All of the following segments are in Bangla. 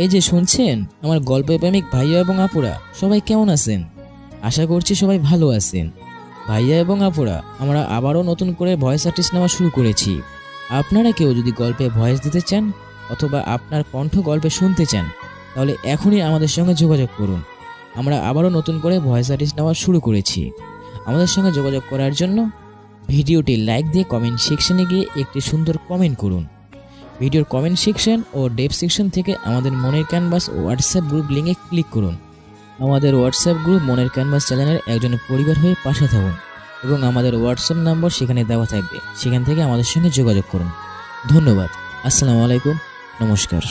এই যে শুনছেন, আমার গল্পের প্রেমিক ভাইয়া এবং আপুরা সবাই কেমন আছেন? আশা করছি সবাই ভালো আছেন। ভাইয়া এবং আপুরা, আমরা আবারও নতুন করে ভয়েস আর্টিস্ট নেওয়া শুরু করেছি। আপনারা কেউ যদি গল্পে ভয়েস দিতে চান অথবা আপনার কণ্ঠ গল্পে শুনতে চান, তাহলে এখনই আমাদের সঙ্গে যোগাযোগ করুন। আমরা আবারও নতুন করে ভয়েস আর্টিস্ট নেওয়া শুরু করেছি। আমাদের সঙ্গে যোগাযোগ করার জন্য ভিডিওটি লাইক দিয়ে কমেন্ট সেকশনে গিয়ে একটি সুন্দর কমেন্ট করুন। ভিডিওর কমেন্ট সেকশন ও ডেপ সেকশন থেকে আমাদের মনের ক্যানভাস ও হোয়াটসঅ্যাপ গ্রুপ লিঙ্কে ক্লিক করুন। আমাদের হোয়াটসঅ্যাপ গ্রুপ মনের ক্যানভাস চ্যানেলের একজন পরিবার হয়ে পাশে থাকুন এবং আমাদের হোয়াটসঅ্যাপ নাম্বার সেখানে দেওয়া থাকবে, সেখান থেকে আমাদের সঙ্গে যোগাযোগ করুন। ধন্যবাদ। আসসালামু আলাইকুম। নমস্কার।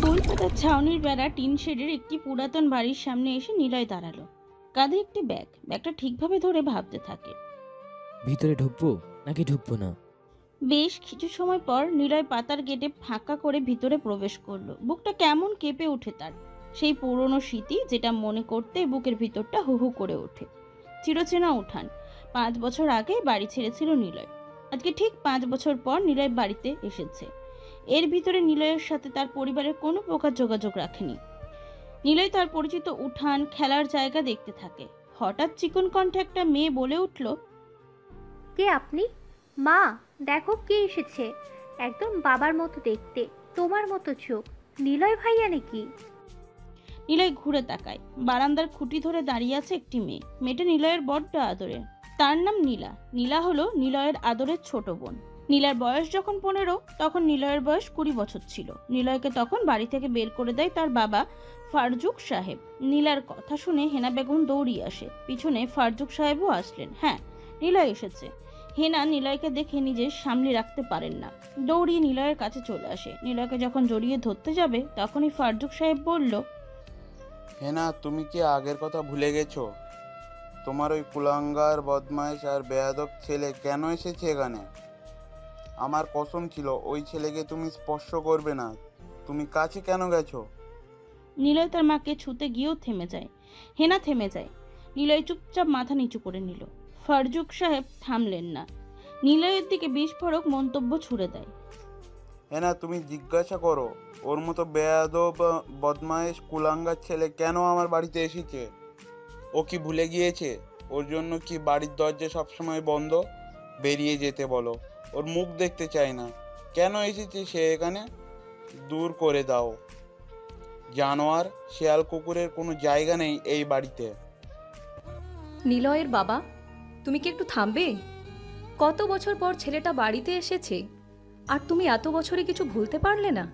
কলকাতার ছাউনির বেড়া টিন শেডের একটি পুরাতন বাড়ির সামনে এসে নিলয় দাঁড়ালো। কাঁধে একটি ব্যাগটা ঠিকভাবে ধরে ভাবতে থাকে, ভিতরে ঢুকবো নাকি ঢুকবো না? বেশ কিছু সময় পর নিলয় পাতার গেটে ফাঁকা করে ভিতরে প্রবেশ করলো। বুকটা কেমন কেঁপে ওঠে তার। সেই পুরনো স্মৃতি যেটা মনে করতে বুকের ভিতরটা হু হু করে ওঠে। চিরচেনা উঠান। 5 বছর আগে বাড়ি ছেড়েছিল নিলয়। আজকে ঠিক 5 বছর পর নিলয় বাড়িতে এসেছে। এর ভিতরে নিলয়ের সাথে তার পরিবারের কোনো প্রকার যোগাযোগ রাখেনি। নিলয় তার পরিচিত উঠান, খেলার জায়গা দেখতে থাকে। হঠাৎ চিকন কণ্ঠে একটা মেয়ে বলে উঠল, কে আপনি? মা, দেখো কে এসেছে। একদম বাবার মতো দেখতে, তোমার মতো চোখ। নিলয় ভাইয়া নাকি? নিলয় ঘুরে তাকায়। বারান্দার খুঁটি ধরে দাঁড়িয়ে আছে একটি মেয়ে। মেয়েটা নিলয়ের বড্ড আদরের। তার নাম নীলা। নীলা হলো নিলয়ের আদরের ছোট বোন। নীলার বয়স যখন 15, তখন নিলয়ের বয়স 20 বছর ছিল। নিলয়কে তখন বাড়ি থেকে বের করে দেয় তার বাবা ফারজুক সাহেব। নীলার কথা শুনে হেনা বেগম দৌড়িয়ে আসে। পিছনে ফারজুক সাহেবও আসলেন। হ্যাঁ, নিলয় এসেছে। হেনা নিলয়কে দেখে নিজের সামলে রাখতে পারেন না, দৌড়িয়ে নিলয়ের কাছে চলে আসে। নিলয়কে যখন জড়িয়ে ধরতে যাবে, তখনই ফারজুক সাহেব বলল, হেনা, তুমি কি আগের কথা ভুলে গেছো? তোমার ওই কুলাঙ্গার, বদমাইশ আর বেয়াদব ছেলে কেন এসেছে এখানে? আমার কসম ছিল ওই ছেলেকে তুমি স্পর্শ করবে না। তুমি কাছে কেন গেছো? নিলয় তার মাকে ছুতে গিয়েও থেমে যায়। হেনা থেমে যায়। নিলয় চুপচাপ মাথা নিচু করে নিল। ফারজুক সাহেব থামলেন না। নিলয়ের দিকে বিস্ফোরক মন্তব্য ছুড়ে দেয়। হেনা, তুমি জিজ্ঞাসা করো ওর মতো বেয়াদব, বদমাইশ, কুলাঙ্গার ছেলে কেন আমার বাড়িতে এসেছে। ও কি ভুলে গিয়েছে ওর জন্য কি বাড়ির দরজা সবসময় বন্ধ? বেরিয়ে যেতে বলো, ওর মুখ দেখতে চাই না। কেন এসেছে সে এখানে? দূর করে দাও। জানোয়ার, শেয়াল, কুকুরের কোনো জায়গা নেই এই বাড়িতে। নিলয়ের বাবা, তুমি কি একটু থামবে? কত বছর পর ছেলেটা বাড়িতে এসেছে, আর তুমি এত বছরে কিছু ভুলতে পারলে না?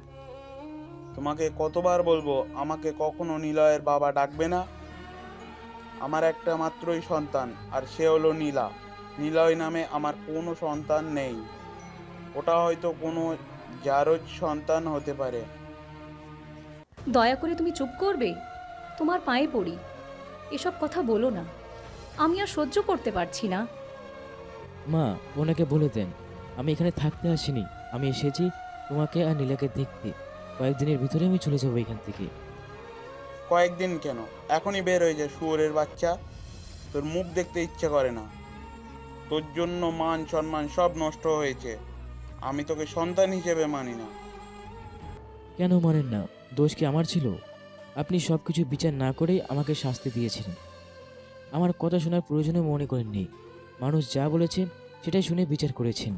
তোমাকে কতবার বলবো আমাকে কখনো নিলয়ের বাবা ডাকবে না? আমার একটা মাত্রই সন্তান, আর সে হলো নীলা। নিলয় নামে আমার কোনো সন্তান নেই। ওটা হয়তো কোনো জারজ সন্তান হতে পারে। দয়া করে তুমি চুপ করবে? তোমার পায়ে পড়ি, এসব কথা বলো না। আমি আর সহ্য করতে পারছি না। মা, ওনাকে বলে দেন আমি এখানে থাকতে আসিনি। আমি এসেছি তোমাকে আর নীলাকে দেখতে। কয়েকদিনের ভিতরে আমি চলে যাবো এখান থেকে। কয়েকদিন কেন? এখনই বের হয়ে যায় শুয়োরের বাচ্চা। তোর মুখ দেখতে ইচ্ছে করে না। তোর জন্য মান সম্মান সব নষ্ট হয়েছে। আমি তোকে সন্তান হিসেবে মানি না। কেন মানেন না? দোষ কি আমার ছিল? আপনি সব কিছু বিচার না করেই আমাকে শাস্তি দিয়েছিলেন। আমার কথা শোনার প্রয়োজনও মনে করেননি। মানুষ যা বলেছে সেটাই শুনে বিচার করেছেন।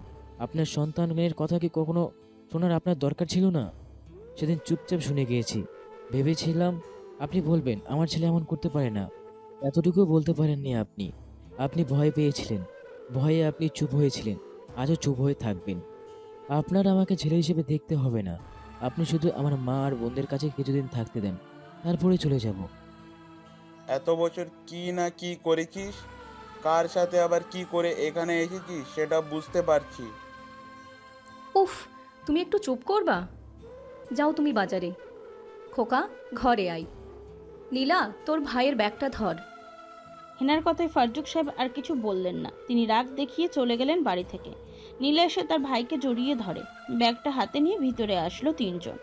আপনার সন্তানের কথা কি কখনো শোনার আপনার দরকার ছিল না? সেদিন চুপচাপ শুনে গিয়েছি। ভেবেছিলাম আপনি বলবেন আমার ছেলে এমন করতে পারে না। এতটুকুও বলতে পারেননি আপনি। আপনি ভয় পেয়েছিলেন, ভয়ে আপনি চুপ হয়েছিলেন। আজও চুপ হয়ে থাকবেন। আপনার আমাকে ছেলে হিসেবে দেখতে হবে না। আপনি শুধু আমার মা আর বোনদের কাছে কিছুদিন থাকতে দেন, তারপরে চলে যাব। এত বছর কি না কি করেছিস, কার সাথে আবার কি করে এখানে এসেছিস সেটা বুঝতে পারছি। উফ, তুমি একটু চুপ করবা? যাও তুমি বাজারে। খোকা, ঘরে আয়। নীলা, তোর ভাইয়ের ব্যাগটা ধর। হেনার কথায় ফারজুক সাহেব আর কিছু বললেন না। তিনি রাগ দেখিয়ে চলে গেলেন বাড়ি থেকে। নীলা এসে তার ভাইকে জড়িয়ে ধরে। ব্যাগটা হাতে নিয়ে ভিতরে আসলো 3 জন।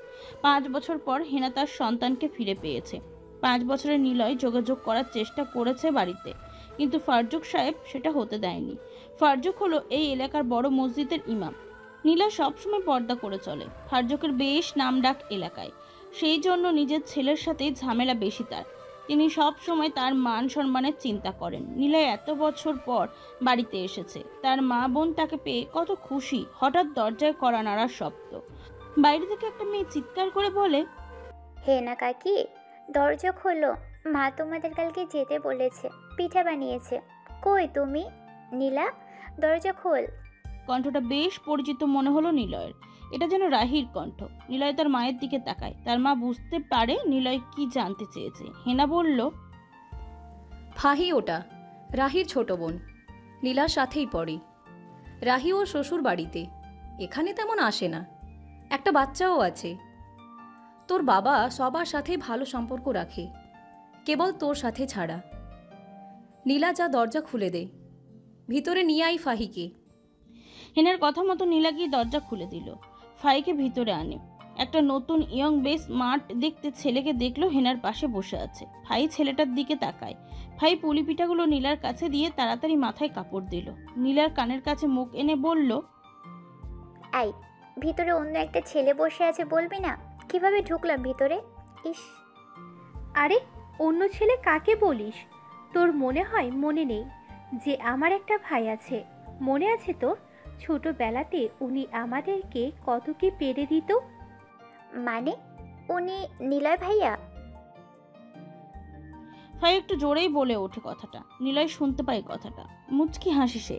5 বছর পর হেনা তার সন্তানকে ফিরে পেয়েছে। 5 বছরের নিলয় যোগাযোগ করার চেষ্টা করেছে বাড়িতে, কিন্তু ফারজুক সাহেব সেটা হতে দেয়নি। ফারজুক হলো এই এলাকার বড় মসজিদের ইমাম। নীলা সবসময় পর্দা করে চলে। ফারজকের বেশ নামডাক এলাকায়, সেই জন্য নিজের ছেলের সাথে ঝামেলা বেশি তার। তিনি সব সময় তার মান সম্মানের চিন্তা করেন। নীলা এত বছর পর বাড়িতে এসেছে, তার মা বোন তাকে পেয়ে কত খুশি। হঠাৎ দরজায় কড়া নাড়ার শব্দ। বাইরে থেকে একটা মেয়ে চিৎকার করে বলে, হে না কাকি, দরজা খোলো, মা তোমাদের কালকে যেতে বলেছে, পিঠা বানিয়েছে। কই তুমি? নীলা, দরজা খোল। কণ্ঠটা বেশ পরিচিত মনে হলো নিলয়ের। এটা যেন রাহির কণ্ঠ। নিলয় তার মায়ের দিকে তাকায়। তার মা বুঝতে পারে নিলয় কি জানতে চেয়েছে। হেনা বলল, ফাহি ওটা, রাহির ছোট বোন, নীলার সাথেই পড়ে। রাহি ওর শ্বশুর বাড়িতে, এখানে তেমন আসে না। একটা বাচ্চাও আছে। তোর বাবা সবার সাথেই ভালো সম্পর্ক রাখে, কেবল তোর সাথে ছাড়া। নীলা যা দরজা খুলে দে, ভিতরে নিয়ে আই ফাহিকে। হেনার কথা মতো নীলা গিয়ে দরজা খুলে দিল। ফাইকে ভিতরে আনে। একটা নতুন ইয়ং বেশ স্মার্ট দেখতে ছেলেকে দেখলো হেনার পাশে বসে আছে। ফাই ছেলেটার দিকে তাকায়। ফাই পুলি পিঠাগুলো নীলার কাছে দিয়ে তাড়াতাড়ি মাথায় কাপড় দিল। নীলার কানের কাছে মুখ এনে বলল, আই, ভিতরে অন্য একটা ছেলে বসে আছে, বলবি না কিভাবে ঢুকলাম ভিতরে? ইস, আরে অন্য ছেলে কাকে বলিস? তোর মনে হয় মনে নেই যে আমার একটা ভাই আছে? মনে আছে তোর? ছোটবেলাতে উনি আমাদেরকে কত কি পেরে দিত। মানে উনি নিলয় ভাইয়া? ফাই একটু জোরেই বলে ওঠে কথাটা। নিলয় শুনতে পায় কথাটা। মুচকি হাসি সে।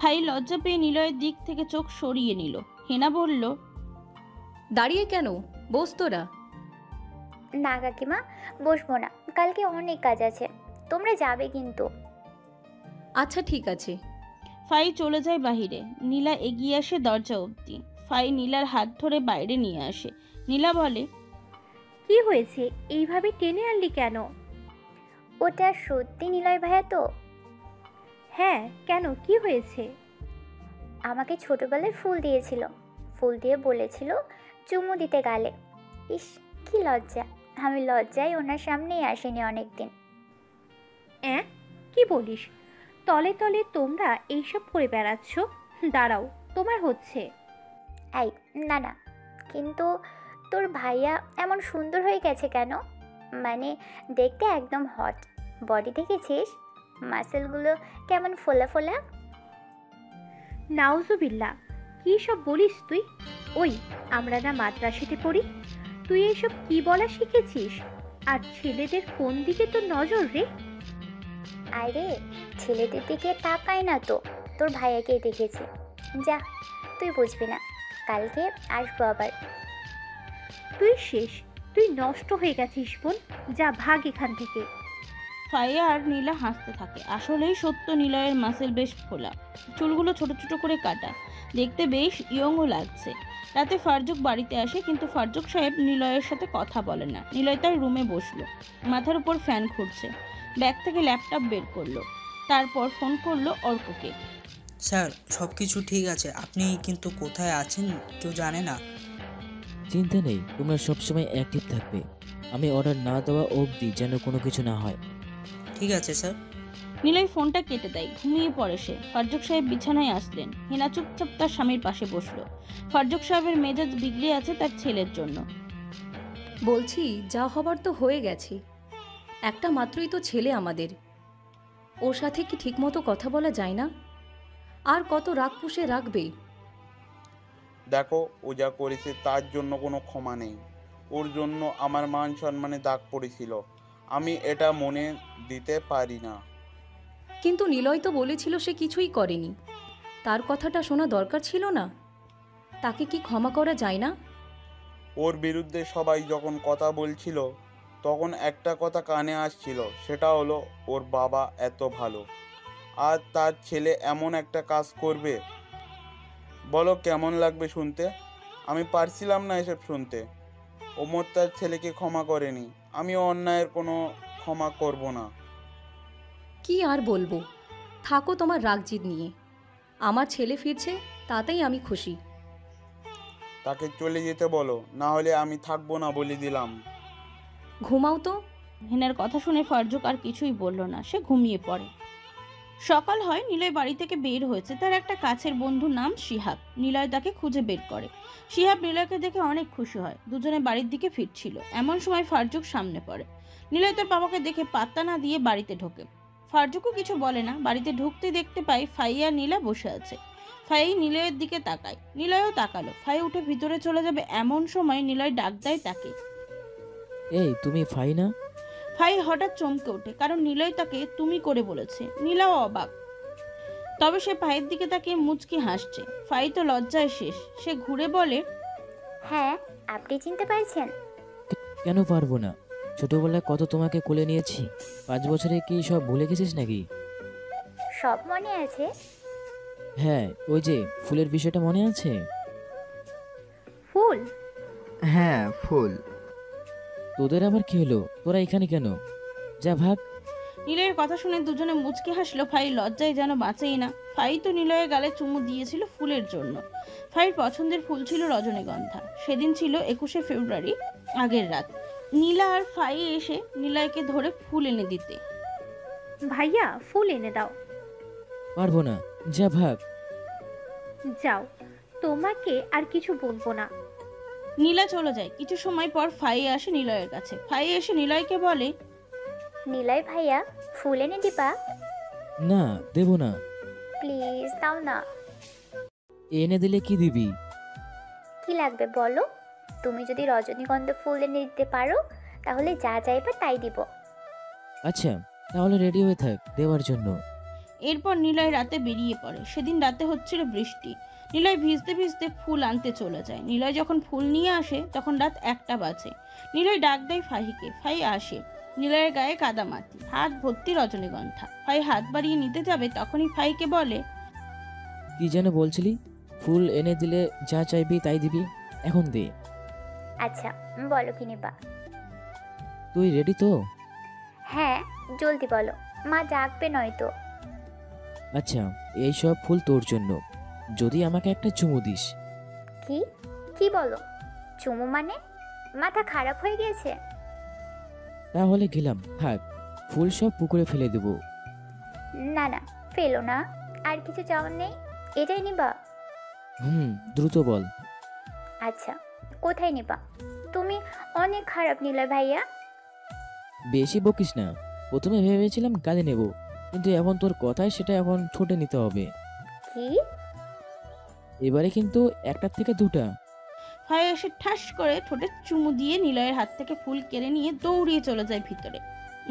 ফাই লজ্জা পেয়ে নিলয়ের দিক থেকে চোখ সরিয়ে নিল। হেনা বলল, দাঁড়িয়ে কেন, বস তোরা। না কাকিমা, বসবো না, কালকে অনেক কাজ আছে। তোমরা যাবে কিন্তু। আচ্ছা ঠিক আছে। ফাই চলে যায় বাহিরে। নীলা এগিয়ে আসে দরজা অবধি। ফাই নীলার হাত ধরে বাইরে নিয়ে আসে। নীলা বলে, কি হয়েছে? এইভাবে টেনে আনলি কেন? ওটা সত্যি নিলয় ভাইয়া তো? হ্যাঁ, কেন, কি হয়েছে? আমাকে ছোটবেলায় ফুল দিয়েছিল, ফুল দিয়ে বলেছিল চুমু দিতে গালে। ইস, কি লজ্জা! আমি লজ্জায় ওনার সামনেই আসিনি অনেকদিন। কি বলিস? তলে তলে তোমরা এইসব করে বেড়াচ্ছ? দাঁড়াও, তোমার হচ্ছে। এই, না না, কিন্তু তোর ভাইয়া এমন সুন্দর হয়ে গেছে কেন? মানে দেখতে একদম হট। বডি দেখেছিস? মাসেলগুলো কেমন ফোলা ফোলা। নাউজুবিল্লাহ, কি সব বলিস তুই? ওই, আমরা না মাদ্রাসাতে পড়ি? তুই এইসব কি বলা শিখেছিস? আর ছেলেদের কোন দিকে তোর নজর রে? আরে ছেলেদের দিকে তাকাই না তো, তোর ভাইয়াকে দেখেছি। যা, তুই বুঝবি না, কালকে আসবো আবার। তুই শেষ, তুই নষ্ট হয়ে গেছিস বোন। যা, ভাগ এখান থেকে। ফাইয়া আর নীলা হাসতে থাকে। আসলেই সত্য, নিলয়ের মাসেল বেশ ফোলা, চুলগুলো ছোট ছোট করে কাটা, দেখতে বেশ ইয়ংও লাগছে। রাতে ফারজুক বাড়িতে আসে, কিন্তু ফারজুক সাহেব নিলয়ের সাথে কথা বলে না। নিলয় তার রুমে বসলো, মাথার উপর ফ্যান ঘুরছে। ব্যাগ থেকে ল্যাপটপ বের করলো, তারপর ফোন করলো অর্ককে। স্যার, সব কিছু ঠিক আছে, আপনি কিন্তু কোথায় আছেন কেউ জানে না। চিন্তা নেই, তোমরা সবসময় অ্যাক্টিভ থাকবে। আমি অর্ডার না দেওয়া অবধি যেন কোনো কিছু না হয়। ঠিক আছে স্যার। নিলয় ফোনটা কেটে দেয়। ঘুমিয়ে পড়ে সে। ফারজুক সাহেব বিছানায় আসলেন। হেনা চুপচাপ তার স্বামীর পাশে বসলো। ফারজুক সাহেবের মেজাজ বিগড়ে আছে তার ছেলের জন্য। বলছি, যা হবার তো হয়ে গেছে। একটা মাত্রই তো ছেলে আমাদের, ওর সাথে কি ঠিকমতো কথা বলা যায় না? আর কত রাগ পুষে রাখবে? দেখো, ও যা করেছে তার জন্য কোনো ক্ষমা নেই। ওর জন্য আমার মান সম্মানে দাগ পড়েছিল, আমি এটা মনে দিতে পারি না। কিন্তু নিলয় তো বলেছিল সে কিছুই করেনি। তার কথাটা শোনা দরকার ছিল না? তাকে কি ক্ষমা করা যায় না? ওর বিরুদ্ধে সবাই যখন কথা বলছিল, তখন একটা কথা কানে আসছিল, সেটা হলো ওর বাবা এত ভালো আর তার ছেলে এমন একটা কাজ করবে। বলো কেমন লাগবে শুনতে? আমি পারছিলাম না এসব শুনতে। ওমর তার ছেলেকে ক্ষমা করেনি, আমিও অন্যায়ের কোনো ক্ষমা করব না। কি আর বলবো, থাকো তোমার রাগ জিদ নিয়ে। আমার ছেলে ফিরছে, তাতেই আমি খুশি। তাকে চলে যেতে বলো, না হলে আমি থাকবো না বলে দিলাম। ঘুমাও তো। হেনার কথা শুনে ফারজুক আর কিছুই বলল না, সে ঘুমিয়ে পড়ে। সকাল হয়, নিলয় বাড়ি থেকে বের হয়েছে। তার একটা কাছের বন্ধুর নাম শিহাব। নিলয় তাকে খুঁজে বের করে। শিহাব নিলয়কে দেখে অনেক খুশি হয়। দুজনে বাড়ির দিকে ফিরছিল, এমন সময় ফারজুক সামনে পড়ে। নিলয় তার বাবাকে দেখে পাত্তা না দিয়ে বাড়িতে ঢোকে। ফারজুকও কিছু বলে না। বাড়িতে ঢুকতেই দেখতে পাই ফাই আর নীলা বসে আছে। ফাই নিলয়ের দিকে তাকায়, নিলয়ও তাকালো। ফাই উঠে ভিতরে চলে যাবে এমন সময় নিলয় ডাক দেয় তাকে। এই তুমি ফাই না? ফাই হঠাৎ চমকে ওঠে, কারণ নিলয় তাকে তুমি করে বলেছে। নীলাও অবাক, তবে সে ফাইয়ের দিকে তাকিয়ে মুচকি হাসছে। ফাই তো লজ্জায় শেষ। সে ঘুরে বলে, হ্যাঁ, আপনি চিনতে পারছেন? কেন পারবো না? ছোটবেলায় কত তোমাকে কোলে নিয়েছি। 5 বছরে কি সব ভুলে গেছিস নাকি? সব মনে আছে? হ্যাঁ, ওই যে ফুলের বিষয়টা মনে আছে? ফুল? হ্যাঁ, ফুল। তোদের আবার কি হলো? তোরা এখানে কেন? যা ভাগ। নিলয়ের কথা শুনে দুজনে মুচকি হাসলো। ফাই লজ্জায় যেন বাঁচেই না। ফাই তো নিলয়ের গালে চুমু দিয়েছিল ফুলের জন্য। ফাইয়ের পছন্দের ফুল ছিল রজনীগন্ধা। সেদিন ছিল 21শে ফেব্রুয়ারি, আগের রাত। নীলা আর ফাই এসে নিলয়কে ধরে ফুল এনে দিতে। ভাইয়া, ফুল এনে দাও। পারবো না, যা ভাগ। যাও, তোমাকে আর কিছু বলবো না। নীলা চলে যায়। কিছু সময় পর ফাই আসে নিলয়ের কাছে। ফাই এসে নিলয়কে বলে, নিলয় ভাইয়া, ফুল এনে দিবা? না, দেব না। প্লিজ দাও না। এনে দিলে কি দিবি? কি লাগবে বলো? তুমি যদি রজনীগন্ধা ফুল এনে দিতে পারো তাহলে যা চাইবে তাই দিব। আচ্ছা, তাহলে রেডি হয়ে থাক দেওয়ার জন্য। এরপর নিলয় রাতে বেরিয়ে পড়ে। সেদিন রাতে হচ্ছিল বৃষ্টি। নিলয় ভিজতে ভিজতে ফুল আনতে চলে যায়। নিলয় যখন ফুল নিয়ে আসে তখন রাত 1টা বাজে। নিলয় ডাক দেয় ফাহিকে। ফাই আসে। নিলয়ের গায়ে কাদামাটি, হাত ভর্তি রজনীগন্ধা। ফাই হাত বাড়িয়ে নিতে যাবে, তখনই ফাইকে বলে, কি যেন বলছিলি? ফুল এনে দিলে যা চাইবি তাই দিবি, এখন দে। আচ্ছা, বলো কি নেবা? তুই রেডি তো? হ্যাঁ, জলদি বলো, মা ডাকবে নয়তো। আচ্ছা, এই সব ফুল তোর জন্য, যদি আমাকে একটা চুমু দিস। কি কি বলো? চুমু মানে? মাথা খারাপ হয়ে গেছে? তাহলে গেলাম, থাক। ফুল সব পুকুরে ফেলে দেবো। না না, ফেলো না। আর কিছু চাওয়ার নেই? এটাই নিবা? দ্রুত বল। আচ্ছা, কোথায় নিবা? তুমি অনেক খারাপ নিলয় ভাইয়া। বেশি বকিস না। প্রথমে ভেবেছিলাম গালে নেব, কিন্তু এখন তোর কথায় সেটা এখন ছোটে নিতে হবে। কি? এবারে কিন্তু 1টার থেকে 2টা। ফাই এসে ঠাস করে ঠোঁটে চুমু দিয়ে নিলয়ের হাত থেকে ফুল কেড়ে নিয়ে দৌড়িয়ে চলে যায় ভিতরে।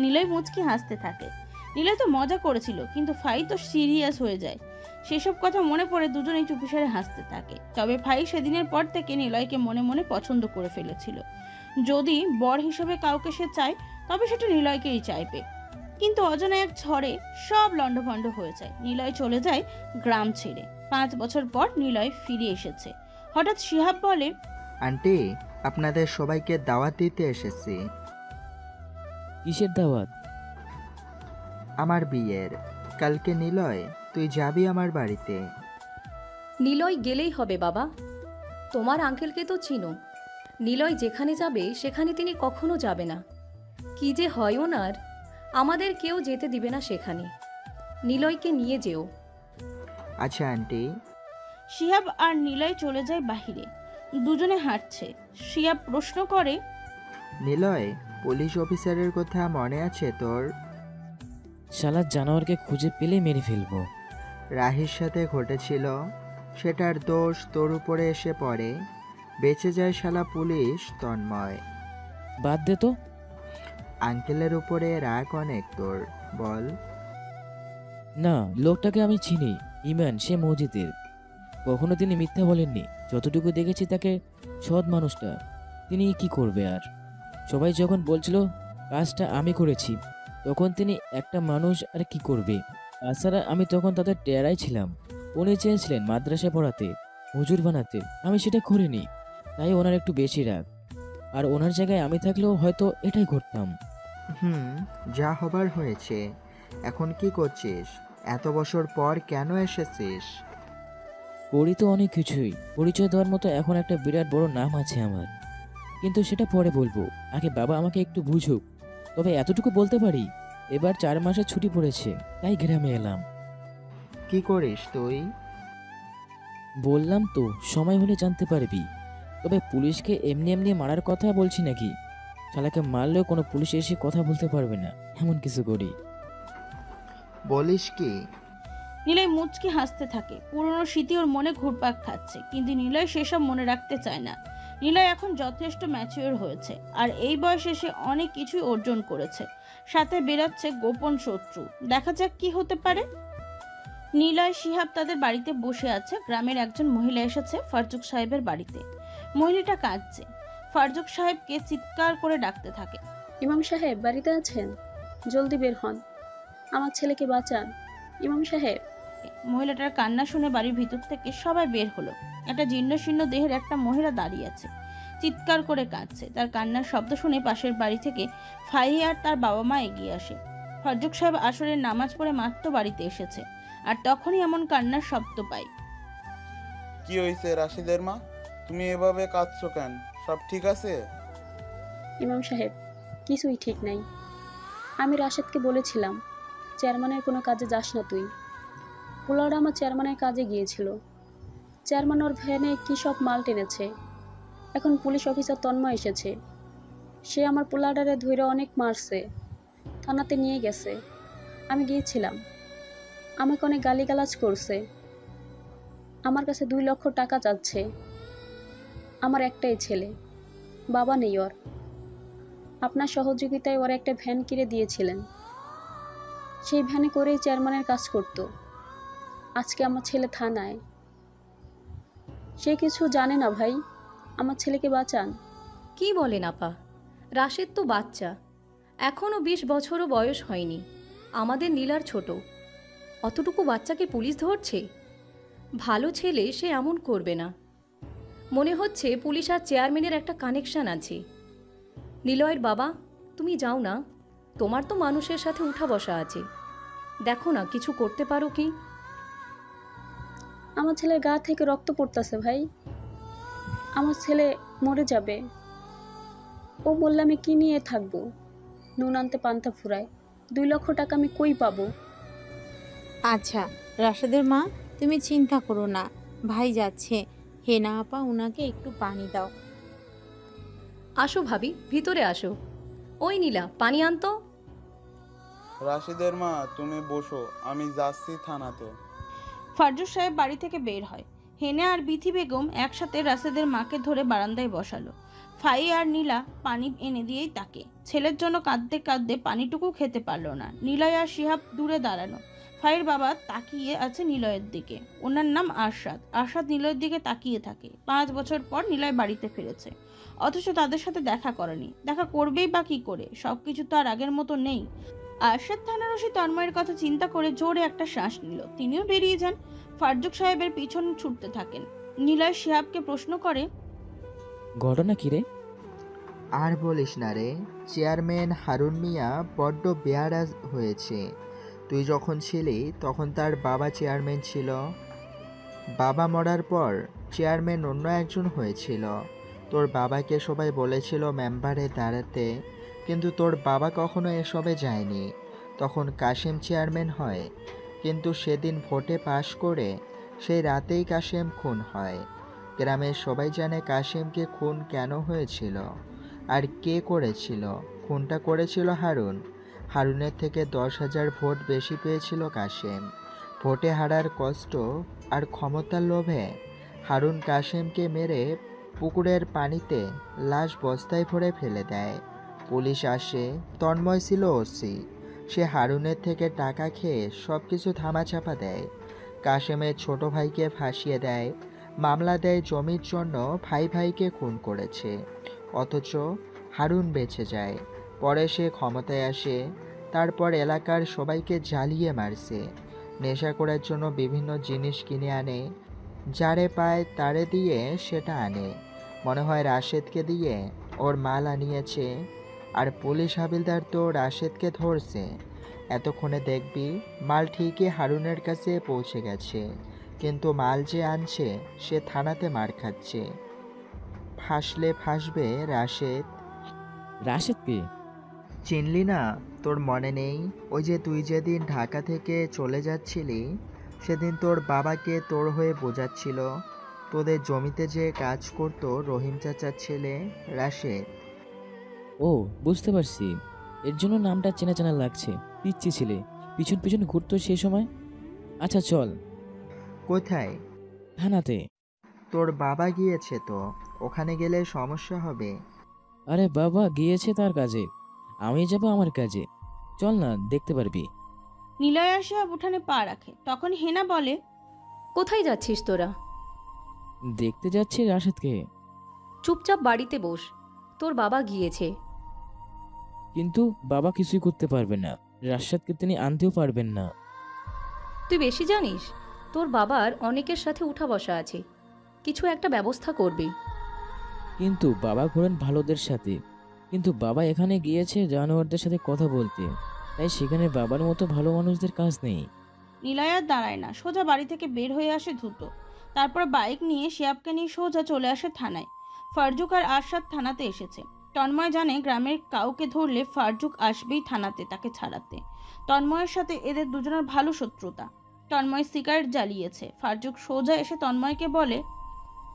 নিলয় মুচকি হাসতে থাকে। নিলয় তো মজা করেছিল, কিন্তু ফাই তো সিরিয়াস হয়ে যায়। সেসব কথা মনে পড়ে দুজনেই চুপিসারে হাসতে থাকে। তবে ফাই সেদিনের পর থেকে নিলয়কে মনে মনে পছন্দ করে ফেলেছিল। যদি বর হিসেবে কাউকে সে চায়, তবে সেটা নিলয়কেই চাইবে। কিন্তু অজানা এক ঝড়ে সব লণ্ডভণ্ড হয়ে যায়। নিলয় চলে যায় গ্রাম ছেড়ে। 5 বছর পর নিলয় ফিরে এসেছে। হঠাৎ শিহাব বলে, আন্টি, আপনাদের সবাইকে দাওয়াত দিতে এসেছি। কিসের দাওয়াত? আমার বিয়ের। কালকে নিলয়, তুই যাবি আমার বাড়িতে। নিলয় গেলেই হবে বাবা। তোমার আঙ্কেলকে তো চিনো। নিলয় যেখানে যাবে সেখানে তিনি কখনো যাবে না। কি যে হয় ওনার, আমাদের কেউ যেতে দিবে না সেখানে। নিলয়কে নিয়ে যেও। আচ্ছা আন্টি। শিহাব আর নিলয় চলে যায় বাহিরে। দুজনে হাঁটছে। শিহাব প্রশ্ন করে, নিলয়, পুলিশ অফিসারের কথা মনে আছে তোর? শালা জানোয়ারকে খুঁজে পেলে মেরে ফেলবো। রাহির সাথে ঘটেছিল, সেটার দোষ তোর উপরে এসে পড়ে। বেঁচে যায় শালা পুলিশ তন্ময়। বাদ দে তো। আঙ্কেলের উপরে রাগ অনেক তোর, বল। না, লোকটাকে আমি চিনি। ইমান, সে মসজিদের। কখনো তিনি মিথ্যা বলেননি। যতটুকু দেখেছি তাকে সৎ মানুষটা। তিনি কি করবে আর? সবাই যখন বলছিল কাজটা আমি করেছি, তখন তিনি একটা মানুষ আর কি করবে? তাছাড়া আমি তখন তাদের টেরাই ছিলাম। উনি চেয়েছিলেন মাদ্রাসায় পড়াতে, হুজুর বানাতে। আমি সেটা করিনি, তাই ওনার একটু বেশি রাগ। আর ওনার জায়গায় আমি থাকলেও হয়তো এটাই করতাম। যা হবার হয়েছে। এখন কি করছিস? এত বছর পর কেন এসেছিস? করি তো অনেক কিছুই। পরিচয় দেওয়ার মতো এখন একটা বিরাট বড় নাম আছে আমার, কিন্তু সেটা পরে বলবো। আগে বাবা আমাকে একটু বুঝুক। তবে এতটুকু বলতে পারি, এবার 4 মাসের ছুটি পড়েছে, তাই গ্রামে এলাম। কি করিস তুই? বললাম তো সময় হলে জানতে পারবি। তবে পুলিশকে এমনি এমনি মারার কথা বলছি নাকি? শালাকে মারলেও কোনো পুলিশ এসে কথা বলতে পারবে না, এমন কিছু করি। বলিস কি? নিলয় মুচকি হাসতে থাকে। পুরনো স্মৃতি ওর মনে ঘুরপাক খাচ্ছে, কিন্তু নিলয় সেসব মনে রাখতে চায় না। নিলয় এখন যথেষ্ট ম্যাচিওর হয়েছে, আর এই বয়সে সে অনেক কিছুই অর্জন করেছে। সাথে বেরাচ্ছে গোপন শত্রু। দেখা যাক কি হতে পারে। নিলয় শিহাব তাদের বাড়িতে বসে আছে। গ্রামের একজন মহিলা এসেছে ফারজুক সাহেবের বাড়িতে। মহিলাটা কাঁদছে। ফারজুক সাহেবকে চিৎকার করে ডাকতে থাকে। ইমাম সাহেব বাড়িতে আছেন? জলদি বের হন, আমার ছেলেকে বাঁচান ইমাম সাহেব। মহিলাটার কান্না শুনে বাড়ির ভিতর থেকে সবাই বের হলো। একটা জীর্ণ শীর্ণ দেহের একটা মহিলা দাঁড়িয়ে আছে, চিৎকার করে কাঁদছে। তার কান্নার শব্দ শুনে পাশের বাড়ি থেকে ফাহি আর তার বাবা মা এগিয়ে আসে। ফারজুক সাহেব আসরের নামাজ পড়ে মাত্র বাড়িতে এসেছে, আর তখনই এমন কান্নার শব্দ পায়। কি হয়েছে রাশিদের মা? তুমি এভাবে কাঁদছো কেন? সব ঠিক আছে? ইমাম সাহেব কিছুই ঠিক নাই। আমি রাশেদকে বলেছিলাম চেয়ারম্যানের কোনো কাজে যাস না তুই। পোলাওটা আমার চেয়ারম্যানের কাজে গিয়েছিল। চেয়ারম্যান ওর ভ্যানে কী সব মাল টেনেছে। এখন পুলিশ অফিসার তন্ময় এসেছে, সে আমার পোলাওটারে ধইরা অনেক মারছে, থানাতে নিয়ে গেছে। আমি গিয়েছিলাম, আমাকে অনেক গালিগালাজ করছে। আমার কাছে 2 লক্ষ টাকা চাচ্ছে। আমার একটাই ছেলে, বাবা নেই ওর। আপনার সহযোগিতায় ওর একটা ভ্যান কিনে দিয়েছিলেন, সেই ভ্যানে করেই চেয়ারম্যানের কাজ করত। আজকে আমার ছেলে থানায়, সে কিছু জানে না ভাই, আমার ছেলেকে বাঁচান। কি বলেন আপা? রাশেদ তো বাচ্চা, এখনও 20 বছরও বয়স হয়নি। আমাদের নীলার ছোট, অতটুকু বাচ্চাকে পুলিশ ধরছে? ভালো ছেলে সে এমন করবে না। মনে হচ্ছে পুলিশ আর চেয়ারম্যানের একটা কানেকশন আছে। নিলয়ের বাবা, তুমি যাও না, তোমার তো মানুষের সাথে উঠা বসা আছে, দেখো না কিছু করতে পারো কি। আমার ছেলের গা থেকে রক্ত পড়তেছে ভাই, আমার ছেলে মরে যাবে। ও বললে আমি কি নিয়ে থাকবো? নুন আনতে পান্তা ফুরায়, 2 লক্ষ টাকা আমি কই পাবো? আচ্ছা রাশেদের মা, তুমি চিন্তা করো না, ভাই যাচ্ছে। হেনা আপা ওনাকে একটু পানি দাও। আসো ভাবি, ভিতরে আসো। ওই নীলা, পানি আনতো। রাশিদের মা তুমি বসো, আমি যাচ্ছি থানাতে। ফারজুক সাহেব বাড়ি থেকে বের হয়। হেনা আর বিথি বেগম একসাথে রাশেদের মাকে ধরে বারান্দায় বসালো। ফাই আর নীলা পানি এনে দিয়েই তাকে। ছেলের জন্য কাঁদতে কাঁদতে পানিটুকু খেতে পারলো না। নিলয় আর শিহাব দূরে দাঁড়ানো। ফাইয়ের বাবা তাকিয়ে আছে নিলয়ের দিকে। ওনার নাম আরশাদ। আরশাদ নিলয়ের দিকে তাকিয়ে থাকে। 5 বছর পর নিলয় বাড়িতে ফিরেছে, অথচ তাদের সাথে দেখা করেনি। দেখা করবেই বা কি করে? সবকিছু তো আর আগের মতো নেই। আরশাদ থানার ওসি তন্ময়ের কথা চিন্তা করে জোরে একটা শ্বাস নিল। তিনিও বেরিয়ে যান। ফারজুক সাহেবের পিছন ছুটতে থাকেন। নিলয় শিহাবকে প্রশ্ন করে, ঘটনা কি রে? আর বলিস না রে, চেয়ারম্যান হারুন মিয়া বড্ড বেয়ারাজ হয়েছে। তুই যখন ছিলি তখন তার বাবা চেয়ারম্যান ছিল, বাবা মরার পর চেয়ারম্যান অন্য একজন হয়েছিল। তোর বাবাকে সবাই বলেছিল মেম্বারে দাঁড়াতে, কিন্তু তোর বাবা কখনো এসবে যায়নি। তখন কাশেম চেয়ারম্যান হয়, কিন্তু সেদিন ভোটে পাশ করে সেই রাতেই কাশেম খুন হয়। গ্রামের সবাই জানে কাশেমকে খুন কেন হয়েছিল আর কে করেছিল। খুনটা করেছিল হারুন। হারুনের থেকে 10,000 ভোট বেশি পেয়েছিল কাশেম। ভোটে হারার কষ্ট আর ক্ষমতার লোভে হারুন কাশেমকে মেরে পুকুরের পানিতে লাশ বস্তায় ভরে ফেলে দেয়। পুলিশ আসে, তন্ময় ছিল ওসি। সে হারুনের থেকে টাকা খেয়ে সব কিছু ধামাচাপা দেয়। কাশেমের ছোট ভাইকে ফাঁসিয়ে দেয়, মামলা দেয় জমির জন্য ভাই ভাইকে খুন করেছে। অথচ হারুন বেঁচে যায়। পরে সে ক্ষমতায় আসে, তারপর এলাকার সবাইকে জ্বালিয়ে মারছে। নেশা করার জন্য বিভিন্ন জিনিস কিনে আনে, যারে পায় তারে দিয়ে সেটা আনে। মনে হয় রাশেদকে দিয়ে ওর মাল আনিয়েছে, আর পুলিশ হাবিলদার তো রাশেদকে ধরছে। এতক্ষণে দেখবি মাল ঠিকই হারুনের কাছে পৌঁছে গেছে, কিন্তু মাল যে আনছে সে থানাতে মার খাচ্ছে। ফাঁসলে ফাঁসবে রাশেদ। রাশেদ কে? চিনলি না? তোর মনে নেই? ওই যে তুই যেদিন ঢাকা থেকে চলে যাচ্ছিলি সেদিন তোর বাবাকে তোর হয়ে বোঝাচ্ছিল। তোদের জমিতে যে কাজ করতো রহিম চাচার ছেলে রাশেদ। ও, বুঝতে পারছি। এর জন্য নামটা চেনা চেনা লাগছে। পিচ্ছি ছেলে, পিছন পিছন ঘুরতো সেই সময়। আচ্ছা চল। কোথায়? থানাতে। তোর বাবা গিয়েছে তো, ওখানে গেলে সমস্যা হবে। আরে বাবা গিয়েছে তার কাজে, আমি যাব আমার কাজে। চল না, দেখতে পারবি। নিলয় আর শিহাব উঠানে পা রাখে। তখন হেনা বলে, কোথায় যাচ্ছিস তোরা? দেখতে যাচ্ছি রাশেদকে। চুপচাপ বাড়িতে বস, তোর বাবা গিয়েছে। কিন্তু বাবা কিছুই করতে পারবে না, রাশেদকে তিনি আনতেও পারবেন না। তুই বেশি জানিস? তোর বাবার অনেকের সাথে উঠা বসা আছে, কিছু একটা ব্যবস্থা করবি। কিন্তু বাবা ঘোরেন ভালোদের সাথে, কিন্তু বাবা এখানে গিয়েছে জানোয়ারদের সাথে কথা বলতে, তাই সেখানে বাবার মতো ভালো মানুষদের কাজ নেই। নিলয় আর দাঁড়ায় না, সোজা বাড়ি থেকে বের হয়ে আসে দ্রুত। তারপর বাইক নিয়ে শিহাবকে নিয়ে সোজা চলে আসে থানায়। ফারজুক আর আরশাদ থানাতে এসেছে। তন্ময় জানে গ্রামের কাউকে ধরলে ফারজুক আসবেই থানাতে তাকে ছাড়াতে। তন্ময়ের সাথে এদের দুজনের ভালো শত্রুতা। তন্ময় সিগারেট জ্বালিয়েছে। ফারজুক সোজা এসে তন্ময়কে বলে,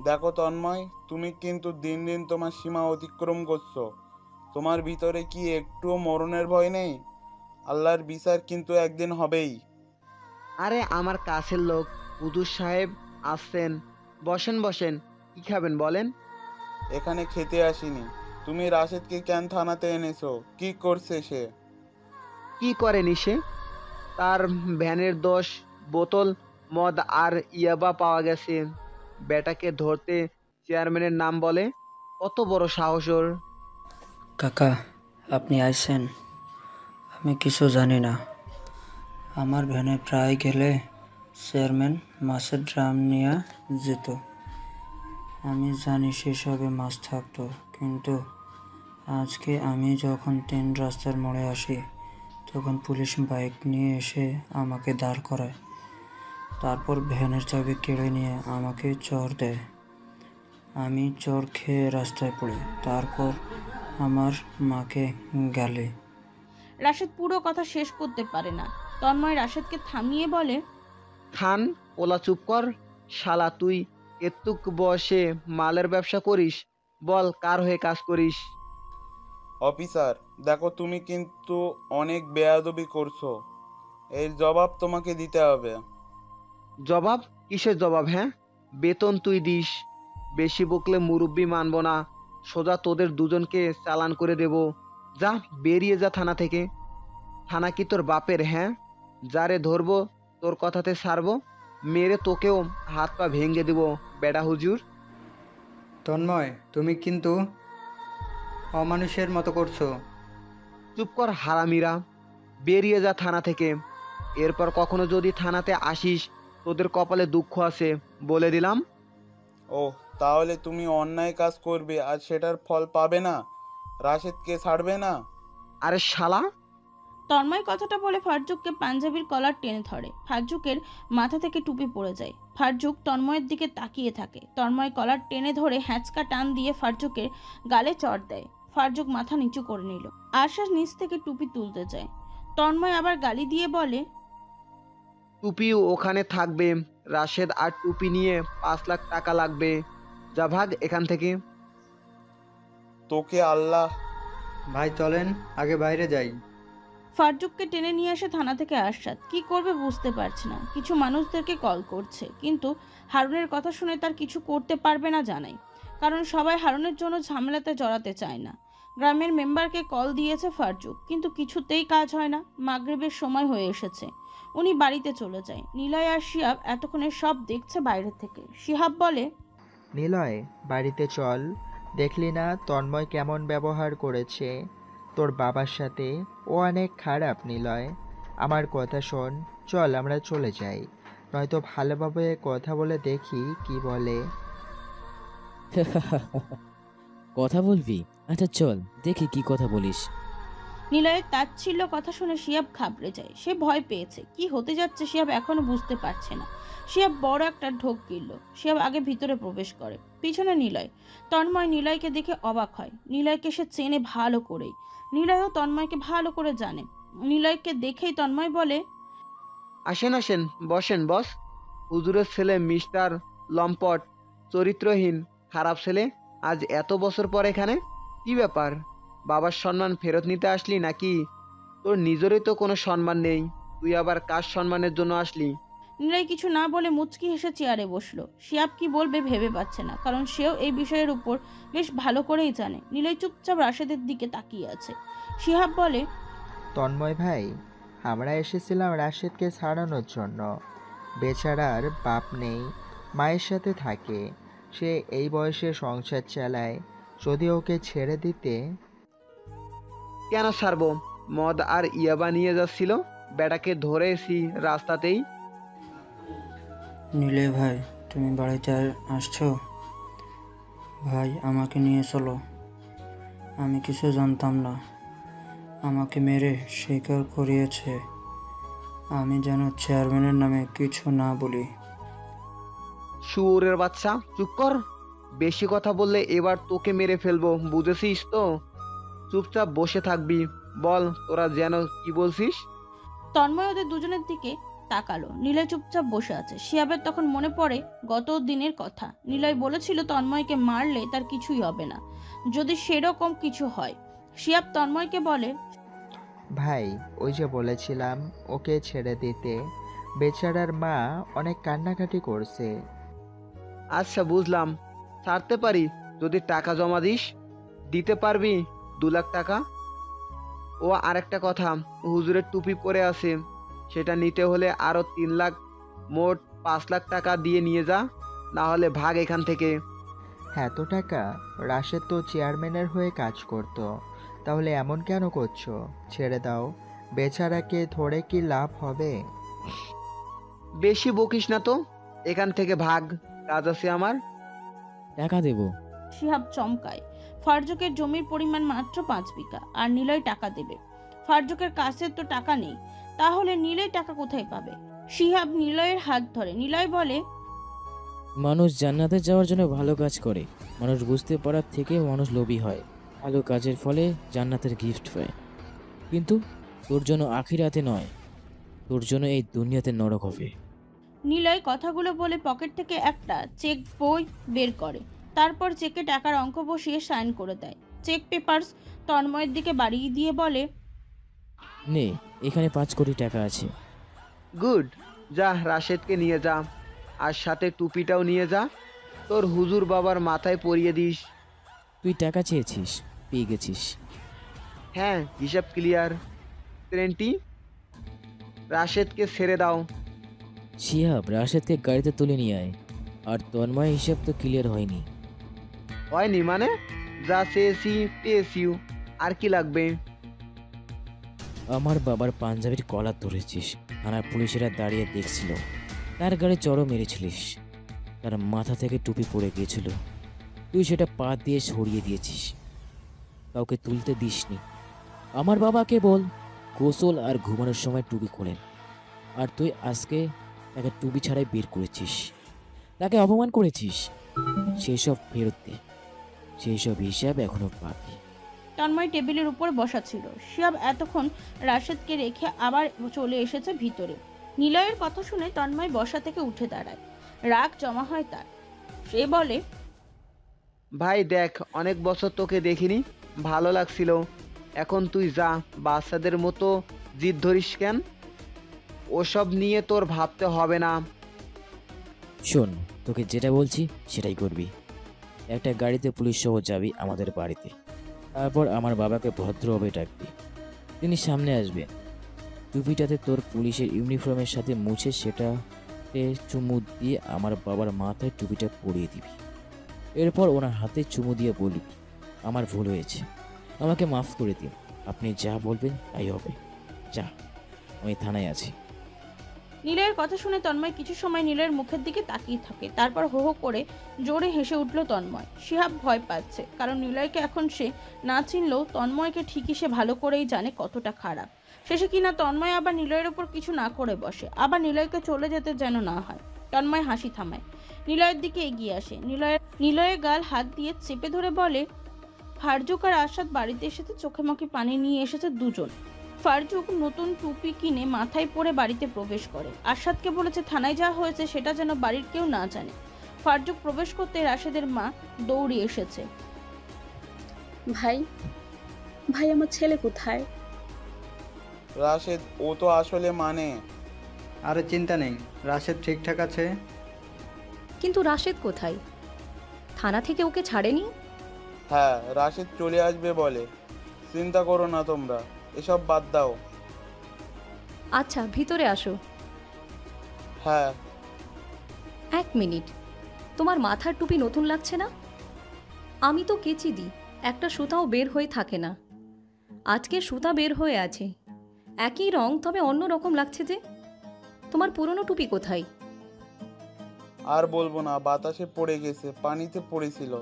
দেখো তন্ময়, তুমি কিন্তু দিন দিন তোমার সীমা অতিক্রম করছো। তোমার ভিতরে কি একটুও মরণের ভয় নেই? আল্লাহর বিচার কিন্তু একদিন হবেই। আরে আমার কাছের লোক হুজুর সাহেব আসছেন, বসেন বসেন, কি খাবেন বলেন? এখানে খেতে আসিনি। তুমি রাশেদকে কেন থানাতে এনেছো? কি করছে সে? কি করেনি সে? তার ভ্যানের 10 বোতল মদ আর ইয়াবা পাওয়া গেছে। বেটাকে ধরতে চেয়ারম্যানের নাম বলে, কত বড় সাহস ওর! কাকা, আপনি আইছেন? আমি কিছু জানি না। আমার ভ্যানে প্রায় গেলে চেয়ারম্যান মাছের ড্রাম নিয়ে যেত। আমি জানি সেসবে মাছ থাকতো, কিন্তু আজকে আমি যখন 3 রাস্তার মোড়ে আসি তখন পুলিশ বাইক নিয়ে এসে আমাকে দাঁড় করায়। তারপর ভ্যানের চাবি কেড়ে নিয়ে আমাকে চড় দেয়। আমি চড় খেয়ে রাস্তায় পড়ি। তারপর আমার মাকে গালে। রাশেদ পুরো কথা শেষ করতে পারে না। তন্ময় রাশেদকে থামিয়ে বলে, খান, ওলা চুপ কর। শালা তুই এতুক বয়সে মালের ব্যবসা করিস? বল কার হয়ে কাজ করিস? অফিসার, দেখো তুমি কিন্তু অনেক বেয়াদবি করছো। এর জবাব তোমাকে দিতে হবে। জবাব? কিসের জবাব? হ্যাঁ, বেতন তুই দিস। বেশি বকলে মুরব্বি মানব না, সোজা তোদের দুজনকে চালান করে দেব। যা, বেরিয়ে যা থানা থেকে। থানা কি তোর বাপের? হ্যাঁ, যারে ধরবো তোর কথাতে ছাড়বো, মেরে তোকেও হাত পা ভেঙে দেব বেডা হুজুর। তন্ময়, তুমি কিন্তু অমানুষের মতো করছো। চুপ কর হারামিরা, বেরিয়ে যা থানা থেকে। এরপর কখনো যদি থানাতে আসিস তোদের কপালে দুঃখ আছে, বলে দিলাম। ও, তাহলে তুমি অন্যায় কাজ করবে আর সেটার ফল পাবে না? রাশেদকে ছাড়বে না? আরে শালা! তন্ময় কথাটা বলে ফারজুককে পাঞ্জাবির কলার টেনে ধরে। ফারজুকের মাথা থেকে টুপি পড়ে যায়। ফারজুক তন্ময়ের দিকে তাকিয়ে থাকে। তন্ময় কলার টেনে ধরে হ্যাঁচকা টান দিয়ে ফারজুকের গালে চড় দেয়। ফারজুক মাথা নিচু করে নিল। আরশাদ নিচ থেকে টুপি তুলতে যায়। তন্ময় আবার গালি দিয়ে বলে, টুপিও ওখানে থাকবে। রাশেদ আর টুপি নিয়ে 5 লাখ টাকা লাগবে। যা ভাগ এখান থেকে। তোকে আল্লাহ! ভাই চলেন, আগে বাইরে যাই। ফারজুককে টেনে নিয়ে আসে থানা থেকে আরশাদ। কি করবে বুঝতে পারছে না। কিছু মানুষদেরকে কল করছে, কিন্তু হারুনের কথা শুনে তার কিছু করতে পারবে না জানাই, কারণ সবাই হারুনের জন্য ঝামেলাতে জড়াতে চায় না। গ্রামের মেম্বারকে কল দিয়েছে ফারজুক, কিন্তু কিছুতেই কাজ হয় না। মাগরিবের সময় হয়ে এসেছে, উনি বাড়িতে চলে যায়। নিলয় আর শিহাব এতক্ষণে সব দেখছে বাইরে থেকে। শিহাব বলে, নিলয়, বাড়িতে চল। দেখলি না তন্ময় কেমন ব্যবহার করেছে তোর বাবার সাথে? ও অনেক খারাপ নিলয়। আমার কথা শোন, চল আমরা চলে যাই, নয়তো ভালোভাবে কথা বলে দেখি কি বলে। কথা বলবি? আচ্ছা চল দেখি কি কথা বলিস। নিলয়ের তাচ্ছিল্য কথা শুনে শিহাব ঘাবড়ে যায়। সে ভয় পেয়েছে। কি হতে যাচ্ছে শিহাব এখনো বুঝতে পারছে না। শিহাব বড় একটা ঢোক গিলল। শিহাব আগে ভিতরে প্রবেশ করে, পিছনে নিলয়। তন্ময় নিলয়কে দেখে অবাক হয়। নিলয়কে সে চেনে ভালো করেই। নিলয়ও তন্ময়কে ভালো করে জানে। নিলয়কে দেখেই তন্ময় বলে, আসেন আসেন, বসেন বস। হুজুরের ছেলে মিস্টার লম্পট, চরিত্রহীন, খারাপ ছেলে, আজ এত বছর পর এখানে? কি ব্যাপার? বাবার সম্মান ফেরত নিতে আসলি নাকি? তোর নিজেরই তো কোনো সম্মান নেই, তুই আবার কার সম্মানের জন্য আসলি? নিলয় কিছু না বলে মুচকি হেসে চেয়ারে বসলো। শিহাব কি বলবে ভেবে পাচ্ছে না, কারণ সেও এই বিষয়ের উপর বেশ ভালো করেই জানে। নিলয় চুপচাপ রাশেদের দিকে তাকিয়ে আছে। শিহাব বলে, তন্ময় ভাই, আমরা এসেছিলাম রাশেদকে ছাড়ানোর জন্য। বেচারার বাপ নেই, মায়ের সাথে থাকে, সে এই বয়সে সংসার চালায়। যদি ওকে ছেড়ে দিতে। কেন ছাড়বো? মদ আর ইয়াবা নিয়ে যাচ্ছিল, বেটাকে ধরেছি রাস্তাতেই। নীলে ভাই, তুমি বাড়িতে আসছো? ভাই, আমাকে নিয়ে চলো। আমি কিছু জানতাম না, আমাকে মেরে স্বীকার করিয়েছে। আমি যেন চেয়ারম্যানের নামে কিছু না বলি। শুয়োরের বাচ্চা, চুপ কর। বেশি কথা বললে এবার তোকে মেরে ফেলবো, বুঝেছিস তো? চুপচাপ বসে থাকবি। বল তোরা যেন কি বলছিস? তন্ময় ওদের দুজনের দিকে তাকালো। নিলয় চুপচাপ বসে আছে। শিহাবের তখন মনে পড়ে গত দিনের কথা। নিলয় বলেছিল তন্ময়কে মারলে তার কিছুই হবে না, যদি সেরকম কিছু হয়। শিহাব তন্ময়কে বলে, ভাই, ওই যে বলেছিলাম ওকে ছেড়ে দিতে, বেচারার মা অনেক কান্নাকাটি করছে। আচ্ছা বুঝলাম, ছাড়তে পারি যদি টাকা জমা দিস। দিতে পারবি 2 লাখ টাকা? ও আরেকটা কথা, হুজুরের টুপি পরে আছে, সেটা নিতে হলে আরো 3 লাখ, মোট 5 লাখ টাকা দিয়ে নিয়ে যা, না হলে ভাগ এখান থেকে। এত টাকা? রাশেদ তো চেয়ারম্যানের হয়ে কাজ করত, তাহলে এমন কেন করছো? ছেড়ে দাও, বেচারাকে ধরে কি লাভ হবে? বেশি বকিস না তো, এখান থেকে ভাগ, কাজ আছে আমার। টাকা দেবো। শিহাব চমকায়। ফারজুকের জমির পরিমাণ মাত্র 5 বিঘা, আর নিলয় টাকা দেবে। ফারজুকের কাছে তো টাকা নেই, তাহলে নিলয় টাকা কোথায় পাবে? শিহাব নিলয়ের হাত ধরে। নিলয় বলে, মানুষ জান্নাতে যাওয়ার জন্য ভালো কাজ করে, মানুষ বুঝতে পারার থেকে মানুষ লোভী হয়, ভালো কাজের ফলে জান্নাতের গিফট পায়। কিন্তু তোর জন্য আখিরাতে নয়, তোর জন্য এই দুনিয়াতে নরক হবে। নিলয় কথাগুলো বলে পকেট থেকে একটা চেক বই বের করে। তারপর চেকে টাকার অঙ্ক বসিয়ে সাইন করে দেয়। চেক পেপারস তন্ময়ের দিকে বাড়িয়ে দিয়ে বলে, নে, এখানে 5 কোটি টাকা আছে। গুড, যা রাশেদকে নিয়ে যা, আর সাথে টুপিটাও নিয়ে যা, তোর হুজুর বাবার মাথায় পরিয়ে দিস। তুই টাকা চেয়েছিস, পেয়ে গেছিস। হ্যাঁ, হিসাব ক্লিয়ার। ট্রেনটি, রাশেদকে ছেড়ে দাও। শিহাব, রাশেদকে গাড়িতে তুলে নিয়ে আয়। আর তন্ময় হিসাব তো ক্লিয়ার হয়নি। হয়নি মানে? যা চেয়েছি পেয়েছি, আর কি লাগবে? আমার বাবার পাঞ্জাবির কলার ধরেছিস, থানার পুলিশেরা দাঁড়িয়ে দেখছিল, তার গাড়ি চড়ও মেরেছিলিস, তার মাথা থেকে টুপি পড়ে গিয়েছিল, তুই সেটা পা দিয়ে সরিয়ে দিয়েছিস, কাউকে তুলতে দিসনি। আমার বাবাকে বল গোসল আর ঘুমানোর সময় টুপি খোলেন, আর তুই আজকে তাকে টুপি ছাড়াই বের করেছিস, তাকে অপমান করেছিস। সেই সব ফেরত দে, সেই সব হিসাব এখনো বাকি। তন্ময় টেবিলের উপর বসা ছিল। শিহাব এতক্ষণ রাশেদকে রেখে আবার চলে এসেছে ভিতরে। নিলয়ের কথা শুনে তন্ময় বসা থেকে উঠে দাঁড়ায়। রাগ জমা হয় তার। সে বলে, ভাই দেখ, অনেক বছর তোকে দেখিনি, ভালো লাগছিল। এখন তুই যা, বাচ্চাদের মতো জিদ ধরিস কেন? ওসব নিয়ে তোর ভাবতে হবে না। শোন, তোকে যেটা বলছি সেটাই করবি। একটা গাড়িতে পুলিশ সহ যাবি আমাদের বাড়িতে, তারপর আমার বাবাকে ভদ্রভাবে ডাকবি, তিনি সামনে আসবেন। টুপিটাতে তোর পুলিশের ইউনিফর্মের সাথে মুছে সেটাতে চুমু দিয়ে আমার বাবার মাথায় টুপিটা পরিয়ে দিবি। এরপর ওনার হাতে চুমু দিয়ে বলবি, আমার ভুল হয়েছে, আমাকে মাফ করে দিন, আপনি যা বলবেন তাই হবে। যা, আমি থানায় আছি। নিলয়ের কথা শুনে তন্ময় কিছু সময় নিলয়ের মুখের দিকে তাকিয়ে থাকে। তারপর হো হো করে জোরে হেসে উঠল তন্ময়। শিহাব ভয় পাচ্ছে, কারণ নিলয়কে এখন সে না চিনলেও তন্ময়কে ঠিকই সে ভালো করেই জানে কতটা খারাপ। শেষে কিনা তন্ময় আবার নিলয়ের ওপর কিছু না করে বসে, আবার নিলয়কে চলে যেতে যেন না হয়। তন্ময় হাসি থামায়, নিলয়ের দিকে এগিয়ে আসে। নিলয়ের গাল হাত দিয়ে চেপে ধরে বলে, ফারজুক আর আশাদ বাড়িতে এসেছে, চোখে মুখে পানি নিয়ে এসেছে দুজন। ফারজুক নতুন টুপি কিনে মাথায় পরে বাড়িতে প্রবেশ করে। আরশাদকে বলেছে থানায় যা হয়েছে সেটা যেন বাড়ির কেউ না জানে। ফারজুক প্রবেশ করতে রাশেদের মা দৌড়ে এসেছে। ভাই ভাই আমার ছেলে কোথায়? রাশেদ, ও তো আসলে আরে চিন্তা নেই, রাশেদ ঠিকঠাক আছে। কিন্তু রাশেদ কোথায়? থানা থেকে ওকে ছাড়েনি? হ্যাঁ, রাশেদ চলে আসবে বলে। চিন্তা করো না তোমরা, এসব বাদ দাও। আচ্ছা ভিতরে আসো। হ্যাঁ। 1 মিনিট, তোমার মাথার টুপি নতুন লাগছে না? আমি তো কেচি দিই, একটা সুতাও বের হয়ে থাকে না। আজকে সুতা বের হয়ে আছে, একই রং তবে অন্য রকম লাগছে যে। তোমার পুরনো টুপি কোথায়? আর বলবো না, বাতাসে পড়ে গেছে, পানিতে পড়েছিল,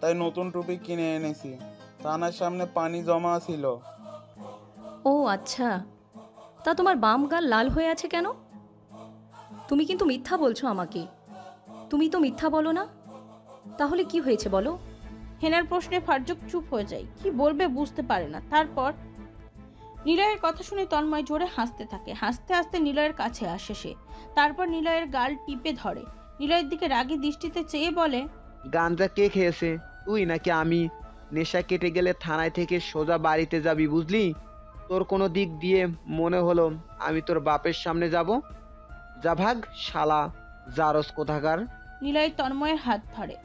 তাই নতুন টুপি কিনে এনেছি। থানার সামনে পানি জমা ছিল। ও আচ্ছা, তা তোমার বাম গাল লাল হয়ে আছে কেন? তুমি কিন্তু মিথ্যা বলছো আমাকে। তুমি তো মিথ্যা বলো না, তাহলে কি হয়েছে বলো? হেনার প্রশ্নে ফারজুক চুপ হয়ে যায়, কি বলবে বুঝতে পারে না। তারপর নিলয়ের কথা শুনে তন্ময় জোরে হাসতে থাকে। হাসতে হাসতে নিলয়ের কাছে আসে সে। তারপর নিলয়ের গাল টিপে ধরে। নিলয়ের দিকে রাগী দৃষ্টিতে চেয়ে বলে, গাঞ্জা কে খেয়েছে, তুই নাকি আমি? নেশা কেটে গেলে থানায় থেকে সোজা বাড়িতে যাবি, বুঝলি? তোর কোনো দিক দিয়ে মনে হলো আমি তোর বাপের সামনে যাব? যা ভাগ শালা জারস কোথাকার। নিলয় তন্ময়ের হাত ধরে।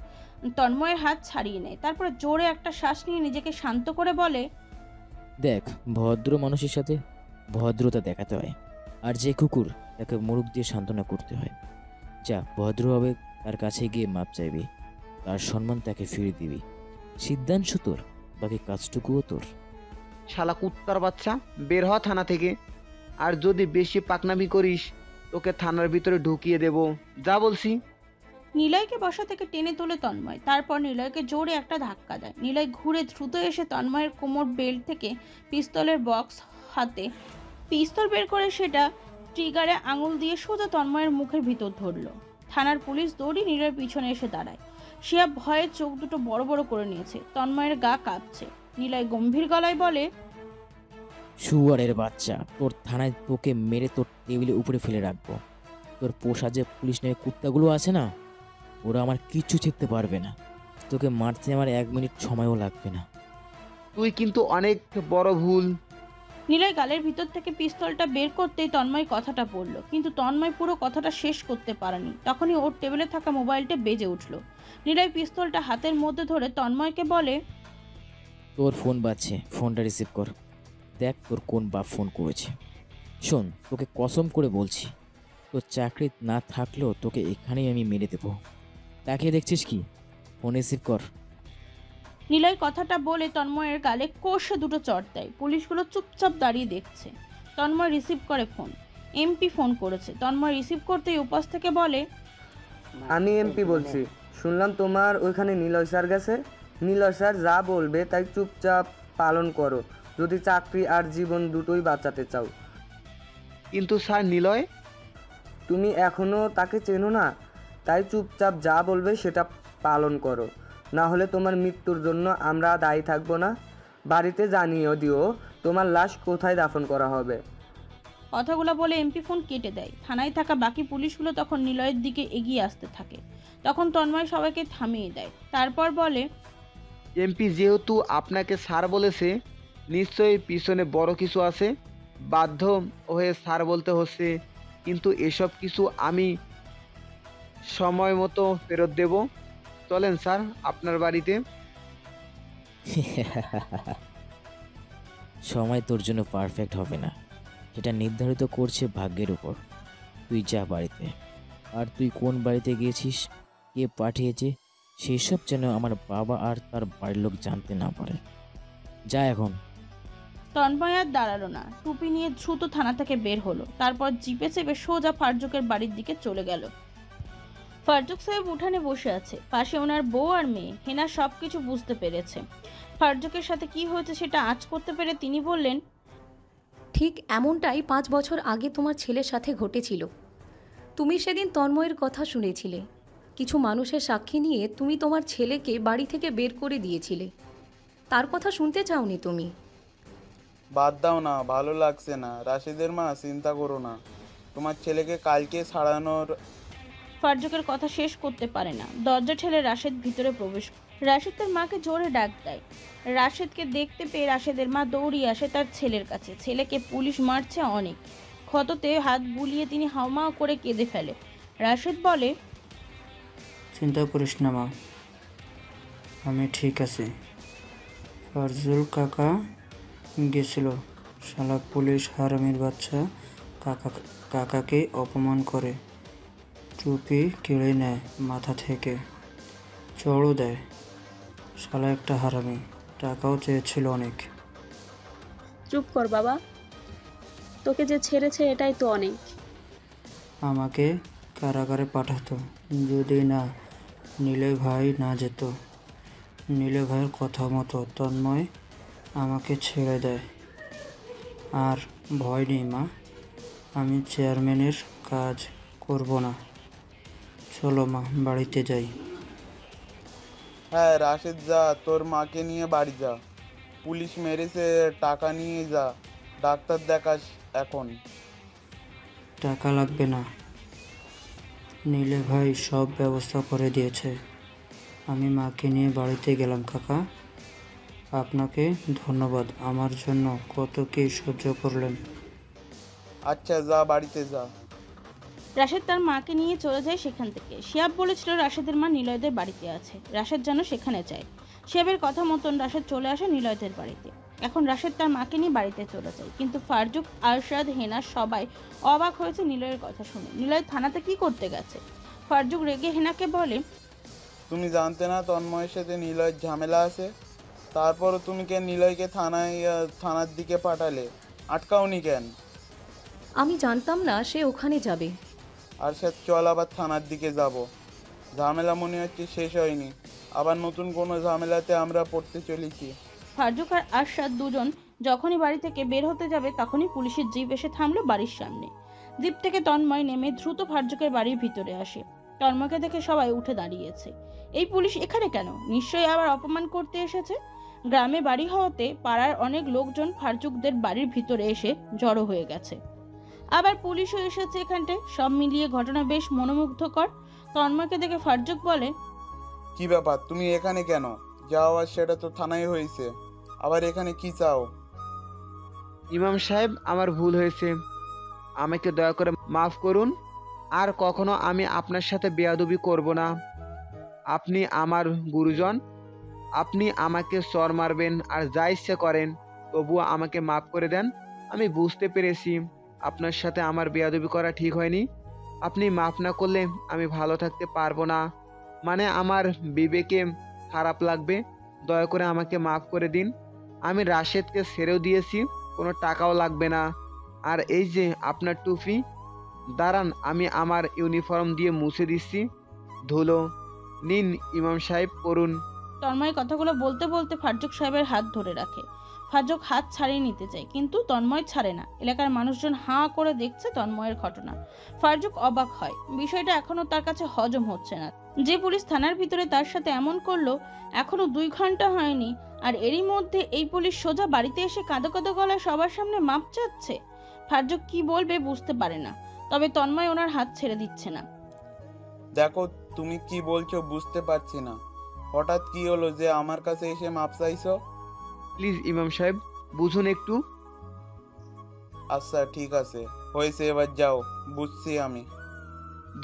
তন্ময়ের হাত ছাড়িয়ে নেয়। তারপর জোরে একটা শ্বাস নিয়ে নিজেকে শান্ত করে বলে, দেখ, ভদ্র মানুষের সাথে ভদ্রতা দেখাতে হয়, আর যে কুকুর তাকে মুরুখ দিয়ে সান্ত্বনা করতে হয়। যা, ভদ্রভাবে তার কাছে গিয়ে মাপ চাইবি, তার সম্মান তাকে ফিরে দিবি। সিদ্ধান্ত তোর, বাকি কাজটুকুও তোর। শালা কুত্তার বাচ্চা, বের হ থানা থেকে। আর যদি বেশি পাকনামি করিস তোকে থানার ভিতরে ঢুকিয়ে দেব, যা বলছি। নিলয়কে বসা থেকে টেনে তোলে তন্ময়। তারপর নিলয়কে জোরে একটা ধাক্কা দেয়। নিলয় ঘুরে দ্রুত এসে তন্ময়ের কোমর বেল্ট থেকে পিস্তলের বক্স হাতে পিস্তল বের করে সেটা ট্রিগারে আঙুল দিয়ে সোজা তন্ময়ের মুখের ভিতর ধরল। থানার পুলিশ দৌড়ি নিলয়ের পিছনে এসে দাঁড়ায়। শিয়া ভয়ে চোখ দুটো বড় বড় করে নিয়েছে। তন্ময়ের গা কাঁপছে। নিলয় গম্ভীর গলায় বলে, শুয়ারের বাচ্চা, তোর থানায় তোকে মেরে তোর টেবিলের উপরে ফেলে রাখবো। তোর পোষা যে পুলিশ নেমে কুত্তাগুলো আছে না, ওরা আমার কিচ্ছু শিখতে পারবে না। তোকে মারতে আমার 1 মিনিট সময়ও লাগবে না। তুই কিন্তু অনেক বড় ভুল। নিলয় গালের ভিতর থেকে পিস্তলটা বের করতেই তন্ময় কথাটা বলল, কিন্তু তন্ময় পুরো কথাটা শেষ করতে পারেনি। তখনই ওর টেবিলে থাকা মোবাইলটা বেজে উঠল। নিলয় পিস্তলটা হাতের মধ্যে ধরে তন্ময়কে বলে, তোর ফোন বাজছে, ফোনটা রিসিভ কর। দেখ তোর কোন বাপ ফোন করেছে। শোন, তোকে কসম করে বলছি, তোর চাকরি না থাকলেও তোকে এখানেই আমি মেরে দেবো। তাকে দেখছিস কি? ফোন রিসিভ কর। নিলয় কথাটা বলে তন্ময়ের গালে কষে দুটো চড় দেয়। পুলিশগুলো চুপচাপ দাঁড়িয়ে দেখছে। তন্ময় রিসিভ করে ফোন। এমপি ফোন করেছে। তন্ময় রিসিভ করতেই উপাস থেকে বলে, আমি এমপি বলছি। শুনলাম তোমার ওইখানে নিলয় স্যার গেছে। নিলয় স্যার যা বলবে তাই চুপচাপ পালন করো, যদি চাকরি আর জীবন দুটোই বাঁচাতে চাও। কিন্তু স্যার, নিলয়? তুমি এখনো তাকে চেনো না, তাই চুপচাপ যা বলবে সেটা পালন করো, না হলে তোমার মৃত্যুর জন্য আমরা দায়ী থাকবো না। বাড়িতে জানিয়ে দিও তোমার লাশ কোথায় দাফন করা হবে। কথাগুলো বলে এমপি ফোন কেটে দেয়। থানায় থাকা বাকি পুলিশগুলো তখন নিলয়ের দিকে এগিয়ে আসতে থাকে। তখন তন্ময় সবাইকে থামিয়ে দেয়। তারপর বলে, এমপি যেহেতু আপনাকে স্যার বলেছে, নিশ্চয়ই পিছনে বড় কিছু আছে। বাধ্য হয়ে স্যার বলতে হচ্ছে, কিন্তু এসব কিছু আমি সময় মতো ফেরত দেব। চলেন স্যার আপনার বাড়িতে। সময় তোর জন্য পারফেক্ট হবে না, সেটা নির্ধারিত করছে ভাগ্যের উপর। তুই যা বাড়িতে। আর তুই কোন বাড়িতে গিয়েছিস, কে পাঠিয়েছে, সেসব যেন আমার বাবা আর তার বাড়ির লোক জানতে না পারে। যা এখন। তন্ময় আর দাঁড়ালো না, টুপি নিয়ে দ্রুত থানা থেকে বের হলো। তারপর জিপে চেপে সোজা ফারজুকের বাড়ির দিকে চলে গেল। ফারজুক সাহেব উঠানে বসে আছে, পাশে ওনার বউ আর মেয়ে। হেনা সবকিছু বুঝতে পেরেছে। ফারজুকের সাথে কি হয়েছে সেটা আঁচ করতে পেরে তিনি বললেন, ঠিক এমনটাই 5 বছর আগে তোমার ছেলের সাথে ঘটেছিল। তুমি সেদিন তন্ময়ের কথা শুনেছিলে। কিছু মানুষের সাক্ষী নিয়ে তুমি তোমার ছেলেকে বাড়ি থেকে বের করে দিয়েছিলে। তার কথা শুনতে চাওনি তুমি। বাদ দাও না, ভালো লাগছে না। রাশেদের মা, চিন্তা করো না, তোমার ছেলেকে কালকে ছাড়ানোর। ফারজুকের কথা শেষ করতে পারে না, দরজা ঠেলে রাশেদ ভিতরে প্রবেশ করে। রাশেদ তার মাকে জোরে ডাক দেয়। রাশেদকে দেখতে পেয়ে রাশেদের মা দৌড়িয়ে আসে তার ছেলের কাছে। ছেলেকে পুলিশ মারছে অনেক। ক্ষততে হাত বুলিয়ে তিনি হাউমাউ করে কেঁদে ফেলে। রাশেদ বলে, চিন্তা করিস না মা, আমি ঠিক আছি। ফারজুল কাকা গেছিল, শালা পুলিশ হারামির বাচ্চা কাকাকে অপমান করে, টুপি কেড়ে নেয় মাথা থেকে, চড়ও দেয়। শালা একটা হারামি, টাকাও চেয়েছিল অনেক। চুপ কর বাবা, তোকে যে ছেড়েছে এটাই তো অনেক। আমাকে কারাগারে পাঠাতো যদি না নিলয় ভাই না যেত। নিলয় ভাইয়ের কথা মতো তন্ময় আমাকে ছেড়ে দেয়। আর ভয় নেই মা, আমি চেয়ারম্যানের কাজ করব না। চলো মা, বাড়িতে যাই। হ্যাঁ রাশেদ, যা, তোর মাকে নিয়ে বাড়ি যা। পুলিশ মেরেছে, টাকা নিয়ে যা, ডাক্তার দেখাস এখন। টাকা লাগবে না, নীলে ভাই সব ব্যবস্থা করে দিয়েছে। আমি মাকে নিয়ে বাড়িতে গেলাম। কাকা, আপনাকে ধন্যবাদ, আমার জন্য কত কী সহ্য করলেন। আচ্ছা যা, বাড়িতে যা। রাশেদ তার মাকে নিয়ে চলে যায় সেখান থেকে। শিহাব বলেছিল রাশেদের মা নিলয়দের বাড়িতে আছে, রাশেদ যেন সেখানে যায়। শিহাবের কথা মতন রাশেদ চলে আসে নিলয়দের বাড়িতে। এখন রাশেদ তার মাকে নিয়ে বাড়িতে চলে যায়, কিন্তু ফারজুক, আরশাদ, হেনা সবাই অবাক হয়েছে নিলয়ের কথা শুনে। নিলয় থানাতে কি করতে গেছে? ফারজুক রেগে হেনাকে বলে, তুমি জানতে না তন্ময়ের সাথে নিলয়ের ঝামেলা আছে? তারপরও তুমি কেন নিলয়কে থানার দিকে পাঠালে? আটকাওনি কেন? আমি জানতাম না সে ওখানে যাবে। আর সে চল আবার থানার দিকে যাব। ঝামেলা মনে হচ্ছে শেষ হয়নি, আবার নতুন কোনো ঝামেলাতে আমরা পড়তে চলেছি। ফারজুক আর আরশাদ দুজন যখনই বাড়ি থেকে বের হতে যাবে তখনই পুলিশের জিপ এসে থামলো বাড়ির সামনে। জিপ থেকে তন্ময় নেমে দ্রুত ফারজুকের বাড়ির ভিতরে আসে। তন্ময়কে দেখে সবাই উঠে দাঁড়িয়েছে। এই পুলিশ এখানে কেন? নিশ্চয়ই আবার অপমান করতে এসেছে। গ্রামে বাড়ি হওয়াতে পাড়ার অনেক লোকজন ফারজুকদের বাড়ির ভিতরে এসে জড়ো হয়ে গেছে। আবার পুলিশও এসেছে এখানটায়। সব মিলিয়ে ঘটনা বেশ মনোমুগ্ধকর। তন্ময়কে দেখে ফারজুক বলে, কি ব্যাপার, তুমি এখানে কেন? যাও, আর সেটা তো থানায় হয়েছে, আবার এখানে কি চাও? ইমাম সাহেব, আমার ভুল হয়েছে, আমাকে দয়া করে মাফ করুন। আর কখনো আমি আপনার সাথে বেয়াদবি করব না। আপনি আমার গুরুজন, আপনি আমাকে চর মারবেন আর যা ইচ্ছে করেন, তবুও আমাকে মাফ করে দেন। আমি বুঝতে পেরেছি আপনার সাথে আমার বেয়াদবি করা ঠিক হয়নি। আপনি মাফ না করলে আমি ভালো থাকতে পারবো না, মানে আমার বিবেকে খারাপ লাগবে। দয়া করে আমাকে মাফ করে দিন। আমি রাশেদকে ছেড়েও দিয়েছি, কোনো টাকাও লাগবে না। আর এই যে আপনার টুপি, দাঁড়ান আমি আমার ইউনিফর্ম দিয়ে মুছে দিচ্ছি ধুলো। নিন ইমাম সাহেব, পড়ুন। তন্ময় কথাগুলো বলতে বলতে ফারজুক সাহেবের হাত ধরে রাখে। ফারজুক হাত ছাড়িয়ে নিতে চায়, কিন্তু তন্ময় ছাড়ে না। এলাকার মানুষজন হাঁ করে দেখছে তন্ময়ের ঘটনা। ফারজুক অবাক হয়, বিষয়টা এখনো তার কাছে হজম হচ্ছে না। যে পুলিশ থানার ভিতরে তার সাথে এমন করলো, এখনো 2 ঘন্টা হয়নি, আর এরই মধ্যে এই পুলিশ সোজা বাড়িতে এসে কাঁদো কাঁদো গলায় সবার সামনে মাপ চাচ্ছে। ফারজুক কি বলবে বুঝতে পারে না, তবে তন্ময় ওনার হাত ছেড়ে দিচ্ছে না। দেখো, তুমি কি বলছো বুঝতে পারছি না। হঠাৎ কি হলো যে আমার কাছে এসে মাপ চাইছো? প্লিজ ইমাম সাহেব, বুঝুন একটু। আচ্ছা ঠিক আছে, হয়েছে, এবার যাও, বুঝছি আমি।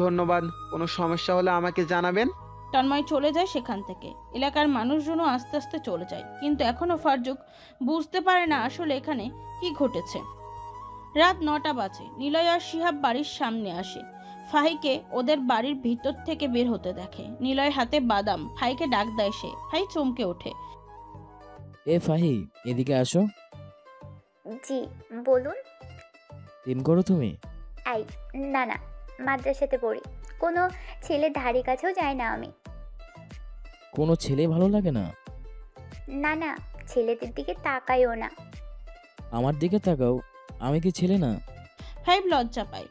ধন্যবাদ, কোনো সমস্যা হলে আমাকে জানাবেন। তন্ময় চলে যায় সেখান থেকে। এলাকার মানুষজনও আস্তে আস্তে চলে যায়, কিন্তু এখনো ফারজুক বুঝতে পারে না আসলে এখানে কি ঘটেছে। রাত 9টা বাজে। নিলয় আর শিহাব বাড়ির সামনে আসে। ফাহিকে ওদের বাড়ির ভিতর থেকে বের হতে দেখে। নিলয় হাতে বাদাম। ফাহিকে ডাক দেয় সে। ফাহি চমকে ওঠে। এ ফাহি, এদিকে আসো। জি বলুন। দিন করো তুমি? আই না না, মাদ্রাসাতে পড়ি, কোনো ছেলের ধারে কাছেও যাই না আমি। কোনো ছেলে ভালো লাগে না? না না, ছেলেদের দিকে তাকাইও না। আমার দিকে তাকাও, আমি কি ছেলে না? ফাইভ লজ্জা পায়।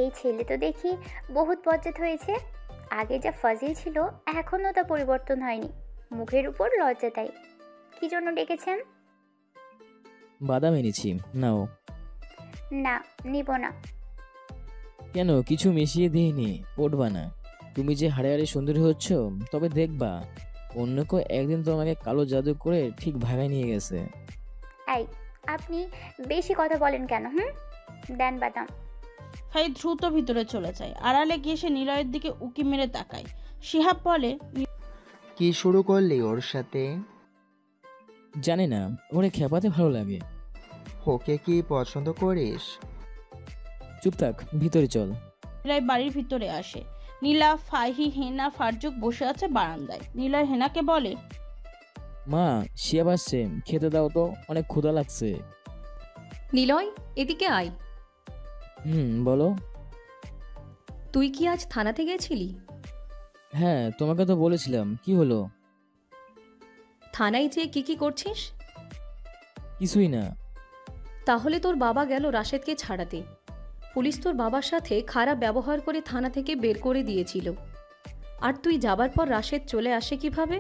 এই ছেলে তো দেখি বহুত বজ্জাত হয়েছে। আগে যা ফাজিল ছিল এখনও তা পরিবর্তন হয়নি। মুখের উপর লজ্জা তাই। কি জন্য ডেকেছেন? বাদাম এনেছি, নাও। না, নিব না। কেন, কিছু মিশিয়ে দিইনি, পটবা না। তুমি যে হাড়ে হাড়ে সুন্দরী হচ্ছ, তবে দেখবা অন্য কেউ একদিন তোমাকে কালো জাদু করে ঠিক ভাগায় নিয়ে গেছে। এই, আপনি বেশি কথা বলেন কেন? দেন বাদাম। ফাহি দ্রুত ভিতরে চলে যায়। আড়ালে গিয়ে সে নিলয়ের দিকে উকি মেরে তাকায়। শিহাব বলে, কি শুরু করলি ওর সাথে? জানি না, ওরে খেপাতে ভালো লাগে। ওকে কি পছন্দ করিস? চুপ থাক, ভিতরে চল। নিলয় বাড়ির ভিতরে আসে। নীলা, ফাহি, হেনা, ফারজুক বসে আছে বারান্দায়। নিলয় হেনাকে বলে, মা, শিয়াব আসছে, খেতে দাও তো, অনেক ক্ষুধা লাগছে। নিলয়, এদিকে আয়। বলো। তুই কি আজ থানাতে গেছিলি? হ্যাঁ, তোমাকে তো বলেছিলাম, কি হলো? থানায় যেয়ে কি করছিস? কিছুই না। তাহলে তোর বাবা গেল রাশেদকে ছাড়াতে। পুলিশ তোর বাবার সাথে খারাপ ব্যবহার করে থানা থেকে বের করে দিয়েছিল। আর তুই যাবার পর রাশেদ চলে আসে কিভাবে?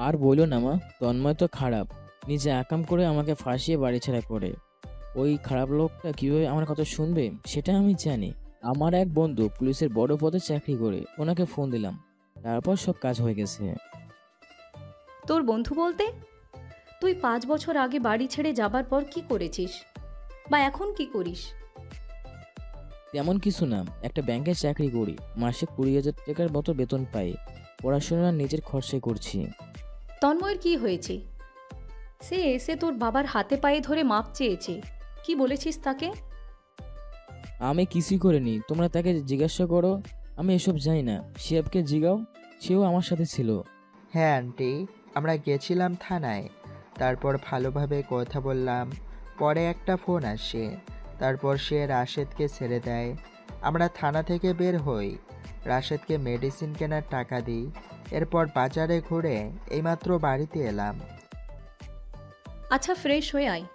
আর বইলো না মা, তন্ময় তো খারাপ, নিজে আকাম করে আমাকে ফাঁসিয়ে বাড়ি ছাড়া করে। ওই খারাপ লোকটা কিভাবে আমার কথা শুনবে সেটা আমি জানি। আমার এক বন্ধু পুলিশের বড় পদে চাকরি করে, ওনাকে ফোন দিলাম, তারপর সব কাজ হয়ে গেছে। তোর বন্ধু বলতে? তুই 5 বছর আগে বাড়ি ছেড়ে যাবার পর কি করেছিস, বা এখন কি করিস? তেমন কিছু না, একটা ব্যাংকে চাকরি করি, মাসে 20,000 টাকার মতো বেতন পাই। পড়াশোনা নিজের খরচে করছি। তন্ময়ের কি হয়েছে? সে এসে তোর বাবার হাতে পায়ে ধরে মাপ চেয়েছে, কি বলেছিস তাকে? আমি কিছুই করিনি, তোমরা তাকে জিজ্ঞাসা করো, আমি এসব জানি না। শিয়াবকে জিগাও, সেও আমার সাথে ছিল। হ্যাঁ আন্টি, আমরা গেছিলাম থানায়, তারপর ভালোভাবে কথা বললাম। পরে একটা ফোন আসে, তারপর সে রাশেদকে ছেড়ে দেয়। আমরা থানা থেকে বের হই, রাশেদকে মেডিসিন কেনার টাকা দিই। এরপর বাজারে ঘুরে এইমাত্র বাড়িতে এলাম। আচ্ছা, ফ্রেশ হয়ে আয়,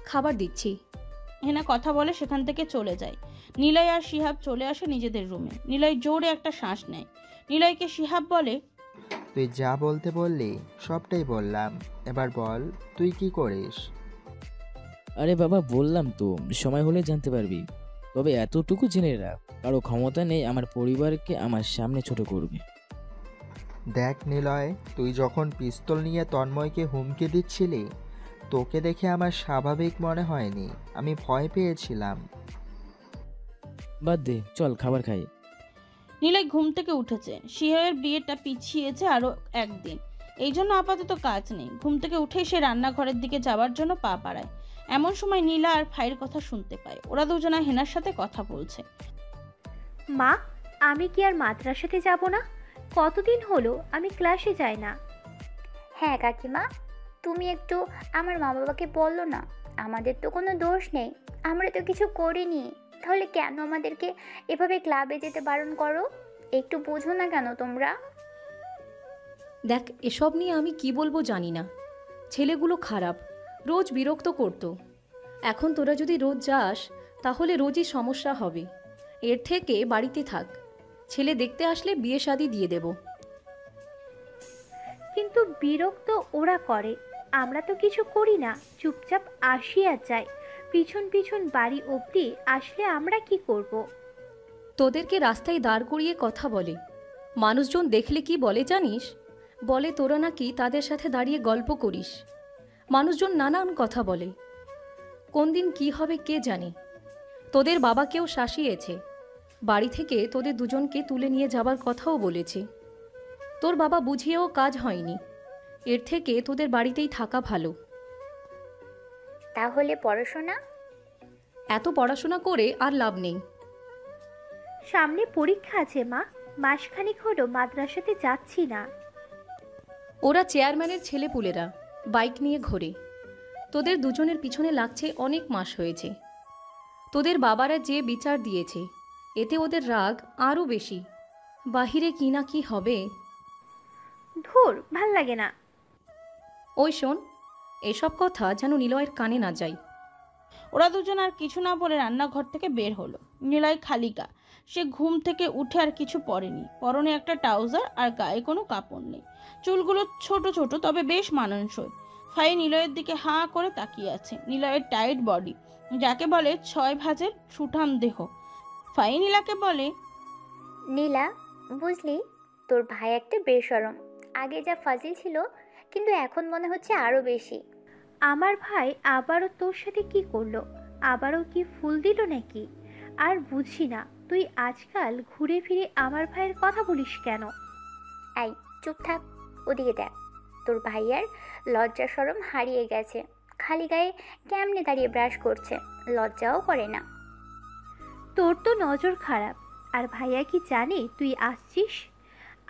খাবার দিচ্ছি। হেনা কথা বলে সেখান থেকে চলে যায়। নিলয় আর শিহাব চলে আসে নিজেদের রুমে। নিলয় জোরে একটা শ্বাস নেয়। নিলয়কে শিহাব বলে, তুই যা বলতে বললি সবটাই বললাম, এবার বল তুই কি করিস? আরে বাবা, বললাম তো, সময় হলে জানতে পারবি। তবে এতটুকু জেনে রাখ, কারো ক্ষমতা নেই আমার পরিবারকে আমার সামনে ছোট করবে। দেখ নিলয়, তুই যখন পিস্তল নিয়ে তন্ময়কে হুমকি দিচ্ছিলি, তোকে দেখে আমার স্বাভাবিক মনে হয়নি, আমি ভয় পেয়েছিলাম। বাদ দে, চল খাবার খাই। নিলয় ঘুম থেকে উঠেছে। শিহাবের বিয়েটা পিছিয়েছে আরো একদিন, এই জন্য আপাতত কাজ নেই। ঘুম থেকে উঠেই সে রান্নাঘরের দিকে যাওয়ার জন্য পা বাড়ায়। এমন সময় নীলা আর ফাইয়ের কথা শুনতে পায়। ওরা দুজনা হেনার সাথে কথা বলছে। মা, আমি কি আর মাদ্রাসাতে যাব না? কতদিন হলো আমি ক্লাসে যাই না। হ্যাঁ কাকিমা, তুমি একটু আমার মা বাবাকে বললো না, আমাদের তো কোনো দোষ নেই, আমরা তো কিছু করিনি, তাহলে কেন আমাদেরকে এভাবে ক্লাবে যেতে বারণ করো? একটু বুঝো না কেন তোমরা? দেখ, এসব নিয়ে আমি কি বলবো জানি না। ছেলেগুলো খারাপ, রোজ বিরক্ত করতো। এখন তোরা যদি রোজ যাস তাহলে রোজই সমস্যা হবে। এর থেকে বাড়িতে থাক, ছেলে দেখতে আসলে বিয়ে শাদী দিয়ে দেব। কিন্তু বিরক্ত ওরা করে, আমরা তো কিছু করি না, চুপচাপ আসি আর যাই। পিছন পিছন বাড়ি অবধি আসলে আমরা কি করব? তোদেরকে রাস্তায় দাঁড় করিয়ে কথা বলে, মানুষজন দেখলে কি বলে জানিস? বলে তোরা নাকি তাদের সাথে দাঁড়িয়ে গল্প করিস। মানুষজন নানান কথা বলে, কোন দিন কি হবে কে জানে। তোদের বাবাকেও শাসিয়েছে, বাড়ি থেকে তোদের দুজনকে তুলে নিয়ে যাবার কথাও বলেছে। তোর বাবা বুঝিয়েও কাজ হয়নি, এর থেকে তোদের বাড়িতেই থাকা ভালো। তাহলে পড়াশোনা? এত পড়াশোনা করে আর লাভ নেই। সামনে পরীক্ষা আছে মা, মাসখানিক হলো মাদ্রাসাতে যাচ্ছি না। ওরা চেয়ারম্যানের ছেলেপুলেরা, বাইক নিয়ে ঘোরে। তোদের দুজনের পিছনে লাগছে অনেক মাস হয়েছে। তোদের বাবারা যে বিচার দিয়েছে, এতে ওদের রাগ আরও বেশি। বাহিরে কি না কি হবে। ধুর, ভাল লাগে না। ওই শোন, এসব কথা যেন নিলয়ের কানে না যায়। ওরা দুজন আর কিছু না বলে রান্নাঘর থেকে বের হলো। নিলয় খালি গা, সে ঘুম থেকে উঠে আর কিছু পরেনি। পরনে একটা ট্রাউজার আর গায়ে কোনো কাপড় নেই। চুলগুলো ছোট ছোট, তবে বেশ মানানসই। ফাহি নিলয়ের দিকে হাঁ করে তাকিয়ে আছে। নিলয়ের টাইট বডি, যাকে বলে 6 ভাঁজের সুঠাম দেহ। ফাহি নীলাকে বলে, নীলা, বুঝলি তোর ভাই একটা বেশরম। আগে যা ফাজিল ছিল, কিন্তু এখন মনে হচ্ছে আরো বেশি। আমার ভাই আবারও তোর সাথে কি করলো? আবারও কি ফুল দিল নাকি? আর বুঝি না, তুই আজকাল ঘুরে ফিরে আমার ভাইয়ের কথা বলিস কেন? এই চুপ থাক, ওদিকে দেখ। তোর ভাইয়ার লজ্জা শরম হারিয়ে গেছে। খালি গায়ে কেমনে দাঁড়িয়ে ব্রাশ করছে, লজ্জাও করে না। তোর তো নজর খারাপ। আর ভাইয়া কি জানে তুই আসছিস?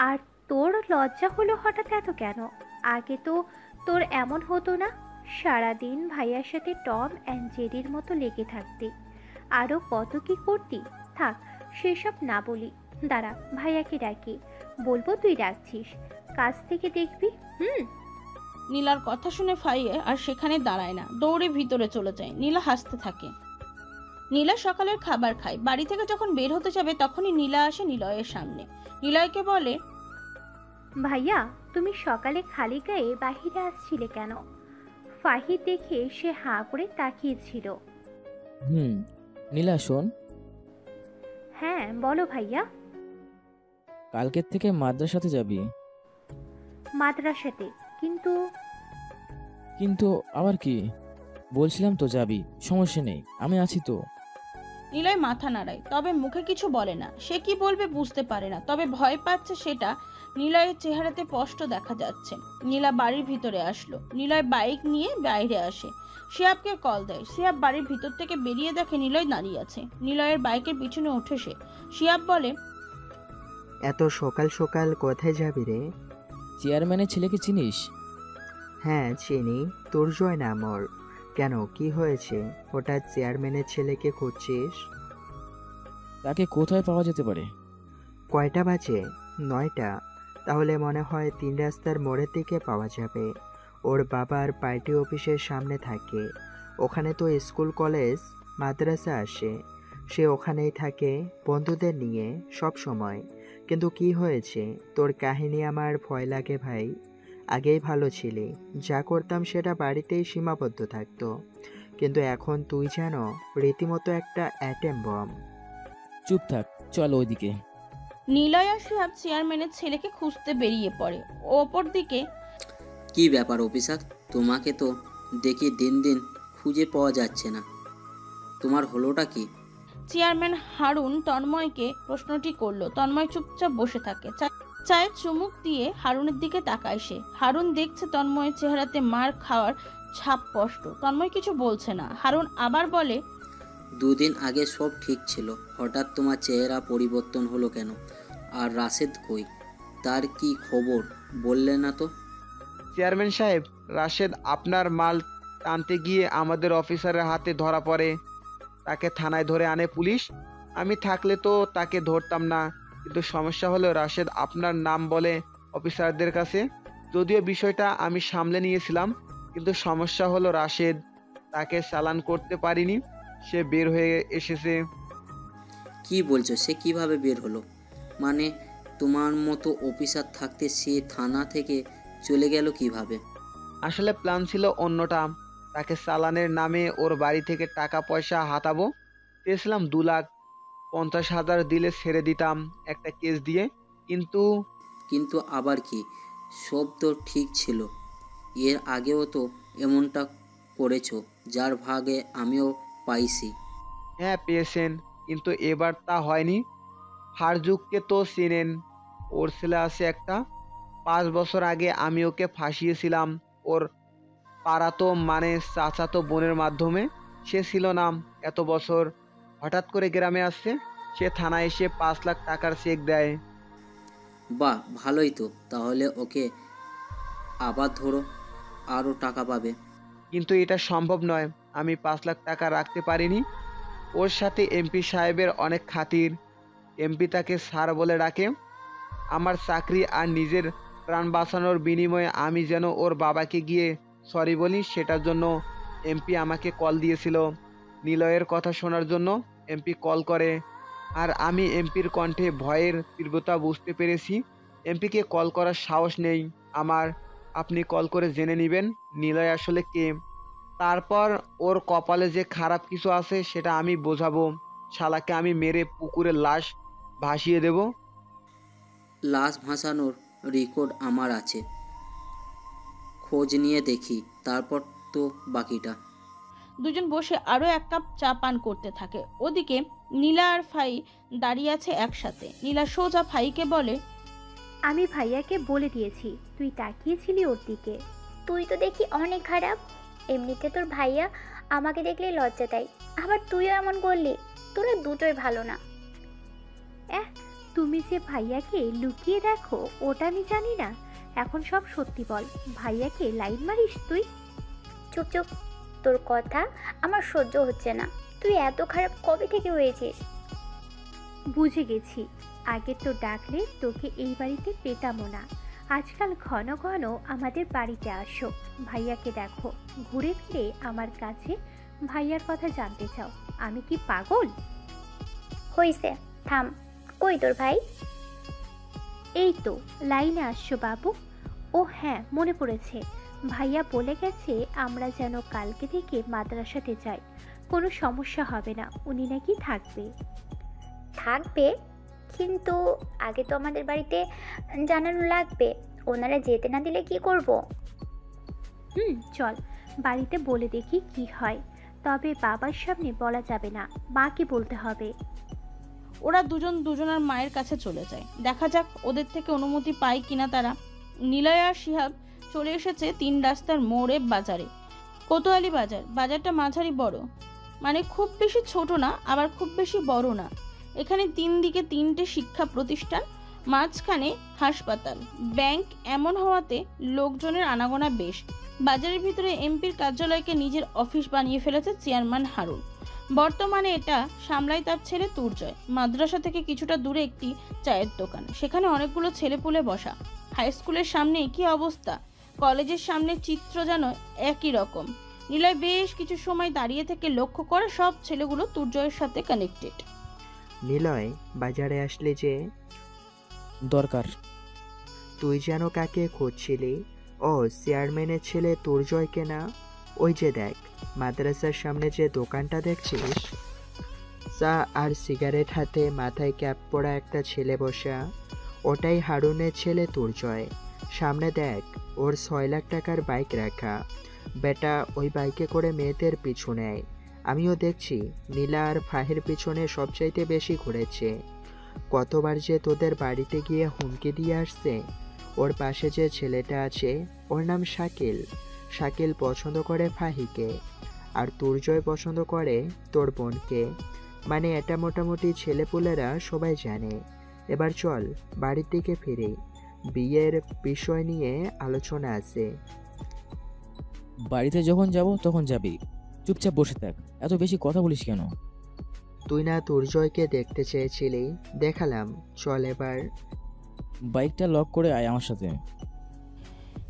আর তোর লজ্জা হলো হঠাৎ এত কেন? আগে তো তোর এমন হতো না। সারাদিন ভাইয়ার সাথে টম অ্যান্ড জেরির মতো লেগে থাকতি, আরও কত কি করতি। থাক সেসব না বলি, দাঁড়া ভাইয়াকে ডাকি, বলবো তুই ডাকছিস। কাছ থেকে দেখবি। নীলার কথা শুনে ফাইয়ে আর সেখানে দাঁড়ায় না, দৌড়ে ভিতরে চলে যায়। নীলা হাসতে থাকে। নীলা সকালের খাবার খায়। বাড়ি থেকে যখন বের হতে যাবে তখনই নীলা আসে নিলয়ের সামনে। নিলয়কে বলে, ভাইয়া তুমি সকালে খালি গায়ে বাহিরে আসছিলে কেন? ফাহি দেখে সে হাঁ করে তাকিয়েছিল। নীলা শোন। হ্যাঁ বলো ভাইয়া। কালকের থেকে মাদ্রাসাতে যাবি। মাদ্রাসাতে? কিন্তু কিন্তু আবার কি? বলছিলাম তো যাবি, সমস্যা নেই, আমি আছি তো। নিলয় মাথা নাড়ায়, তবে মুখে কিছু বলে না। সে কি বলবে বুঝতে পারে না, তবে ভয় পাচ্ছে সেটা নিলয়ের চেহারাতে স্পষ্ট দেখা যাচ্ছে। নীলা বাড়ির ভিতরে আসলো। নিলয় বাইক নিয়ে বাইরে আসে। শিহাবকে কল দেয়। শিহাব বাড়ির ভিতর থেকে বেরিয়ে দেখে নিলয় দাঁড়িয়ে আছে। নিলয়ের বাইকের পিছনে ওঠে সে। শিহাব বলে, এত সকাল সকাল কোথায় যাবি রে? চেয়ারম্যানের ছেলেকে চিনিস? হ্যাঁ চিনি, দুর্জয় নাম ওর। কেন, কি হয়েছে? হঠাৎ চেয়ারম্যানের ছেলেকে খুঁজছিস? তাকে কোথায় পাওয়া যেতে পারে? কয়টা বাজে? 9টা। তাহলে মনে হয় 3 রাস্তার মোড়ের দিকে পাওয়া যাবে। ওর বাবার পার্টি অফিসের সামনে থাকে। ওখানে তো স্কুল কলেজ মাদ্রাসা আসে। সে ওখানেই থাকে বন্ধুদের নিয়ে সব সময়। কিন্তু কি হয়েছে? তোর কাহিনী আমার ভয় লাগে ভাই। আগেই ভালো ছিলি, যা করতাম সেটা বাড়িতেই সীমাবদ্ধ থাকতো, কিন্তু এখন তুই যেন রীতিমতো একটা অ্যাটেম বম। চুপ থাক, চল ওইদিকে। নিলয় আর শিহাব চেয়ারম্যানের ছেলেকে খুঁজতে বেরিয়ে পড়ে। ওপর দিকে, কি ব্যাপার অফিসার, তোমাকে তো দেখি দিন দিন খুঁজে পাওয়া যাচ্ছে না, তোমার হলোটা কি? চেয়ারম্যান হারুন তন্ময়কে প্রশ্নটি করলো। তন্ময় চুপচাপ বসে থাকে। চায়ে চুমুক দিয়ে হারুনের দিকে তাকায় সে। হারুন দেখছে তন্ময়ের চেহারাতে মার খাওয়ার ছাপ স্পষ্ট। তন্ময় কিছু বলছে না। হারুন আবার বলে, 2 দিন আগে সব ঠিক ছিল, হঠাৎ তোমার চেহারা পরিবর্তন হলো কেন? আর রাশেদ কই, তার কি খবর বললে না তো? চেয়ারম্যান সাহেব, রাশেদ আপনার মাল টানতে গিয়ে আমাদের অফিসারের হাতে ধরা পড়ে। তাকে থানায় ধরে আনে পুলিশ। আমি থাকলে তো তাকে ধরতাম না, কিন্তু সমস্যা হলো রাশেদ আপনার নাম বলে অফিসারদের কাছে। যদিও বিষয়টা আমি সামলে নিয়েছিলাম, কিন্তু সমস্যা হলো রাশেদ, তাকে চালান করতে পারিনি, সে বের হয়ে এসেছে। কি বলছো? সে কিভাবে বের হলো? মানে তোমার মতো অফিসার থাকতে সে থানা থেকে চলে গেল কিভাবে? আসলে প্ল্যান ছিল অন্যটা। তাকে চালানের নামে ওর বাড়ি থেকে টাকা পয়সা হাতাবো। চেয়েছিলাম 2,50,000 দিলে ছেড়ে দিতাম একটা কেস দিয়ে। কিন্তু আবার কি? সব তো ঠিক ছিল। এর আগেও তো এমনটা করেছো, যার ভাগে আমিও পাইছি। হ্যাঁ পেয়েছেন, কিন্তু এবার তা হয়নি। ফারজুককে তো চেনেন, ওর ছেলে আছে একটা। 5 বছর আগে আমি ওকে ফাঁসিয়েছিলাম ওর পাড়াতো মানে চাচাতো বোনের মাধ্যমে। সে ছিল না এত বছর, হঠাৎ করে গ্রামে আসছে। সে থানায় এসে 5 লাখ টাকার চেক দেয়। বাহ, ভালোই তো। তাহলে ওকে আবার ধরো, আরও টাকা পাবে। কিন্তু এটা সম্ভব নয়, আমি 5 লাখ টাকা রাখতে পারিনি। ওর সাথে এমপি সাহেবের অনেক খাতির। এমপি তাকে স্যার বলে ডাকে। আমার চাকরি আর নিজের প্রাণ বাঁচানোর বিনিময়ে আমি যেন ওর বাবাকে গিয়ে সরি বলি, সেটার জন্য এমপি আমাকে কল দিয়েছিল। নিলয়ের কথা শোনার জন্য এমপি কল করে, আর আমি এমপির কণ্ঠে ভয়ের তীব্রতা বুঝতে পেরেছি। এমপিকে কল করার সাহস নেই আমার, আপনি কল করে জেনে নেবেন নিলয় আসলে কে। তারপর ওর কপালে যে খারাপ কিছু আছে সেটা আমি বোঝাবো। শালাকে আমি মেরে পুকুরে লাশ ভাসিয়ে দেব। লাশ ভাসানোর রেকর্ড আমার আছে, খোঁজ নিয়ে দেখি, তারপর তো বাকিটা। দুজন বসে আরও এক কাপ চা পান করতে থাকে। ওদিকে নীলা আর ফাই দাঁড়িয়ে আছে একসাথে। নীলা সোজা ফাইকে বলে, আমি ভাইয়াকে বলে দিয়েছি তুই তাকিয়েছিলি ওর দিকে। তুই তো দেখি অনেক খারাপ। এমনিতে তোর ভাইয়া আমাকে দেখলে লজ্জা দেয়, আবার তুইও এমন করলি। তোরা দুটোই ভালো না। তুমি যে ভাইয়াকে লুকিয়ে দেখো ওটা আমি জানি না। এখন সব সত্যি বল, ভাইয়াকে লাইন মারিস তুই? চুপ চুপ, তোর কথা আমার সহ্য হচ্ছে না। তুই এত খারাপ কবে থেকে হয়েছিস? বুঝে গেছি, আগে তো ডাকলে তোকে এই বাড়িতে পেতামও না। আজকাল ঘন ঘন আমাদের বাড়িতে আসো, ভাইয়াকে দেখো, ঘুরে ফিরে আমার কাছে ভাইয়ার কথা জানতে চাও। আমি কি পাগল? হইছে, থাম। কই তোর ভাই? এই তো লাইনে আসছো বাবু। ও হ্যাঁ, মনে পড়েছে, ভাইয়া বলে গেছে আমরা যেন কালকে থেকে মাদ্রাসাতে যাই, কোনো সমস্যা হবে না, উনি নাকি থাকবে। থাকবে? কিন্তু আগে তো আমাদের বাড়িতে জানানো লাগবে। ওনারা যেতে না দিলে কি করব? চল বাড়িতে বলে দেখি কি হয়। তবে বাবার সামনে বলা যাবে না, মাকে বলতে হবে। ওরা দুজন দুজনের মায়ের কাছে চলে যায়। দেখা যাক ওদের থেকে অনুমতি পায় কিনা তারা। নিলয় আর শিহাব চলে এসেছে 3 রাস্তার মোড়ে বাজারে, কোতোয়ালি বাজার। বাজারটা মাঝারি বড়, মানে খুব বেশি ছোট না, আবার খুব বেশি বড় না। এখানে 3 দিকে 3টে শিক্ষা প্রতিষ্ঠান, মাঝখানে হাসপাতাল, ব্যাংক। এমন হওয়াতে লোকজনের আনাগোনা বেশ। বাজারের ভিতরে এমপির কার্যালয়কে নিজের অফিস বানিয়ে ফেলেছে চেয়ারম্যান হারুন। বর্তমানে এটা সামলায় তার ছেলে তুর্জয়। মাদ্রাসা থেকে কিছুটা দূরে একটি চায়ের দোকান, সেখানে অনেকগুলো ছেলেপুলে বসা। হাই স্কুলের সামনে কি অবস্থা, কলেজের সামনে চিত্র যেন একই রকম। নিলয় বেশ কিছু সময় দাঁড়িয়ে থেকে লক্ষ্য করে সব ছেলেগুলো তুর্জয়ের সাথে কানেক্টেড। নিলয়, বাজারে আসলে যে? দরকার। তুই যেন কাকে খুঁজছিলি? ও, চেয়ারম্যানের ছেলে তুর্জয়কে না? ওই যে দেখ, মাদ্রাসার সামনে যে দোকানটা দেখছিস, চা আর সিগারেট হাতে মাথায় ক্যাপ পরা একটা ছেলে বসা, ওটাই হারুনের ছেলে তুর্জয়। সামনে দেখ, ওর 6 লাখ টাকার বাইক রাখা। বেটা ওই বাইকে করে মেয়েদের পিছু নেয়। আমিও দেখছি নীলা আর ফাহির পিছনে সবচাইতে বেশি ঘুরেছে। কতবার যে তোদের বাড়িতে গিয়ে হুমকি দিয়ে আসছে। ওর পাশে যে ছেলেটা আছে ওর নাম শাকিল। শাকিল পছন্দ করে ফাহিকে, আর তুর্জয় পছন্দ করে তোর বোনকে। মানে এটা মোটামুটি ছেলেপুলেরা সবাই জানে। এবার চল বাড়ির দিকে ফিরে, বিয়ের বিষয় নিয়ে আলোচনা আছে। বাড়িতে যখন যাব তখন যাবি, চুপচাপ বসে থাক, এত বেশি কথা বলিস কেন? তুই না তুর্জয়কে দেখতে চেয়েছিলি, দেখালাম, চল এবার। বাইকটা লক করে আয় আমার সাথে।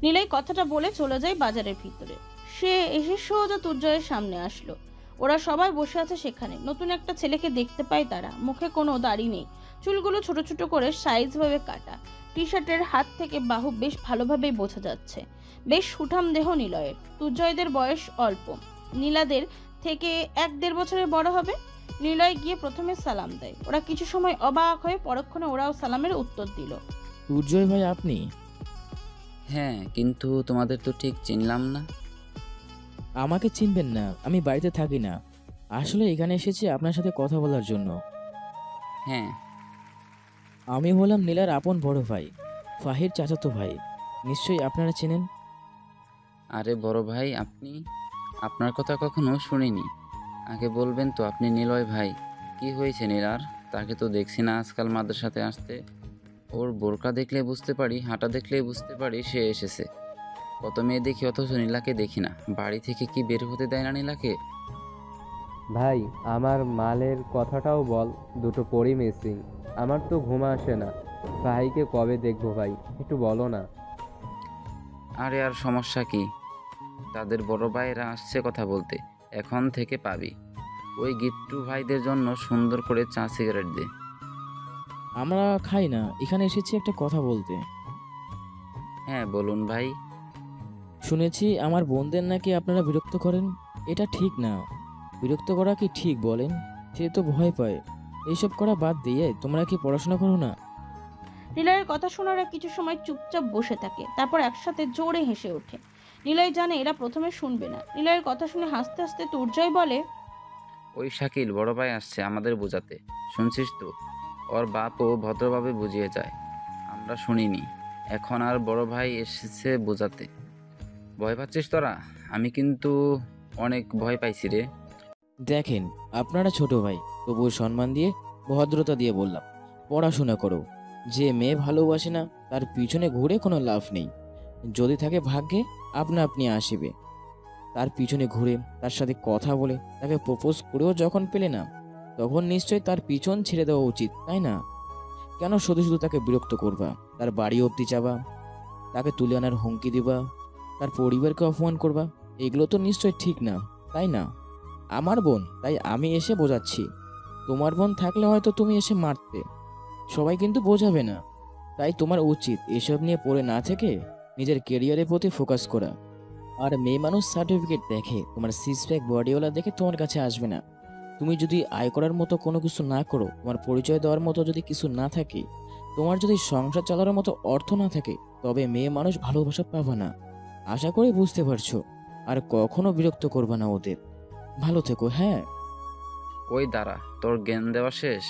নিলয় কথাটা বলে চলে যায় বাজারের ভিতরে। সে এসে সোজা তুর্জয়ের সামনে আসলো। ওরা সবাই বসে আছে সেখানে। নতুন একটা ছেলেকে দেখতে পায় তারা। মুখে কোনো দাড়ি নেই, চুলগুলো ছোট ছোট করে সাইজ ভাবে কাটা। টি শার্টের হাত থেকে বাহু বেশ ভালোভাবেই বোঝা যাচ্ছে। বেশ সুঠাম দেহ নিলয়ের। তুর্জয়দের বয়স অল্প, নীলাদের থেকে 1-1.5 বছরের বড় হবে। নিলয় গিয়ে প্রথমে সালাম দেয়। ওরা কিছু সময় অবাক হয়ে পরক্ষণে ওরাও সালামের উত্তর দিল। তুর্জয় ভাই আপনি? হ্যাঁ, কিন্তু তোমাদের তো ঠিক চিনলাম না। আমাকে চিনবেন না, আমি বাড়িতে থাকি না। আসলে এখানে এসেছি আপনার সাথে কথা বলার জন্য। হ্যাঁ, আমি হলাম নীলার আপন বড় ভাই, ফাহির চাচাতো ভাই। নিশ্চয়ই আপনারা চেনেন। আরে বড় ভাই আপনি? আপনার কথা কখনো শুনিনি। আগে বলবেন তো আপনি নিলয় ভাই। কি হয়েছে নীলার? তাকে তো দেখছি না আজকাল মাদ্রাসাতে আসতে। ওর বোরকা দেখলে বুঝতে পারি, হাঁটা দেখলে বুঝতে পারি সে এসেছে। কত মেয়ে দেখি অথচ নীলাকে দেখি না। বাড়ি থেকে কি বের হতে দেয় না নীলাকে? ভাই আমার মালের কথাটাও বল, দুটো পরি মিসিং। আমার তো ঘুম আসে না। ভাইকে কবে দেখবো ভাই, একটু বলো না। আরে আর সমস্যা কি, তাদের বড় ভাইরা আসছে কথা বলতে, এখন থেকে পাবি। ওই গিট্টু ভাইদের জন্য সুন্দর করে চা সিগারেট দে। আমরা খাই না, এখানে এসেছি একটা কথা বলতে। হ্যাঁ বলুন ভাই। শুনেছি আমার বোনদের নাকি আপনারা বিরক্ত করেন। এটা ঠিক না। বিরক্ত করা কি ঠিক বলেন? সে তো ভয় পায়। এইসব করা বাদ দিয়ে তোমরা কি পড়াশোনা করো না? নিলয়ের কথা শোনারা কিছু সময় চুপচাপ বসে থাকে, তারপর একসাথে জোরে হেসে ওঠে। নিলয় জানে এরা প্রথমে শুনবে না। নিলয়ের কথা শুনে হাসতে হাসতে তুর্জয় বলে, ওই শাকিল বড় ভাই আসছে আমাদের বোঝাতে, শুনছিস তো? ওর বাপও ভদ্রভাবে বুঝিয়ে যায়, আমরা শুনিনি। এখন আর বড় ভাই এসেছে বোঝাতে। ভয় পাচ্ছিস তোরা? আমি কিন্তু অনেক ভয় পাইছি রে। দেখেন, আপনারা ছোট ভাই, তবুও সম্মান দিয়ে ভদ্রতা দিয়ে বললাম, পড়াশোনা করো। যে মেয়ে ভালোবাসে না তার পিছনে ঘুরে কোনো লাভ নেই। যদি থাকে ভাগ্যে আপনা আপনি আসবে। তার পিছনে ঘুরে তার সাথে কথা বলে তাকে প্রপোজ করেও যখন পেলে না, তখন নিশ্চয়ই তার পিছন ছেড়ে দেওয়া উচিত, তাই না? কেন শুধু শুধু তাকে বিরক্ত করবা? তার বাড়ি অবধি যাবা, তাকে তুলে আনার হুমকি দিবা, তার পরিবারকে অপমান করবা? এগুলো তো নিশ্চয়ই ঠিক না, তাই না? আমার বোন, তাই আমি এসে বোঝাচ্ছি। তোমার বোন থাকলে হয়তো তুমি এসে মারতে। সবাই কিন্তু বোঝাবে না। তাই তোমার উচিত এসব নিয়ে পড়ে না থেকে নিজের কেরিয়ারের প্রতি ফোকাস করা। আর মেয়ে মানুষ সার্টিফিকেট দেখে, তোমার সিক্স প্যাক বডিওয়ালা দেখে তোমার কাছে আসবে না। তুমি যদি আয় করার মতো কোনো কিছু না করো, তোমার পরিচয় দেওয়ার মতো যদি কিছু না থাকে, তোমার যদি সংসার চালানোর মতো অর্থ না থাকে, তবে মেয়ে মানুষ ভালোবাসা পাবা না। আশা করি বুঝতে পারছো। আর কখনো বিরক্ত করবা না ওদের। ভালো থেকো, হ্যাঁ? ওই দাঁড়া, তোর জ্ঞান দেওয়া শেষ?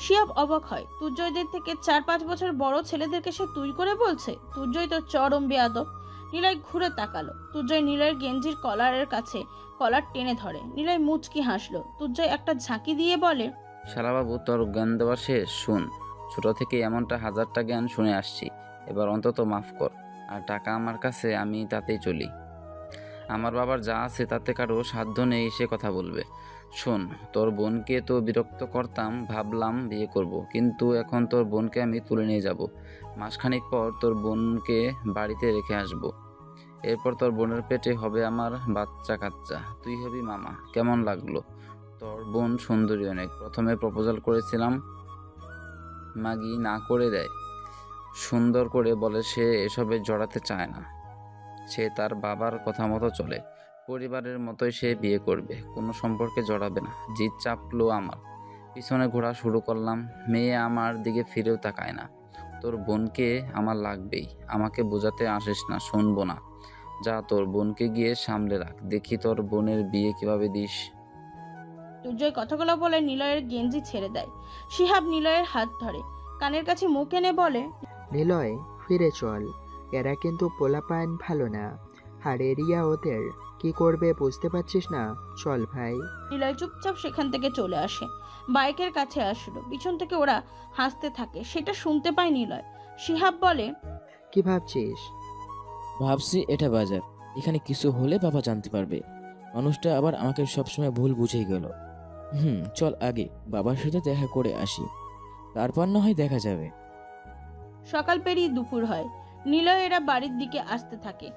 শিয়াব অবাক হয়। তুর্জয়দের থেকে 4-5 বছর বড় ছেলেদেরকে সে তুই করে বলছে। তুর্জয় তো চরম বেয়াদব। নিলয় ঘুরে তাকালো। তুর্জয় নিলয়ের গেঞ্জির কলারের কাছে কলার টেনে ধরে। নিলয় মুচকি হাসলো। তুর্জয় একটা ঝাঁকি দিয়ে বলে, শালাবাবু, তোর জ্ঞান দেওয়া শেষ। শুন, ছোট থেকে এমনটা হাজারটা জ্ঞান শুনে আসছি, এবার অন্তত মাফ কর। আর টাকা আমার কাছে, আমি তাতেই চলি। আমার বাবার যা আছে তাতে কারো সাধ্য নেই সে কথা বলবে। শোন, তোর বোনকে তো বিরক্ত করতাম, ভাবলাম বিয়ে করব, কিন্তু এখন তোর বোনকে আমি তুলে নিয়ে যাব। মাসখানেক পর তোর বোনকে বাড়িতে রেখে আসব। এরপর তোর বোনের পেটে হবে আমার বাচ্চা কাচ্চা, তুই হবি মামা। কেমন লাগলো? তোর বোন সুন্দরী অনেক। প্রথমে প্রপোজাল করেছিলাম, মাগি না করে দেয়। সুন্দর করে বলে সে এসবে জড়াতে চায় না। সে তার বাবার কথা মতো চলে। পরিবারের মতোই সে বিয়ে করবে, কোনো সম্পর্কে জড়াবে না। জিদ চাপলো আমার, পিছনে ঘোরা শুরু করলাম। মেয়ে আমার দিকে ফিরেও তাকায় না। তোর বোনকে আমার লাগবেই, আমাকে বোঝাতে আসিস না, শুনবো না। যা, তোর বোনকে গিয়ে সামলে রাখ, দেখি তোর বোনের বিয়ে কিভাবে দিস। তুর্জয় কথাগুলো বলে নিলয়ের গেঞ্জি ছেড়ে দেয়। শিহাব নিলয়ের হাত ধরে কানের কাছে মুখ এনে বলে, নিলয়, ফিরে চল। এরা কিন্তু পোলাপান ভালো না। আর এরিয়া ওদের কি করবে বুঝতে পারছিস না? চল ভাই। নিলয় চুপচাপ সেখান থেকে চলে আসে। বাইকের কাছে আসলো। পিছন থেকে ওরা হাসতে থাকে, সেটা শুনতে পায় নিলয়। শিহাব বলে, কি ভাবছিস? ভাবছি এটা বাজার, এখানে কিছু হলে বাবা জানতে পারবে। মানুষটা আবার আমাকে সবসময় ভুল বুঝেই গেল। চল আগে বাবার সাথে দেখা করে আসি, তারপর না হয় দেখা যাবে। সকাল পেরিয়ে দুপুর হয়। নিলয় এরা বাড়ির দিকে আসতে থাকে।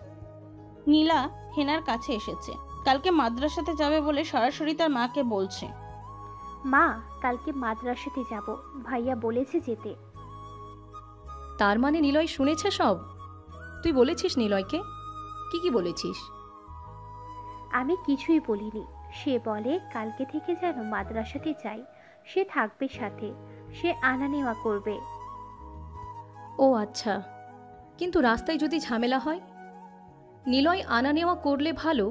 নীলা হেনার কাছে এসেছে। কালকে মাদ্রাসাতে যাবে বলে সরাসরি তার মাকে বলছে, মা, কালকে মাদ্রাসাতে যাব, ভাইয়া বলেছে যেতে। তার মানে নিলয় শুনেছে সব? তুই বলেছিস নিলয়কে? কি বলেছিস? আমি কিছুই বলিনি। সে বলে কালকে থেকে যেন মাদ্রাসাতে যাই, সে থাকবে সাথে, সে আনা নেওয়া করবে। ও আচ্ছা, কিন্তু রাস্তায় যদি ঝামেলা হয়? নিলয় আনা নেওয়া করলে ভালো,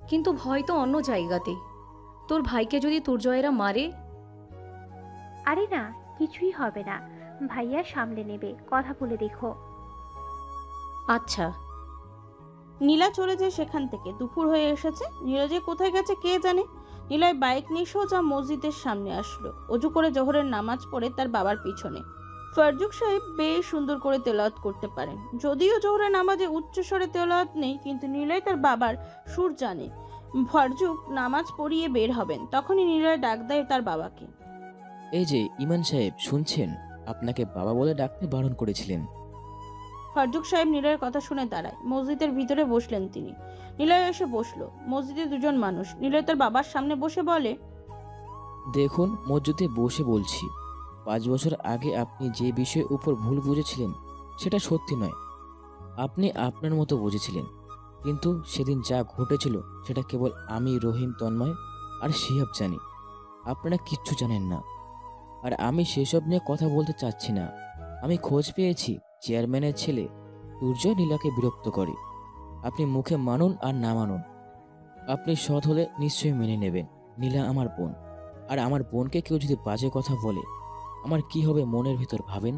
কিন্তু ভয় তো অন্য জায়গাতে। তোর ভাইকে যদি তুর্জয়েরা মারে? আরে না, কিছুই হবে না, ভাইয়া সামলে নেবে, কথা বলে দেখো। আচ্ছা। নীলা চলে যায় সেখান থেকে। দুপুর হয়ে এসেছে। নীলা যে কোথায় গেছে কে জানে। নিলয় বাইক নিয়ে সোজা মসজিদের সামনে আসলো। অজু করে জোহরের নামাজ পড়ে তার বাবার পিছনে। ফারজুক সাহেব বেশ সুন্দর করে তেলাওয়াত করতে পারেন। যদিও জোহরের নামাজে উচ্চ স্বরে তেলাওয়াত নেই, কিন্তু নিলয় তার বাবার সুর জানে। ফারজুক নামাজ পড়িয়ে বের হবেন, তখনই নিলয় ডাক দেয় তার বাবাকে। এই যে ইমান সাহেব, শুনছেন? আপনাকে বাবা বলে ডাকতে বারণ করেছিলেন। ফারজুক সাহেব নিলয়ের কথা শুনে দাঁড়ায়। মসজিদের ভিতরে বসলেন তিনি। নিলয় এসে বসলো। মসজিদে দুজন মানুষ। নিলয় তার বাবার সামনে বসে বলে, দেখুন, মসজিদে বসে বলছি, 5 বছর আগে আপনি যে বিষয়ের উপর ভুল বুঝেছিলেন সেটা সত্যি নয়। আপনি আপনার মতো বুঝেছিলেন, কিন্তু সেদিন যা ঘটেছিল সেটা কেবল আমি, রহিম, তন্ময় আর শিহাব জানি। আপনারা কিচ্ছু জানেন না, আর আমি সেসব নিয়ে কথা বলতে চাচ্ছি না। আমি খোঁজ পেয়েছি চেয়ারম্যানের ছেলে সূর্য নীলাকে বিরক্ত করে। আপনি মুখে মানুন আর না মানুন, আপনি সৎ হলে নিশ্চয়ই মেনে নেবেন। নীলা আমার বোন, আর আমার বোনকে কেউ যদি বাজে কথা বলে আমার কি হবে মনের ভিতর ভাবেন।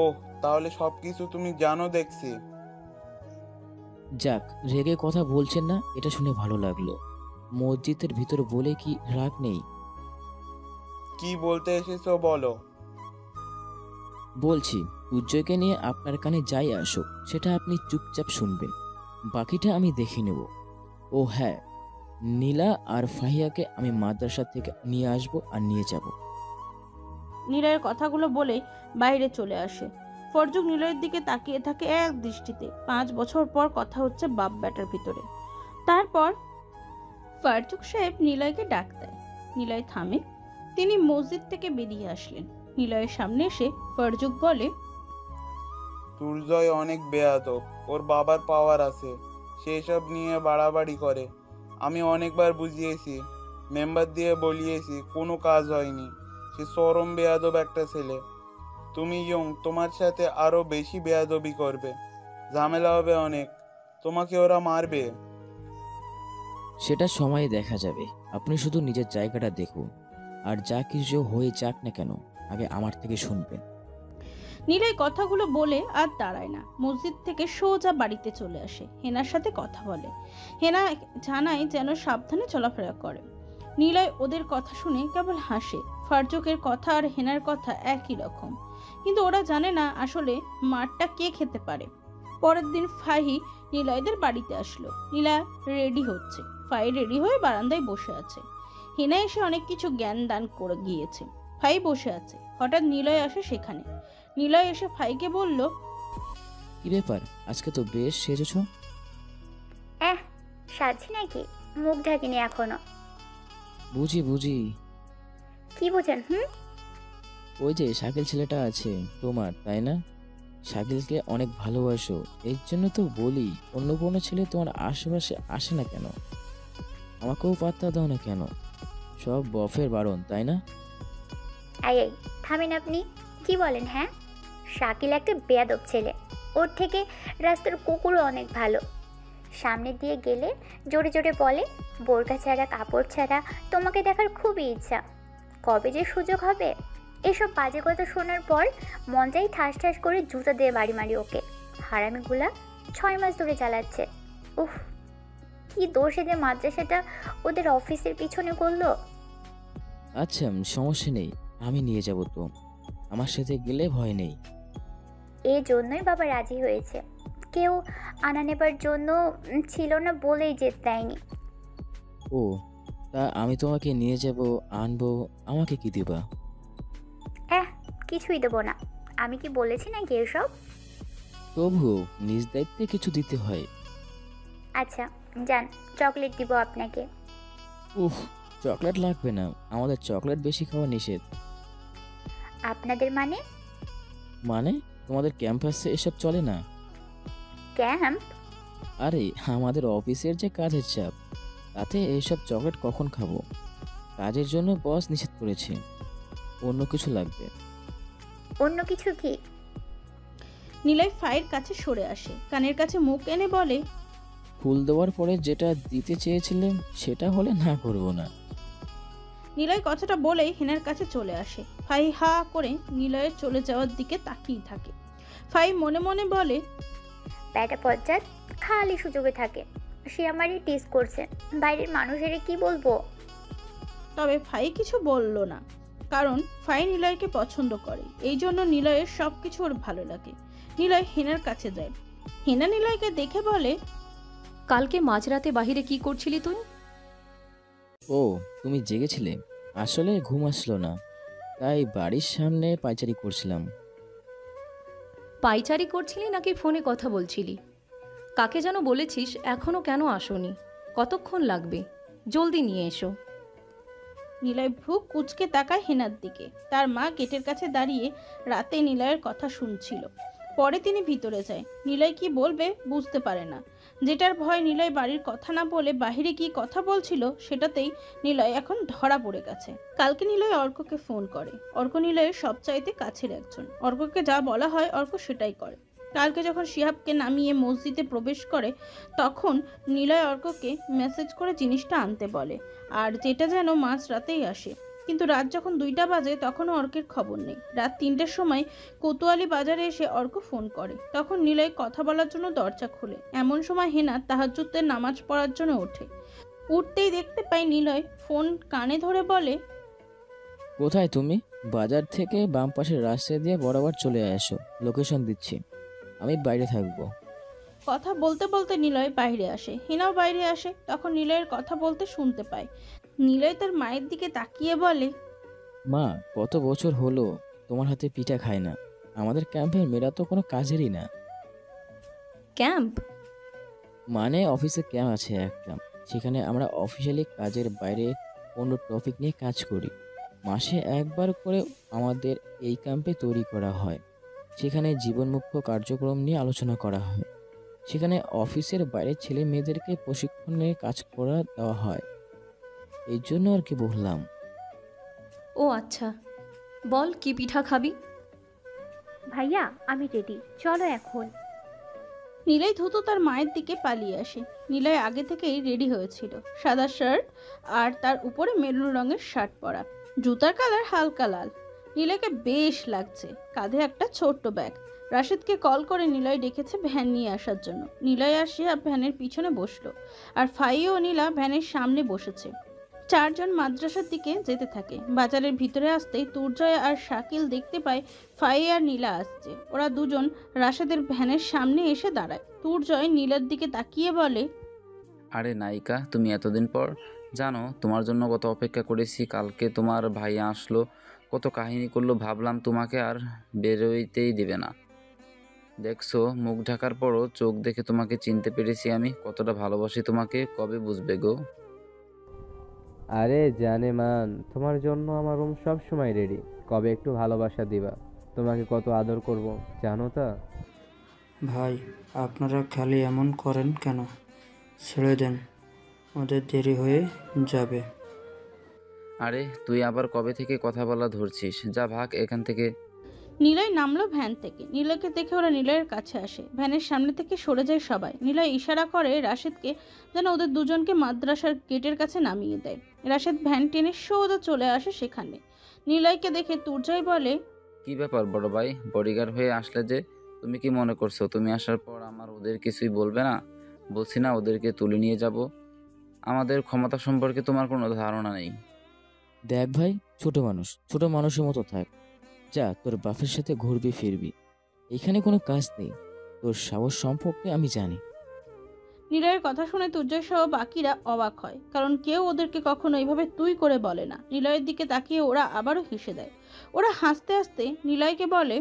ওহ, তাহলে সব কিছু তুমি জানো দেখছি। যাক, রেগে কথা বলছেন না, এটা শুনে ভালো লাগলো। মসজিদের ভিতর বলে কি রাগ নেই? কি বলতে এসেছো বলো। বলছি, সূর্যকে নিয়ে আপনার কানে যাই আসুক সেটা আপনি চুপচাপ শুনবেন, বাকিটা আমি দেখে নেব। ও হ্যাঁ, নীলা আর ফাহিয়াকে আমি মাদ্রাসা থেকে নিয়ে আসব আর নিয়ে যাব। নিলয়ের কথাগুলো বলে বাইরে চলে আসে। ফরজুক নিলয়ের দিকে তাকিয়ে থাকে এক দৃষ্টিতে। 5 বছর পর কথা হচ্ছে বাপ বেটার ভিতরে। তারপর ফরজুক সাহেব নিলয়কে ডাক দেয়। নিলয় থামে। তিনি মসজিদ থেকে বেরিয়ে আসলেন। নিলয়ের সামনে এসে ফরজুক বলে, সূর্যয় অনেক বেয়াদব, ওর বাবার পাওয়ার আছে, সেই সব নিয়ে বাড়াবাড়ি করে। আমি অনেকবার বুঝিয়েছি, মেম্বার দিয়ে বলিয়েছি, কোনো কাজ হয়নি। সে চরম বেয়াদব একটা ছেলে। তুমি ইয়ং, তোমার সাথে আরো বেশি বেয়াদবি করবে, ঝামেলা হবে অনেক, তোমাকে ওরা মারবে। সেটা সময়ে দেখা যাবে। আপনি শুধু নিজের জায়গাটা দেখুন, আর যা কিছু হয়ে যাক না কেন আগে আমার থেকে শুনবেন। নিলয় কথাগুলো বলে আর দাঁড়ায় না। মসজিদ থেকে সোজা বাড়িতে চলে আসে। হেনার সাথে কথা বলে। হেনা জানায় যেন সাবধানে চলাফেরা করে। নিলয় ওদের কথা শুনে কেবল হাসে। ফারজুকের কথা আর হেনার কথা একই রকম, কিন্তু ওরা জানে না আসলে মারটা কে খেতে পারে। পরের দিন ফাহি নিলয়দের বাড়িতে আসলো। নীলা রেডি হচ্ছে। ফাই রেডি হয়ে বারান্দায় বসে আছে। হেনা এসে অনেক কিছু জ্ঞান দান করে গিয়েছে। ফাই বসে আছে। হঠাৎ নিলয় আসে সেখানে। নিলয় এসে ফাইকে বলল, কি ব্যাপার, আজকে তো বেশ সেজেছ। সাজছি নাকি? মুখ ঢাকিনি এখনো। বুঝি। কি বুঝেন? ওই যে শাকিল ছেলেটা আছে তোমার, তাই না? শাকিলকে অনেক ভালোবাসো, এই জন্য তো বলি অন্য কোনো ছেলে তোমার আশেপাশে আসে না কেন? আমাকেও পাত্তা দাও না কেন? সব বফের বারণ, তাই না? এই থামেন আপনি। কি বলেন? হ্যাঁ, শাকিল একটা বেয়াদব ছেলে। ওর থেকে রাস্তার কুকুরও অনেক ভালো। সামনে দিয়ে গেলে জোরে জোরে বলে, বোরকা ছাড়া, কাপড় ছাড়া তোমাকে দেখার খুবই ইচ্ছা, কবে যে সুযোগ হবে। এসব বাজে কথা শোনার পর মন চাই ঠাস ঠাস করে জুতা দিয়ে বাড়ি মারি ওকে। হারামিগুলা 6 মাস ধরে চালাচ্ছে। উফ, কি দোষে যে মাদ্রাসাটা ওদের অফিসের পিছনে করলো। আচ্ছা, সমস্যা নেই, আমি নিয়ে যাব তো, আমার সাথে গেলে ভয় নেই। এই জন্যই বাবা রাজি হয়েছে। কেউ আনা নেবার জন্য ছিল না বলেই যেতে দেয়নি। ও, তা আমি তোমাকে নিয়ে যাব, আনবো, আমাকে কি দিবা? কিছুই দেবো না। আমি কি বলেছি নাকি এসব? তবুও নিজ দায়িত্বে কিছু দিতে হয়। আচ্ছা যান, চকলেট দিব আপনাকে। উফ, চকলেট লাগবে না, আমাদের চকলেট বেশি খাওয়া নিষেধ। আপনাদের মানে? মানে তোমাদের ক্যাম্পাসে এসব চলে না? ক্যাম্প? আরে আমাদের অফিসের যে কাজের চাপ, তাতে এইসব চকলেট কখন খাবো? কাজের জন্য বস নিষেধ করেছে। অন্য কিছু লাগবে? অন্য কিছু কি? নিলয় ফাইয়ের কাছে সরে আসে, কানের কাছে মুখ এনে বলে, ফুল দেওয়ার পরে যেটা দিতে চেয়েছিলেন সেটা হলে না করব না। নিলয় কথাটা বলেই হেনার কাছে চলে আসে। ফাই হা করে নিলয়ের চলে যাওয়ার দিকে তাকিয়ে থাকে। ফাই মনে মনে বলে, ব্যাটা পর্যাত খালি সুযোগে থাকে। সে আমারই টিস করছে, বাইরের মানুষের কি বলবো। তবে ফাই কিছু বলল না, কারণ ফাই নিলয়কে পছন্দ করে। এই জন্য নিলয়ের সব কিছু ওর ভালো লাগে। নিলয় হেনার কাছে যায়। হেনা নিলয়কে দেখে বলে, কালকে মাঝরাতে বাহিরে কি করছিলি তুই? ও, তুমি জেগেছিলে? আসলে ঘুম আসলো না, তাই বাড়ির সামনে পায়চারি করছিলাম। পাইচারি করছিলি নাকি ফোনে কথা বলছিলি? কাকে যেন বলেছিস এখনো কেন আসোনি? কতক্ষণ লাগবে? জলদি নিয়ে এসো। নিলয় ভ্রু কুচকে তাকায় হেনার দিকে। তার মা গেটের কাছে দাঁড়িয়ে রাতে নিলয়ের কথা শুনছিল। পরে তিনি ভিতরে যায়। নিলয় কি বলবে বুঝতে পারে না। যেটার ভয় নিলয় বাড়ির কথা না বলে বাহিরে কি কথা বলছিল সেটাতেই নিলয় এখন ধরা পড়ে গেছে। কালকে নিলয় অর্ককে ফোন করে। অর্ক নিলয়ের সবচাইতে কাছের একজন। অর্ককে যা বলা হয় অর্ক সেটাই করে। কালকে যখন শিহাবকে নামিয়ে মসজিদে প্রবেশ করে তখন নিলয় অর্ককে মেসেজ করে জিনিসটা আনতে বলে, আর যেটা যেন মাঝরাতেই আসে। কিন্তু রাত যখন 2টা বাজে তখনও অর্কের খবর নেই। রাত 3টের সময় কোতোয়ালি বাজারে এসে অর্ক ফোন করে। তখন নিলয় কথা বলার জন্য দরজা খুলে। এমন সময় হেনা তাহাজ্জুদের নামাজ পড়ার জন্য ওঠে। উঠতেই দেখতে পাই নিলয় ফোন কানে ধরে বলে, কোথায় তুমি? বাজার থেকে বাম পাশের রাস্তা দিয়ে বরাবর চলে আসো, লোকেশন দিচ্ছি। আমি বাইরে থাকবো। কথা বলতে বলতে নিলয় বাইরে আসে। হেনাও বাইরে আসে। তখন নিলয়ের কথা বলতে শুনতে পায়। নিলয় তার মায়ের দিকে তাকিয়ে বলে, মা, কত বছর হলো তোমার হাতে পিঠা খায় না। আমাদের ক্যাম্পের মেয়েরা তো কোনো কাজেরই না। ক্যাম্প মানে অফিসে ক্যাম্প আছে একটা, সেখানে আমরা অফিসিয়ালি কাজের বাইরে অন্য টপিক নিয়ে কাজ করি। মাসে একবার করে আমাদের এই ক্যাম্পে তৈরি করা হয়। সেখানে জীবনমুখ্য কার্যক্রম নিয়ে আলোচনা করা হয়। সেখানে অফিসের বাইরে ছেলে মেয়েদেরকে প্রশিক্ষণ নিয়ে কাজ করা দেওয়া হয়। এই জন্য আর কি বললাম। ও আচ্ছা, বল কি পিঠা খাবি? ভাইয়া আমি রেডি, চলো এখন। নিলয় দ্রুত তার মায়ের দিকে পালিয়ে আসে। নিলয় আগে থেকেই রেডি হয়েছিল, সাদা শার্ট আর তার উপরে মেরুন রঙের শার্ট পরা, জুতার কালার হালকা লাল। নিলয়কে বেশ লাগছে। কাঁধে একটা ছোট্ট ব্যাগ। রাশেদকে কল করে নিলয় ডেকেছে ভ্যান নিয়ে আসার জন্য। নিলয় আর শিহাব ভ্যানের পিছনে বসলো, আর ফাই ও নীলা ভ্যানের সামনে বসেছে। 4 জন মাদ্রাসার দিকে যেতে থাকে। বাজারের ভিতরে আসতেই তুর্জয় আর শাকিল দেখতে পায় ফাই আর নীলা আসছে। ওরা দুজন রাশেদের ভ্যানের সামনে এসে দাঁড়ায়। তুর্জয় নীলার দিকে তাকিয়ে বলে, আরে নায়িকা, তুমি এতদিন পর। জানো তোমার জন্য কত অপেক্ষা করেছি। কালকে তোমার ভাইয়া আসলো, কত কাহিনী করলো, ভাবলাম তোমাকে আর বেরোইতেই দেবে না। দেখছো, মুখ ঢাকার পরও চোখ দেখে তোমাকে চিনতে পেরেছি আমি। কতটা ভালোবাসি তোমাকে, কবে বুঝবে গো? আরে জানে মান, তোমার জন্য আমার রুম সব সময় রেডি। কবে একটু ভালোবাসা দিবা? তোমাকে কত আদর করব জানো তা? ভাই, আপনারা খালি এমন করেন কেন? ছেড়ে দেন, ওদের দেরি হয়ে যাবে। আরে তুই আবার কবে থেকে কথা বলা ধরছিস? যা ভাগ এখান থেকে। নিলয় নামলো ভ্যান থেকে। নিলয়কে দেখে ওরা নিলয়ের কাছে আসে। ভ্যানের সামনে থেকে সরে যায় সবাই। নিলয় ইশারা করে রাশেদকে যেন ওদের দুজনকে মাদ্রাসার গেটের কাছে নামিয়ে দেয়। রাশেদ ভ্যান টেনে সোজা চলে আসে সেখানে। নিলয়কে দেখে তুর্জয় বলে, কি ব্যাপার বড় ভাই, বডিগার্ড হয়ে আসলে যে? তুমি কি মনে করছো তুমি আসার পর আমার ওদের কিছুই বলবে না? বলছি না ওদেরকে তুলে নিয়ে যাব। আমাদের ক্ষমতা সম্পর্কে তোমার কোনো ধারণা নেই। দেখ ভাই, ছোট মানুষের মতো থাক। যা, তোর বাপের সাথে ঘুরবি ফিরবি। এখানে কোনো কাজ নেই। তোর সাহস সম্পর্কে আমি জানি। নিলয়ের কথা শুনে তুর্জয় সহ বাকিরা অবাক হয়, কারণ কেউ ওদেরকে কখনো এইভাবে তুই করে বলে না। নিলয়ের দিকে তাকিয়ে ওরা আবারও হেসে দেয়। ওরা হাসতে হাসতে নিলয়কে বলে,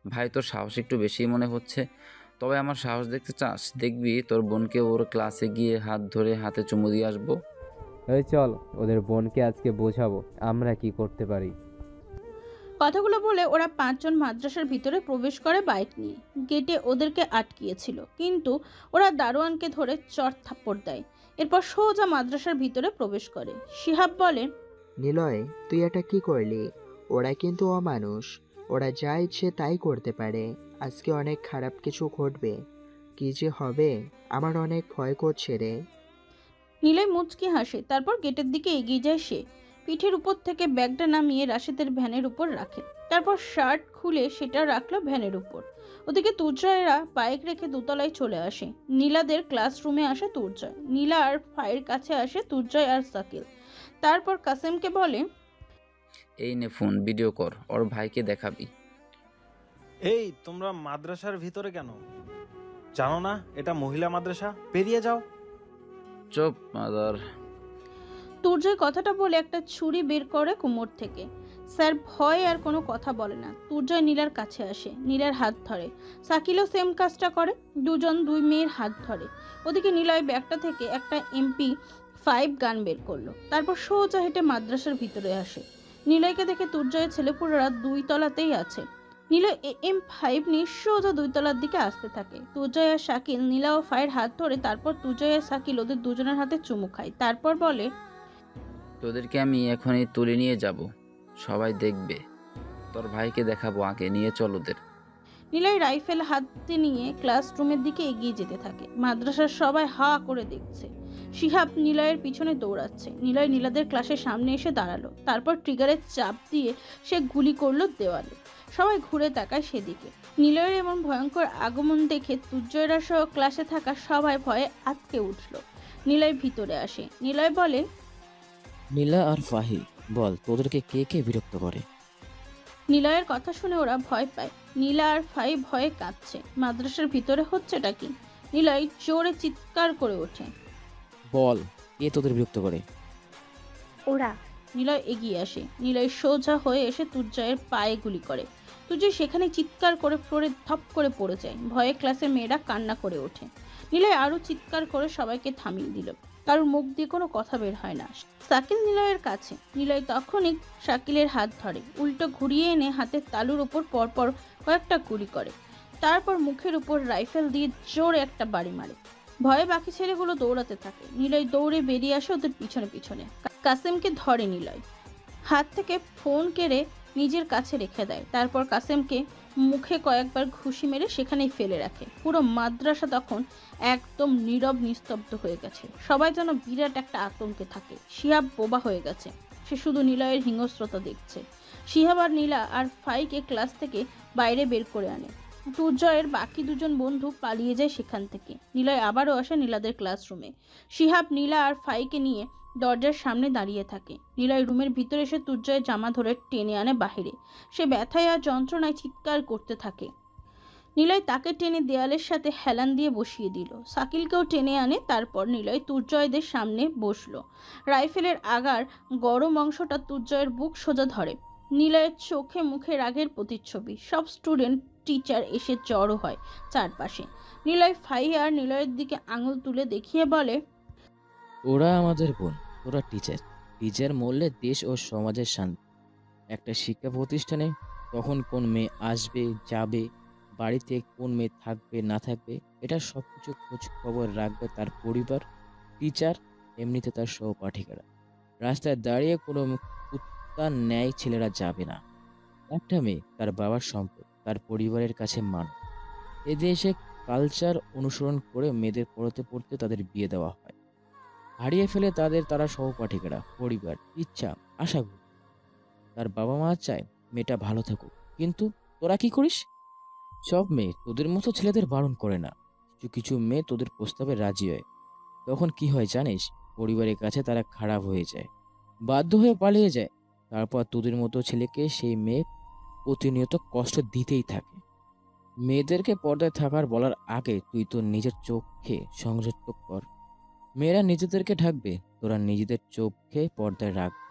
ভাই, তোর সাহস একটু বেশি মনে হচ্ছে। তবে আমার সাহস দেখতে চাস? দেখবি তোর বোনকে ওর ক্লাসে গিয়ে হাত ধরে হাতে চুমু দিয়ে আসবো। এই চল, ওদের বোনকে আজকে বোঝাবো আমরা কি করতে পারি। কথাগুলো বলে ওরা 5 জন মাদ্রাসার ভিতরে প্রবেশ করে বাইক নিয়ে। গেটে ওদেরকে আটকিয়েছিল, কিন্তু ওরা দারোয়ানকে ধরে চড় থাপ্পড় দেয়। এরপর সোজা মাদ্রাসার ভিতরে প্রবেশ করে। শিহাব বলে, নিলয়, তুই এটা কি করলি? ওরা কিন্তু অমানুষ। ওরা যা ইচ্ছে তাই করতে পারে। আজকে অনেক খারাপ কিছু ঘটবে। কি যে হবে, আমার অনেক ভয় করছে রে। নিলয় মুচকি হাসে। তারপর গেটের দিকে এগিয়ে যায় সে। পিঠের উপর থেকে ব্যাগটা নামিয়ে রাশেদের ভ্যানের উপর রাখে। তারপর শার্ট খুলে সেটা রাখলো ভ্যানের উপর। ওদিকে তুর্জয়রা বাইক রেখে দোতলায় চলে আসে। নীলাদের ক্লাসরুমে আসে তুর্জয়। নীলা আর ফায়ের কাছে আসে তুর্জয় আর সাকিল। তারপর কাসেমকে বলে, এই নে ফোন, ভিডিও কর, ওর ভাইকে দেখাবি। এই তোমরা মাদ্রাসার ভিতরে কেন? জানো না এটা মহিলা মাদ্রাসা? বেরিয়ে যাও। চুপ মাদার। তুর্জয় কথাটা বলে একটা ছুরি বের করে কোমর থেকে। স্যার ভয় আর কোনো কথা বলে না। তুর্জয় নীলার কাছে আসে, নীলার হাত ধরে। সাকিলও সেম কাজটা করে। দুজন দুই মেয়ের হাত ধরে। ওদিকে নিলয় ব্যাগটা থেকে একটা MP5 গান বের করলো। তারপর সোজা হেঁটে মাদ্রাসার ভিতরে আসে। নিলয়কে দেখে তুর্জয়ের ছেলেপুলেরা 2 তলাতেই আছে। নীলা AM5 নিয়ে সোজা 2 তলার দিকে আসতে থাকে। তুজয় আর শাকিল নীলা ও ফায়ের হাত ধরে, তারপর তুজয় আর শাকিল ওদের দুজনের হাতে চুমু খায়। তারপর বলে, তোদেরকে আমি এখনই তুলে নিয়ে যাব, সবাই দেখবে। তোর ভাইকে দেখাবো, আগে নিয়ে চল ওদের। নীলাই রাইফেল হাতে নিয়ে ক্লাসরুমের দিকে এগিয়ে যেতে থাকে। মাদ্রাসার সবাই হা করে দেখছে। শিহাব নিলয়ের পিছনে দৌড়াচ্ছে। নিলয় নীলাদের ক্লাসের সামনে এসে দাঁড়ালো। তারপর ট্রিগারের চাপ দিয়ে সে গুলি করলো দেওয়ালে। সবাই ঘুরে তাকায় সেদিকে। নিলয়ের এমন ভয়ঙ্কর আগমন দেখে তুর্যয়রা সহ ক্লাসে থাকা সবাই ভয়ে আটকে উঠল। নিলয় ভিতরে আসে। নিলয় বলে, নীলা আর ফাহি, বল তোদেরকে কে কে বিরক্ত করে? নিলয়ের কথা শুনে ওরা ভয় পায়। নীলা আর ফাই ভয়ে কাঁপছে। মাদ্রাসার ভিতরে হচ্ছেটা কি? নিলয় জোরে চিৎকার করে ওঠে, বল কে তোদের বিরক্ত করে? ওরা। নিলয় এগিয়ে আসে। নিলয় সোজা হয়ে এসে তুর্জয়ের পায়ে গুলি করে। তুর্জয় সেখানে চিৎকার করে ফ্লোরে ধপ করে পড়ে যায়। ভয়ে ক্লাসের মেয়েরা কান্না করে ওঠে। নিলয় আরো চিৎকার করে সবাইকে থামিয়ে দিল। কারোর মুখ দিয়ে কোনো কথা বের হয় না। শাকিল নিলয়ের কাছে। নিলয় তখনই শাকিলের হাত ধরে, উল্টো ঘুরিয়ে এনে হাতের তালুর উপর পরপর কয়েকটা গুলি করে। তারপর মুখের উপর রাইফেল দিয়ে জোরে একটা বাড়ি মারে। ভয়ে বাকি ছেলেগুলো দৌড়াতে থাকে। নিলয় দৌড়ে বেরিয়ে আসে ওদের পিছনে পিছনে। কাসেমকে ধরে নিলয়, হাত থেকে ফোন কেড়ে নিজের কাছে রেখে দেয়। তারপর কাসেমকে মুখে কয়েকবার ঘুষি মেরে সেখানেই ফেলে রাখে। পুরো মাদ্রাসা তখন একদম নীরব নিস্তব্ধ হয়ে গেছে। সবাই যেন বিরাট একটা আতঙ্কে থাকে। শিহাব বোবা হয়ে গেছে। সে শুধু নিলয়ের হিংস্রতা দেখছে। শিহাব আর নীলা আর ফাইকে ক্লাস থেকে বাইরে বের করে আনে। তুর্জয়ের বাকি দুজন বন্ধু পালিয়ে যায় সেখান থেকে। নিলয় আবারও আসে নীলাদের ক্লাসরুমে। শিহাব নীলা আর ফাইকে নিয়ে দরজার সামনে দাঁড়িয়ে থাকে। নিলয় রুমের ভিতরে এসে তুর্জয়ের জামা ধরে টেনে আনে বাহিরে। সে ব্যথায় আর যন্ত্রণায় চিৎকার করতে থাকে। নিলয় তাকে টেনে দেয়ালের সাথে হেলান দিয়ে বসিয়ে দিল। শাকিলকেও টেনে আনে। তারপর নিলয় তুর্জয়দের সামনে বসলো। রাইফেলের আগার গরম অংশটা তুর্জয়ের বুক সোজা ধরে। নিলয়ের চোখে মুখে রাগের প্রতিচ্ছবি। সব স্টুডেন্ট টিচার এসে জড়ো হয় চারপাশে। নিলয় ফাই আর নিলয়ের দিকে আঙুল তুলে দেখিয়ে বলে, ওরা আমাদের বোন, ওরা টিচার। টিচার মরলে দেশ ও সমাজের শান্তি। একটা শিক্ষা প্রতিষ্ঠানে কখন কোন মেয়ে আসবে যাবে, বাড়িতে কোন মেয়ে থাকবে না থাকবে, এটা সব কিছু খোঁজ খবর রাখবে তার পরিবার, টিচার, এমনিতে তার সহপাঠিকারা। রাস্তায় দাঁড়িয়ে কোনো কুত্তার ন্যায় ছেলেরা যাবে না। একটা মেয়ে তার বাবার সম্পদ, তার পরিবারের কাছে মান। এ দেশে কালচার অনুসরণ করে মেয়েদের পড়তে পড়তে তাদের বিয়ে দেওয়া হয়। হারিয়ে ফেলে তারা সহপাঠিকারা, পরিবার, ইচ্ছা, আশাগুলো। তার বাবা মা চায় মেয়েটা ভালো থাকুক, কিন্তু তোরা কি করিস? সব মেয়ে তোদের মতো ছেলেদের বারণ করে না। কিছু কিছু মেয়ে তোদের প্রস্তাবে রাজি হয়। তখন কি হয় জানিস? পরিবারের কাছে তারা খারাপ হয়ে যায়, বাধ্য হয়ে পালিয়ে যায়। তারপর তোদের মতো ছেলেকে সেই মেয়ে প্রতিনিয়ত কষ্ট দিতেই থাকে। মেয়েদেরকে পর্দায় থাকার বলার আগে তুই তোর নিজের চোখে সংযত কর। মেয়েরা নিজেদেরকে ঢাকবে, তোরা নিজেদের চোখে পর্দায় রাখবে।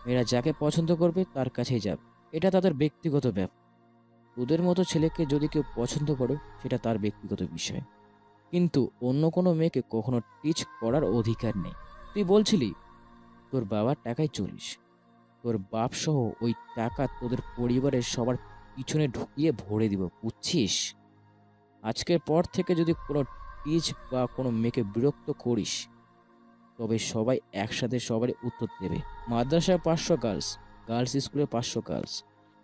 মেয়েরা যাকে পছন্দ করবে তার কাছেই যাবে, এটা তাদের ব্যক্তিগত ব্যাপার। তোদের মতো ছেলেকে যদি কেউ পছন্দ করে সেটা তার ব্যক্তিগত বিষয়, কিন্তু অন্য কোনো মেয়েকে কখনো টিচ করার অধিকার নেই। তুই বলছিলি তোর বাবার টাকায় চলিস, তোর বাপ সহ ওই টাকা তোদের পরিবারের সবার পিছনে ঢুকিয়ে ভরে দিব, বুঝছিস? আজকের পর থেকে যদি কোনো টিচ বা কোনো মেয়েকে বিরক্ত করিস, তবে সবাই একসাথে সবারই উত্তর দেবে। মাদ্রাসায় 500 গার্লস, গার্লস স্কুলে 500 গার্লস।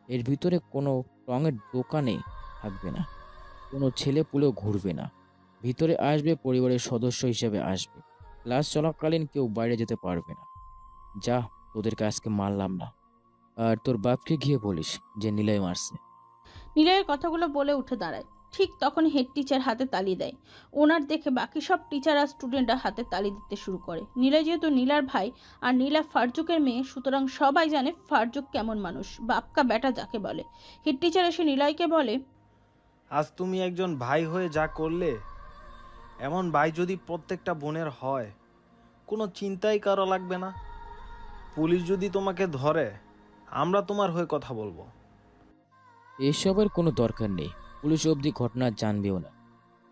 এর ভিতরে কোনো রঙের দোকানে থাকবে না, কোনো ছেলে পুলেও ঘুরবে না। ভিতরে আসবে পরিবারের সদস্য হিসেবে আসবে। ক্লাস চলাকালীন কেউ বাইরে যেতে পারবে না। যা, তোদেরকে আজকে মারলাম না। আর তোর বাপকে গিয়ে বলিস যে নিলয় মারছে। নিলয়ের কথাগুলো বলে উঠে দাঁড়ায়। ঠিক তখন হেড টিচার হাতে তালি দেয়। ওনার দেখে বাকি সব টিচার আর স্টুডেন্টরা হাতে তালি দিতে শুরু করে। নিলয় যেহেতু নীলার ভাই আর নীলা ফারজুকের মেয়ে, সুতরাং সবাই জানে ফারজুক কেমন মানুষ, বাপকা বেটা যাকে বলে। হেড টিচার এসে নিলয়কে বলে, আজ তুমি একজন ভাই হয়ে যা করলে, এমন ভাই যদি প্রত্যেকটা বোনের হয়, কোনো চিন্তাই কারো লাগবে না। পুলিশ যদি তোমাকে ধরে, আমরা তোমার হয়ে কথা বলবো। এসবের কোনো দরকার নেই। পুলিশ অবধি ঘটনা জানবেও না,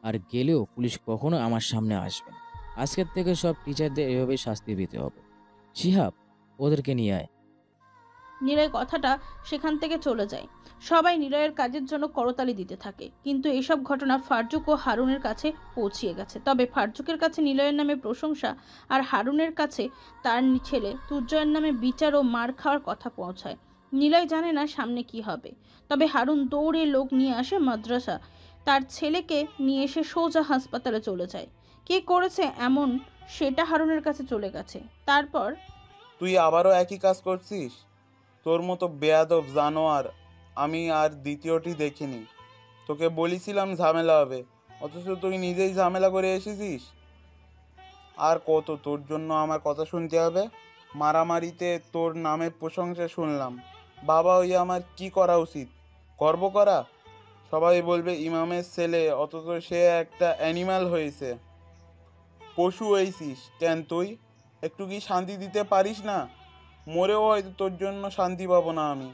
আর গেলেও পুলিশ কখনো আমার সামনে আসবে না। আজকের থেকে সব টিচারদের এভাবে শাস্তি দিতে হবে। শিহাব, ওদেরকে নিয়ে আয়। নিলয় কথাটা সেখান থেকে চলে যায়। সবাই নিলয়ের কাজের জন্য করতালি দিতে থাকে, কিন্তু এসব ঘটনা ফারজুক ও হারুনের কাছে পৌঁছিয়ে গেছে। তবে ফারজুকের কাছে নিলয়ের নামে প্রশংসা আর হারুনের কাছে তার ছেলে তুর্জয়ের নামে বিচার ও মার খাওয়ার কথা পৌঁছায়। নিলয় জানে না সামনে কি হবে। তবে হারুন দৌড়ে লোক নিয়ে আসে মাদ্রাসা, তার ছেলেকে নিয়ে এসে সোজা হাসপাতালে চলে যায়। কে করেছে এমন সেটা হারুনের কাছে চলে গেছে। তারপর, তুই আবারও একই কাজ করছিস? তোর মতো বেয়াদব জানোয়ার আমি আর দ্বিতীয়টি দেখিনি। তোকে বলেছিলাম ঝামেলা হবে, অথচ তুই নিজেই ঝামেলা করে এসেছিস। আর কত তোর জন্য আমার কথা শুনতে হবে? মারামারিতে তোর নামে প্রশংসা শুনলাম, বাবা হইয়া আমার কি করা উচিত? গর্ব করা? সবাই বলবে ইমামের ছেলে, অথচ সে একটা অ্যানিম্যাল হয়েছে, পশু হয়েছিস। কেন তুই একটু কি শান্তি দিতে পারিস না? মরেও হয়তো তোর জন্য শান্তি পাবো না আমি।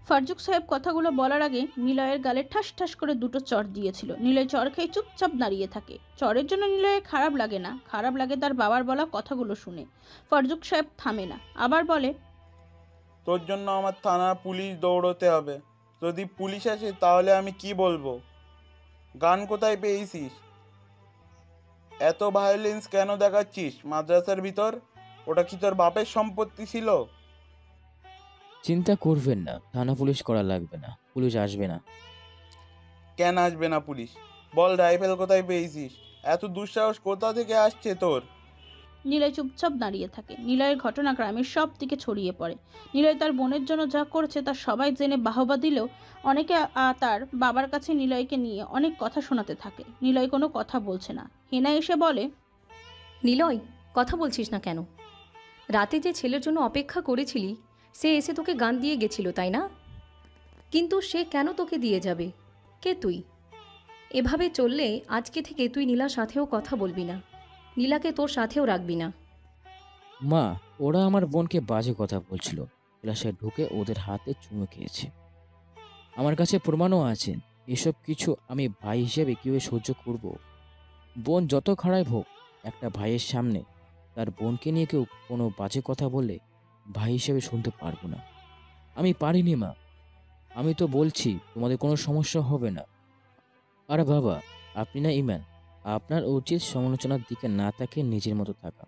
ফারজুক সাহেব কথাগুলো বলার আগে নিলয়ের গালে ঠাস ঠাস করে দুটো চড় দিয়েছিল। নিলয় চড় খেয়ে চুপচাপ দাঁড়িয়ে থাকে। চড়ের জন্য নিলয়ের খারাপ লাগে না, খারাপ লাগে তার বাবার বলা কথাগুলো শুনে। ফারজুক সাহেব থামে না, আবার বলে, তোর জন্য আমার থানার পুলিশ দৌড়তে হবে। যদি পুলিশ আসে তাহলে আমি কি বলবো? গান কোথায় পেয়েছিস? এত ভায়োলেন্স কেন দেখাচ্ছিস মাদ্রাসার ভিতর? ওটা কি তোর বাপের সম্পত্তি ছিল? চিন্তা করবেন না, থানা পুলিশ করা লাগবে না, পুলিশ আসবে না। কেন আসবে না পুলিশ? বল, রাইফেল কোথায় পেয়েছিস? এত দুঃসাহস কোথা থেকে আসছে তোর? নিলয় চুপচাপ দাঁড়িয়ে থাকে। নিলয়ের ঘটনা গ্রামের সব দিকে ছড়িয়ে পড়ে। নিলয় তার বোনের জন্য যা করছে তা সবাই জেনে বাহবা দিলেও অনেকে তার বাবার কাছে নিলয়কে নিয়ে অনেক কথা শোনাতে থাকে। নিলয় কোনো কথা বলছে না। হেনা এসে বলে, নিলয়, কথা বলছিস না কেন? রাতে যে ছেলের জন্য অপেক্ষা করেছিলি সে এসে তোকে গান দিয়ে গেছিল, তাই না? কিন্তু সে কেন তোকে দিয়ে যাবে? কে তুই? এভাবে চললে আজকে থেকে তুই নীলার সাথেও কথা বলবি না, নীলাকে তোর সাথেও রাখবি না। মা, ওরা আমার বোনকে বাজে কথা বলছিল, ক্লাসে ঢুকে ওদের হাতে চুমু খেয়েছে। আমার কাছে প্রমাণও আছে। এসব কিছু আমি ভাই হিসেবে কীভাবে সহ্য করব? বোন যত খারাপ হোক, একটা ভাইয়ের সামনে তার বোনকে নিয়ে কেউ কোনো বাজে কথা বললে ভাই হিসেবে শুনতে পারবো না। আমি পারিনি মা। আমি তো বলছি তোমাদের কোনো সমস্যা হবে না। আর বাবা, আপনি না ইমান, আপনার উচিত সমালোচনার দিকে না তাকিয়ে নিজের মতো থাকা।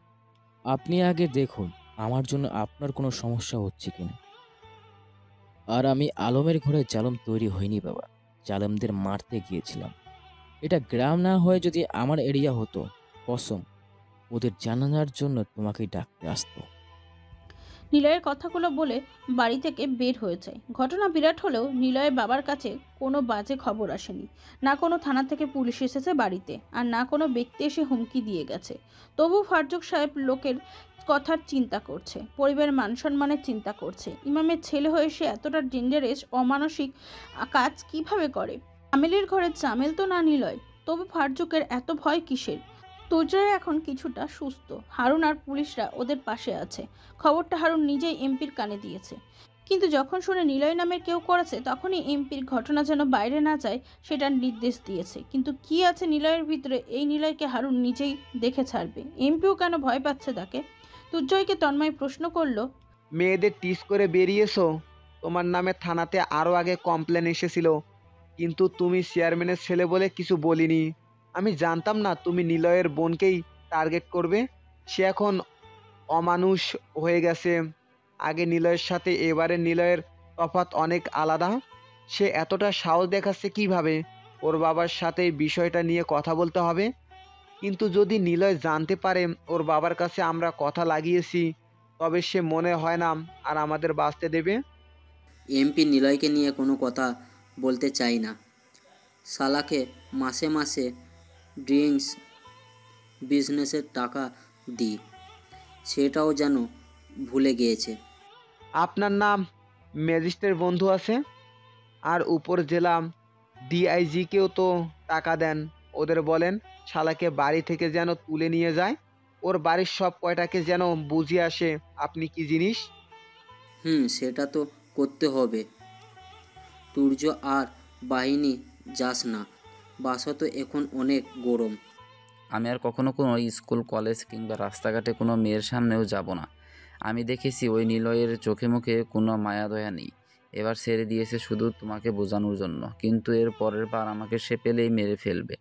আপনি আগে দেখুন আমার জন্য আপনার কোনো সমস্যা হচ্ছে কিনা। আর আমি আলমের ঘরে জালম তৈরি হয়নি বাবা, জালমদের মারতে গিয়েছিলাম। এটা গ্রাম না হয়ে যদি আমার এরিয়া হতো, কসম ওদের জানানোর জন্য তোমাকেই ডাকতে আসতো। নিলয়ের কথাগুলো বলে বাড়ি থেকে বের হয়ে যায়। ঘটনা বিরাট হলেও নিলয়ের বাবার কাছে কোনো বাজে খবর আসেনি। না কোনো থানা থেকে পুলিশ এসেছে বাড়িতে, আর না কোনো ব্যক্তি এসে হুমকি দিয়ে গেছে। তবু ফারজুক সাহেব লোকের কথার চিন্তা করছে, পরিবারের মান সম্মানের চিন্তা করছে। ইমামের ছেলে হয়ে সে এতটা ডেঞ্জারাস অমানসিক কাজ কিভাবে করে? জামেলের ঘরে জামেল তো না নিলয়, তবু ফারজুকের এত ভয় কিসের? তুর্জয় এখন কিছুটা সুস্থ। হারুন আর পুলিশরা ওদের পাশে আছে। খবরটা হারুন নিজেই এমপির কানে দিয়েছে। কিন্তু যখন শুনে নিলয় নামের কেউ করেছে, তখনই এমপির ঘটনা যেন বাইরে না যায় সেটার নির্দেশ দিয়েছে। কিন্তু কি আছে নিলয়ের ভিতরে, এই নিলয়কে হারুন নিজেই দেখে ছাড়বে। এমপিও কেন ভয় পাচ্ছে তাকে? তুর্জয়কে তন্ময় প্রশ্ন করল, মেয়েদের টিস করে বেরিয়েছো? তোমার নামে থানাতে আরও আগে কমপ্লেন এসেছিল, কিন্তু তুমি চেয়ারম্যানের ছেলে বলে কিছু বলিনি। আমি জানতাম না তুমি নিলয়ের বোনকেই টার্গেট করবে। সে এখন অমানুষ হয়ে গেছে। আগে নিলয়ের সাথে এবারে নিলয়ের তফাৎ অনেক আলাদা। সে এতটা সাহস দেখাচ্ছে কিভাবে? ওর বাবার সাথে বিষয়টা নিয়ে কথা বলতে হবে। কিন্তু যদি নিলয় জানতে পারে ওর বাবার কাছে আমরা কথা লাগিয়েছি, তবে সে মনে হয় না আর আমাদের বাঁচতে দেবে। এমপি নিলয়কে নিয়ে কোনো কথা বলতে চাই না। শালাকে মাসে মাসে ড্রিঙ্কস বিজনেসের টাকা দিই, সেটাও যেন ভুলে গিয়েছে। আপনার নাম ম্যাজিস্ট্রেট বন্ধু আছে, আর উপর জেলা ডিআইজিকেও তো টাকা দেন। ওদের বলেন শালাকে বাড়ি থেকে যেন তুলে নিয়ে যায়, ওর বাড়ির সব কয়টাকে যেন বুঝিয়ে আসে আপনি কি জিনিস। সেটা তো করতে হবে। তুর্য আর বাহিনী যাস না, বাসা তো এখন অনেক গরম। আমি আর কখনো কোনো স্কুল, কলেজ কিংবা রাস্তাঘাটে কোনো মেয়ের সামনেও যাব না। আমি দেখেছি ওই নিলয়ের চোখে মুখে কোনো মায়া দয়া নেই। এবার ছেড়ে দিয়েছে শুধু তোমাকে বোঝানোর জন্য, কিন্তু এর পরের বার আমাকে সে পেলেই মেরে ফেলবে।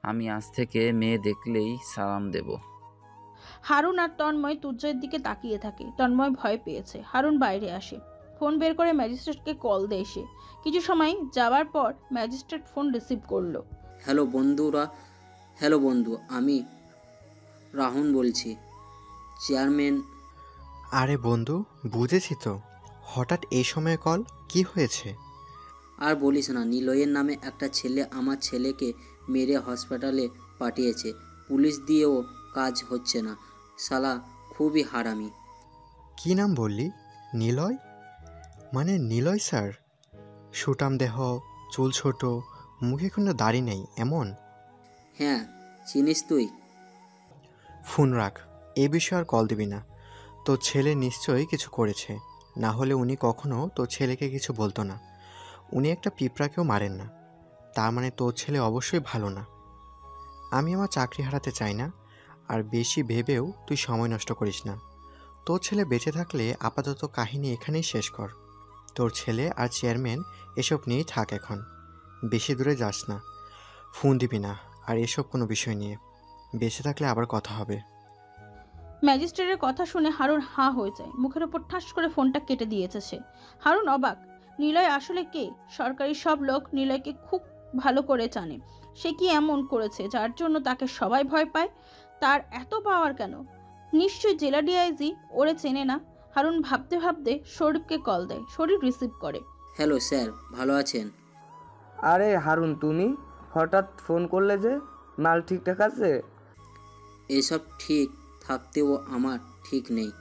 আমি আজ থেকে মেয়ে দেখলেই সালাম দেব। হারুন আর তন্ময় তুর্যের দিকে তাকিয়ে থাকে। তন্ময় ভয় পেয়েছে। হারুন বাইরে আসে, ফোন বের করে ম্যাজিস্ট্রেটকে কল দেয় সে। কিছু সময় যাওয়ার পর ম্যাজিস্ট্রেট ফোন রিসিভ করলো। হ্যালো বন্ধু, আমি রাহুল বলছি, চেয়ারম্যান। আরে বন্ধু, বুঝেছি তো, হঠাৎ এই সময় কল, কি হয়েছে? আর বলিস না, নিলয়ের নামে একটা ছেলে আমার ছেলেকে মেরে হসপিটালে পাঠিয়েছে। পুলিশ দিয়েও কাজ হচ্ছে না, শালা খুবই হারামি। কি নাম বললি? নিলয়? মানে নিলয় স্যার? সুটাম দেহ, চুল ছোট, মুখে কোনো দাড়ি নেই এমন? হ্যাঁ, চিনিস তুই? ফোন রাখ, এ বিষয়ে আর কল দিবি না। তোর ছেলে নিশ্চয়ই কিছু করেছে, না হলে উনি কখনো তোর ছেলেকে কিছু বলতো না। উনি একটা পিঁপড়াকেও মারেন না, তার মানে তোর ছেলে অবশ্যই ভালো না। আমি আমার চাকরি হারাতে চাই না, আর বেশি ভেবেও তুই সময় নষ্ট করিস না। তোর ছেলে বেঁচে থাকলে আপাতত কাহিনী এখানেই শেষ কর। তোর ছেলে আর চেয়ারম্যান এসব নিয়েই থাক এখন, বেশি দূরে যাস না, ফোন দিবি না আর এসব কোনো বিষয় নিয়ে। বেঁচে থাকলে আবার কথা হবে। ম্যাজিস্ট্রেটের কথা শুনে হারুন হাঁ হয়ে যায়। মুখের ওপর ঠাস করে ফোনটা কেটে দিয়েছে সে। হারুন অবাক। নিলয় আসলে কে? সরকারি সব লোক নিলয়কে খুব ভালো করে জানে। সে কি এমন করেছে যার জন্য তাকে সবাই ভয় পায়? তার এত পাওয়ার কেন? নিশ্চয়ই জেলা ডিআইজি ওরে চেনে না। হারুন ভাবতে ভাবতে শরীফকে কল দেয়। শরীফ রিসিভ করে। হ্যালো স্যার, ভালো আছেন? আরে হারুন, তুমি হঠাৎ ফোন করলে যে? মাল ঠিকঠাক আছে? এসব ঠিক থাকতেও আমার ঠিক নেই।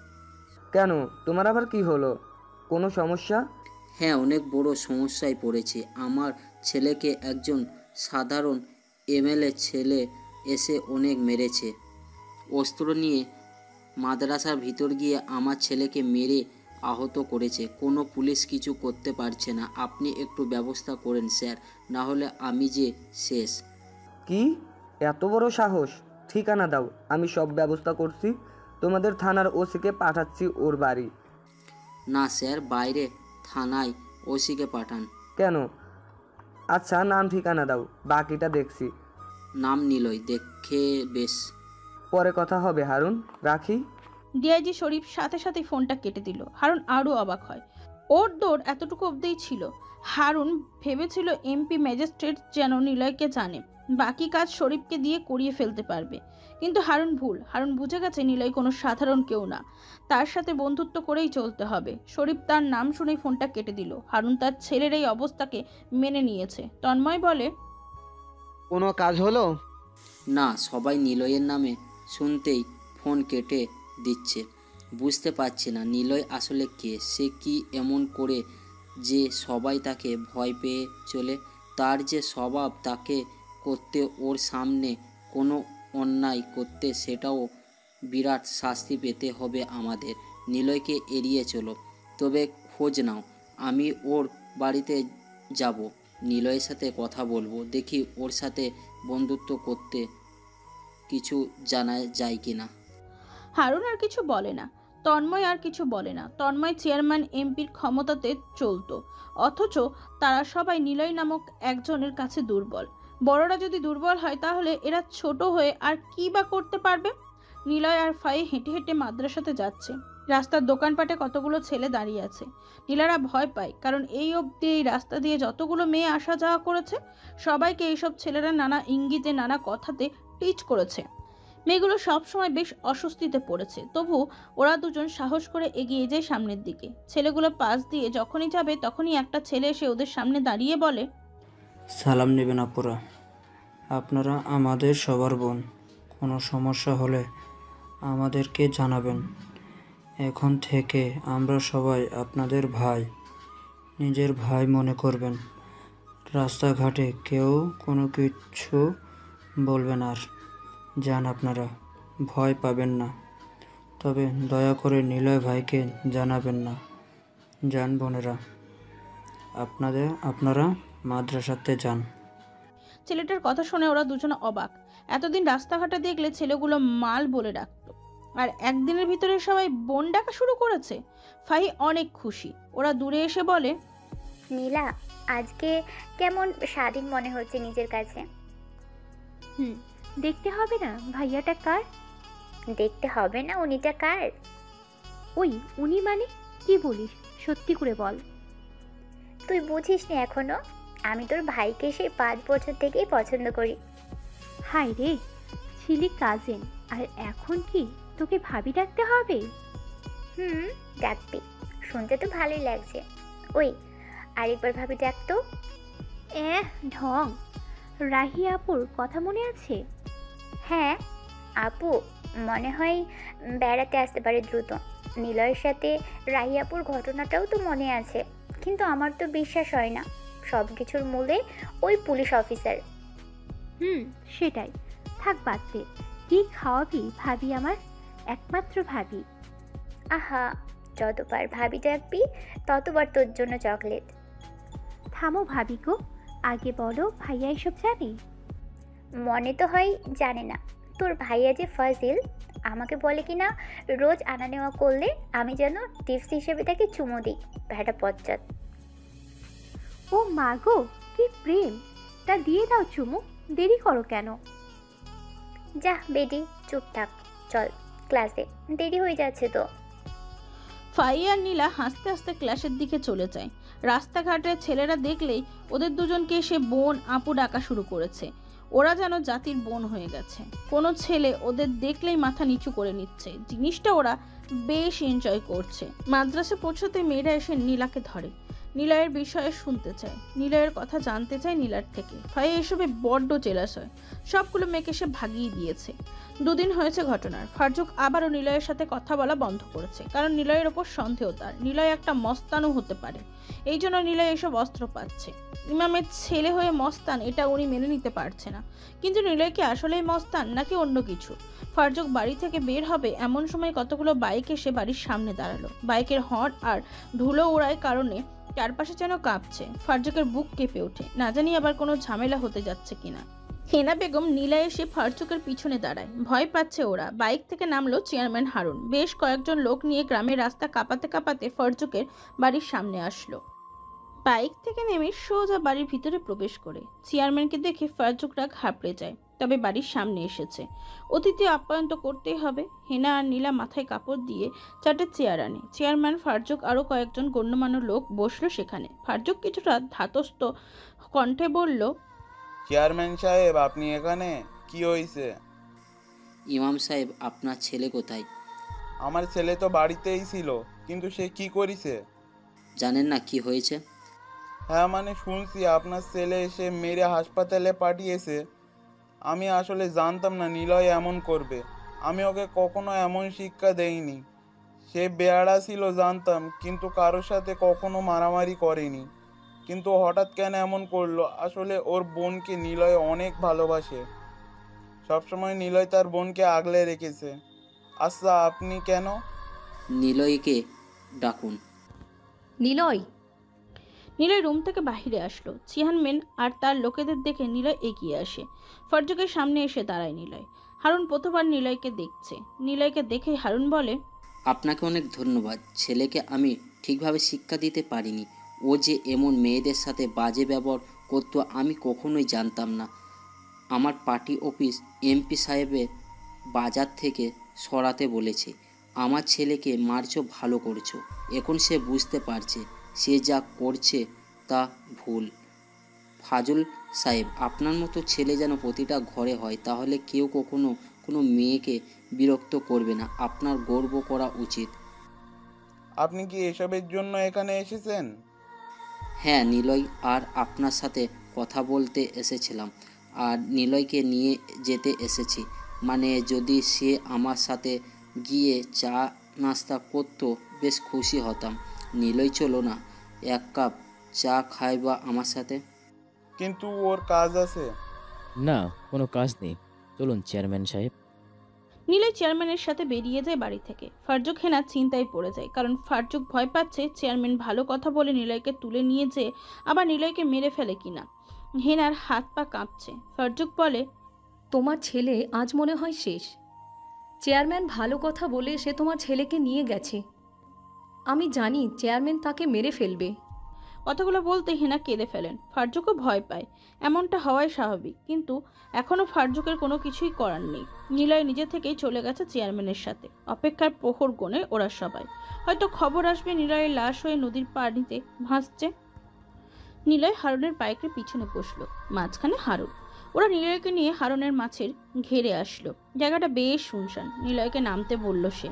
কেন, তোমার আবার কি হলো? কোনো সমস্যা? হ্যাঁ, অনেক বড় সমস্যায় পড়েছে। আমার ছেলেকে একজন সাধারণ এমএলএ ছেলে এসে অনেক মেরেছে। অস্ত্র নিয়ে মাদ্রাসার ভিতর গিয়ে আমার ছেলেকে মেরে আহত করেছে। কোনো পুলিশ কিছু করতে পারছে না। আপনি একটু ব্যবস্থা করেন স্যার, না হলে আমি যে শেষ। কি এত বড় সাহস? ঠিকানা দাও, আমি সব ব্যবস্থা করছি। তোমাদের থানার ওসিকে পাঠাচ্ছি ওর বাড়ি। না স্যার, বাইরে থানায় ওসিকে পাঠান। কেন? আচ্ছা, নাম ঠিকানা দাও, বাকিটা দেখছি। নাম নিলয়, দেখে বেশ। পরে কথা হবে হারুন, রাখি। ডিআইজি শরীফ সাথে সাথে ফোনটা কেটে দিল। হারুন আরও অবাক হয়। ওর দৌড় এতটুকু অবধিই ছিল। হারুন ভেবেছিল এমপি ম্যাজিস্ট্রেট যেন নিলয়কে জানে, বাকি কাজ শরীফকে দিয়ে করিয়ে ফেলতে পারবে। কিন্তু হারুন ভুল। হারুন বুঝে গেছে নিলয় কোনো সাধারণ কেউ না, তার সাথে বন্ধুত্ব করেই চলতে হবে। শরীফ তার নাম শুনেই ফোনটা কেটে দিল। হারুন তার ছেলের এই অবস্থাকে মেনে নিয়েছে। তন্ময় বলে, কোনো কাজ হলো? না, সবাই নিলয়ের নামে শুনতেই ফোন কেটে দিচ্ছে। বুঝতে পারছি না নিলয় আসলে কে, সে কি এমন করে যে সবাই তাকে ভয় পেয়ে চলে। তার যে স্বভাব, তাকে করতে ওর সামনে কোনো অন্যায় করতে, সেটাও বিরাট শাস্তি পেতে হবে আমাদের। নিলয়কে এড়িয়ে চলো, তবে খোঁজ নাও। আমি ওর বাড়িতে যাব, নিলয়ের সাথে কথা বলবো, দেখি ওর সাথে বন্ধুত্ব করতে কিছু জানা যায় কিনা। হারুন আর কিছু বলে না। তন্ময় আর কিছু বলে না। তন্ময় চেয়ারম্যান এমপির ক্ষমতাতে চলতো, অথচ তারা সবাই নিলয় নামক একজনের কাছে দুর্বল। বড়রা যদি দুর্বল হয় তাহলে এরা ছোট হয়ে আর কি বা করতে পারবে? নিলয় আর ফায়ে হেঁটে হেঁটে মাদ্রাসাতে যাচ্ছে। রাস্তার দোকানপাটে কতগুলো ছেলে দাঁড়িয়ে আছে। নীলারা ভয় পায়, কারণ এই অবধি এই রাস্তা দিয়ে যতগুলো মেয়ে আসা যাওয়া করেছে, সবাইকে এইসব ছেলেরা নানা ইঙ্গিতে নানা কথাতে টিচ করেছে। মেয়েগুলো সবসময় বেশ অস্বস্তিতে পড়েছে, তবু ওরা দুজন সাহস করে এগিয়ে যায় সামনের দিকে। ছেলেগুলো পাশ দিয়ে যখনই যাবে তখনই একটা ছেলে এসে ওদের সামনে দাঁড়িয়ে বলে, সালাম নেবেন আপুরা, আপনারা আমাদের সবার বোন। কোনো সমস্যা হলে আমাদেরকে জানাবেন। এখন থেকে আমরা সবাই আপনাদের ভাই, নিজের ভাই মনে করবেন। রাস্তাঘাটে কেউ কোনো কিছু বলবেন আর যান, আপনারা ভয় পাবেন না, তবে দয়া করে নিলয় ভাইকে জানাবেন না। যান বোনেরা, আপনারা মাদ্রাসাতে যান। ছেলেটার কথা শুনে ওরা দুজনে অবাক। এতদিন রাস্তাঘাটে দেখলে ছেলেগুলো মাল বলে ডাকতো, আর একদিনের ভিতরে সবাই বোন ডাকা শুরু করেছে। ফাহি অনেক খুশি। ওরা দূরে এসে বলে, নীলা, আজকে কেমন স্বাধীন মনে হচ্ছে নিজের কাছে। দেখতে হবে না ভাইয়াটা কার? দেখতে হবে না উনিটা কার? ওই উনি মানে কি বলিস? সত্যি করে বল। তুই বুঝিস নি এখনো? আমি তোর ভাইকে সেই 5 বছর থেকেই পছন্দ করি। হায় রে, ছিলি কাজিন আর এখন কি তোকে ভাবি ডাকতে হবে? ডাকবি, শুনতে তো ভালোই লাগছে। ওই আরেকবার ভাবি ডাকতো। ঢং। রাহি আপুর কথা মনে আছে? হ্যাঁ আপু, মনে হয় বেড়াতে আসতে পারে দ্রুত। নিলয়ের সাথে রাহি আপুর ঘটনাটাও তো মনে আছে, কিন্তু আমার তো বিশ্বাস হয় না। সব কিছুর মূলে ওই পুলিশ অফিসার। সেটাই। থাক বাদ দে। কি খাওয়াবি ভাবি আমার? একমাত্র ভাবি। আহা, যতবার ভাবি ডাকবি ততবার তোর জন্য চকলেট। থামো ভাবি গো, আগে বলো ভাইয়া এসব জানে? মনে তো হয় জানে না। তোর ভাইয়া যে ফাজিল, আমাকে বলে কি না রোজ আনা নেওয়া করলে আমি যেন টিপস হিসেবে তাকে চুমো দিই। ভেড়া পশ্চাৎ। ও মা গো, কি প্রেম! তা দিয়ে দাও চুমু, দেরি করো কেন? যা বেডি, চুপ থাক। চল ক্লাসে, দেরি হয়ে যাচ্ছে তো। ফাহি আর নীলা হাসতে হাসতে ক্লাসের দিকে চলে যায়। রাস্তাঘাটে ছেলেরা দেখলেই ওদের দুজনকে এসে বোন আপু ডাকা শুরু করেছে। ওরা যেন জাতির বোন হয়ে গেছে। কোনো ছেলে ওদের দেখলেই মাথা নিচু করে নিচ্ছে। জিনিসটা ওরা বেশ এনজয় করছে। মাদ্রাসা পৌঁছতে মেয়েরা এসে নীলাকে ধরে। নিলয়ের বিষয়ে শুনতে চায়, নিলয়ের কথা জানতে চায় নীলার থেকে। ফাহি এসবে বড্ড জেলাস হয়। সবগুলো মেয়েকে সে ভাগিয়ে দিয়েছে। 2 দিন হয়েছে ঘটনার। ফারজুক আবারও নিলয়ের সাথে কথা বলা বন্ধ করেছে, কারণ নিলয়ের ওপর সন্দেহ তার। নিলয় একটা মস্তানও হতে পারে, এই জন্য নিলয় এসব অস্ত্র পাচ্ছে। ইমামের ছেলে হয়ে মস্তান, এটা উনি মেনে নিতে পারছে না। কিন্তু নিলয় কি আসলেই মস্তান নাকি অন্য কিছু? ফারজুক বাড়ি থেকে বের হবে এমন সময় কতগুলো বাইক এসে বাড়ির সামনে দাঁড়ালো। বাইকের হর্ন আর ধুলো ওড়ার কারণে চারপাশে যেন কাঁপছে। ফারজুকের বুক কেঁপে ওঠে, না জানি আবার কোনো ঝামেলা হতে যাচ্ছে কিনা। হেনা বেগম নীলা এসে ফারজুকের পিছনে দাঁড়ায়। ভয় পাচ্ছে ওরা। বাইক থেকে নামলো চেয়ারম্যান হারুন। বেশ কয়েকজন লোক নিয়ে গ্রামের রাস্তা কাঁপাতে কাঁপাতে ফারজুকের বাড়ির সামনে আসলো। বাইক থেকে নেমে সোজা বাড়ির ভিতরে প্রবেশ করে চেয়ারম্যানকে দেখে ফারজুকরা ঘাবড়ে যায়। তবে বাড়ির সামনে এসেছে, অতিথি আপ্যায়ন তো করতেই হবে। হেনা আর নীলা মাথায় কাপড় দিয়ে 4টে চেয়ার আনে। চেয়ারম্যান, ফারজুক আরো কয়েকজন গণ্যমান্য লোক বসলো সেখানে। ফারজুক কিছুটা ধাতস্থ কণ্ঠে বলল, চেয়ারম্যান সাহেব, আপনি এখানে? কি হয়েছে? ইমাম সাহেব, আপনার ছেলে কোথায়? আমার ছেলে তো বাড়িতেই ছিল, কিন্তু সে কি করেছে? জানেন না কি হয়েছে? হ্যাঁ, মানে শুনছি আপনার ছেলে এসে মেরে হাসপাতালে পাঠিয়েছে। আমি আসলে জানতাম না নিলয় এমন করবে। আমি ওকে কখনো এমন শিক্ষা দেইনি। সে বেয়াড়া ছিল জানতাম, কিন্তু কারোর সাথে কখনো মারামারি করেনি। কিন্তু হঠাৎ কেন এমন করলো? আসলে ওর বোনকে নিলয় অনেক ভালোবাসে। সবসময় নিলয় তার বোনকে আগলে রেখেছে। আচ্ছা, আপনি কেন? নিলয়কে ডাকুন। নিলয়! নিলয় রুম থেকে বাহিরে আসলো। চেয়ারম্যান আর তার লোকেদের দেখে নিলয় এগিয়ে আসে। ফারজুকের সামনে এসে দাঁড়ায় নিলয়। হারুন প্রথমবার নিলয়কে দেখছে। নিলয়কে দেখে হারুন বলে, আপনাকে অনেক ধন্যবাদ। ছেলেকে আমি ঠিকভাবে শিক্ষা দিতে পারিনি। ও যে এমন মেয়েদের সাথে বাজে ব্যবহার করতো আমি কখনোই জানতাম না। আমার পার্টি অফিস এমপি সাহেবের বাজার থেকে সরাতে বলেছে। আমার ছেলেকে মারছো, ভালো করছো। এখন সে বুঝতে পারছে সে যা করছে তা ভুল। ফাজল সাহেব, আপনার মতো ছেলে যেন প্রতিটা ঘরে হয়, তাহলে কেউ কখনো কোনো মেয়েকে বিরক্ত করবে না। আপনার গর্ব করা উচিত। আপনি কি এসবের জন্য এখানে এসেছেন? হ্যাঁ, নিলয় আর আপনার সাথে কথা বলতে এসেছিলাম, আর নিলয়কে নিয়ে যেতে এসেছি। মানে যদি সে আমার সাথে গিয়ে চা নাস্তা করতো বেশ খুশি হতাম। নিলয়, চলো না, 1 কাপ চা খাইবা আমার সাথে? কিন্তু ওর কাজ আছে। না, কোনো কাজ নেই, চলুন চেয়ারম্যান সাহেব। নিলয় চেয়ারম্যানের সাথে বেরিয়ে যায় বাড়ি থেকে। ফারজুক হেনা চিন্তায় পড়ে যায়, কারণ ফারজুক ভয় পাচ্ছে চেয়ারম্যান ভালো কথা বলে নিলয়কে তুলে নিয়ে যেয়ে আবার নিলয়কে মেরে ফেলে কিনা। হেনার হাত পা কাঁপছে। ফারজুক বলে, তোমার ছেলে আজ মনে হয় শেষ। চেয়ারম্যান ভালো কথা বলে সে তোমার ছেলেকে নিয়ে গেছে। আমি জানি চেয়ারম্যান তাকে মেরে ফেলবে। কথাগুলো বলতে হিনা কেঁদে ফেলেন। ফারজুকও ভয় পায়, এমনটা হওয়াই স্বাভাবিক, কিন্তু এখনও ফারজুকের কোনো কিছুই করার নেই। নিলয় নিজে থেকেই চলে গেছে চেয়ারম্যানের সাথে। অপেক্ষার প্রহর গোনে ওরা সবাই, হয়তো খবর আসবে নিলয়ের লাশ হয়ে নদীর পানিতে ভাসছে। নিলয় হারুনের বাইকের পিছনে বসলো, মাঝখানে হারুন। ওরা নিলয়কে নিয়ে হারুনের মাছের ঘেরে আসলো। জায়গাটা বেশ শুনশান। নিলয়কে নামতে বলল সে,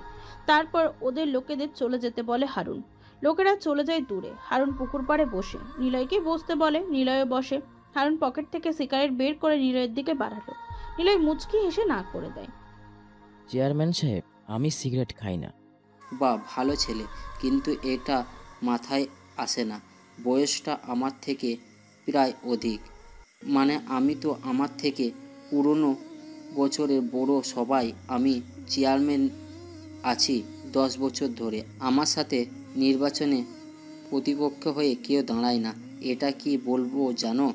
তারপর ওদের লোকেদের চলে যেতে বলে হারুন। লোকেরা চলে যায় দূরে। হারুন পুকুর পাড়ে বসে, নিলয়কে বসতে বলে, নিলয়ও বসে। হারুন পকেট থেকে সিগারেট বের করে নিলয়ের দিকে বাড়ালো। নিলয় মুচকি হেসে না করে দেয়। চেয়ারম্যান সাহেব, আমি সিগারেট খাই না। বা ভালো ছেলে, কিন্তু এটা মাথায় আসে না। বয়সটা আমার থেকে প্রায় অধিক, মানে আমি তো আমার থেকে পুরনো বছরের বড় সবাই। আমি চেয়ারম্যান আছি 10 বছর ধরে। আমার সাথে নির্বাচনে প্রতিপক্ষ হয়ে কেউ দাঁড়ায় না। এটা কি বলবো জানো?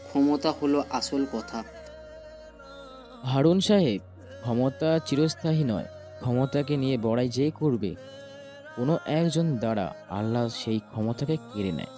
ক্ষমতা হলো আসল কথা। হারুন সাহেব, ক্ষমতা চিরস্থায়ী নয়। ক্ষমতাকে নিয়ে বড়াই যে করবে, কোনো একজন দ্বারা আল্লাহ সেই ক্ষমতাকে কেড়ে নেয়।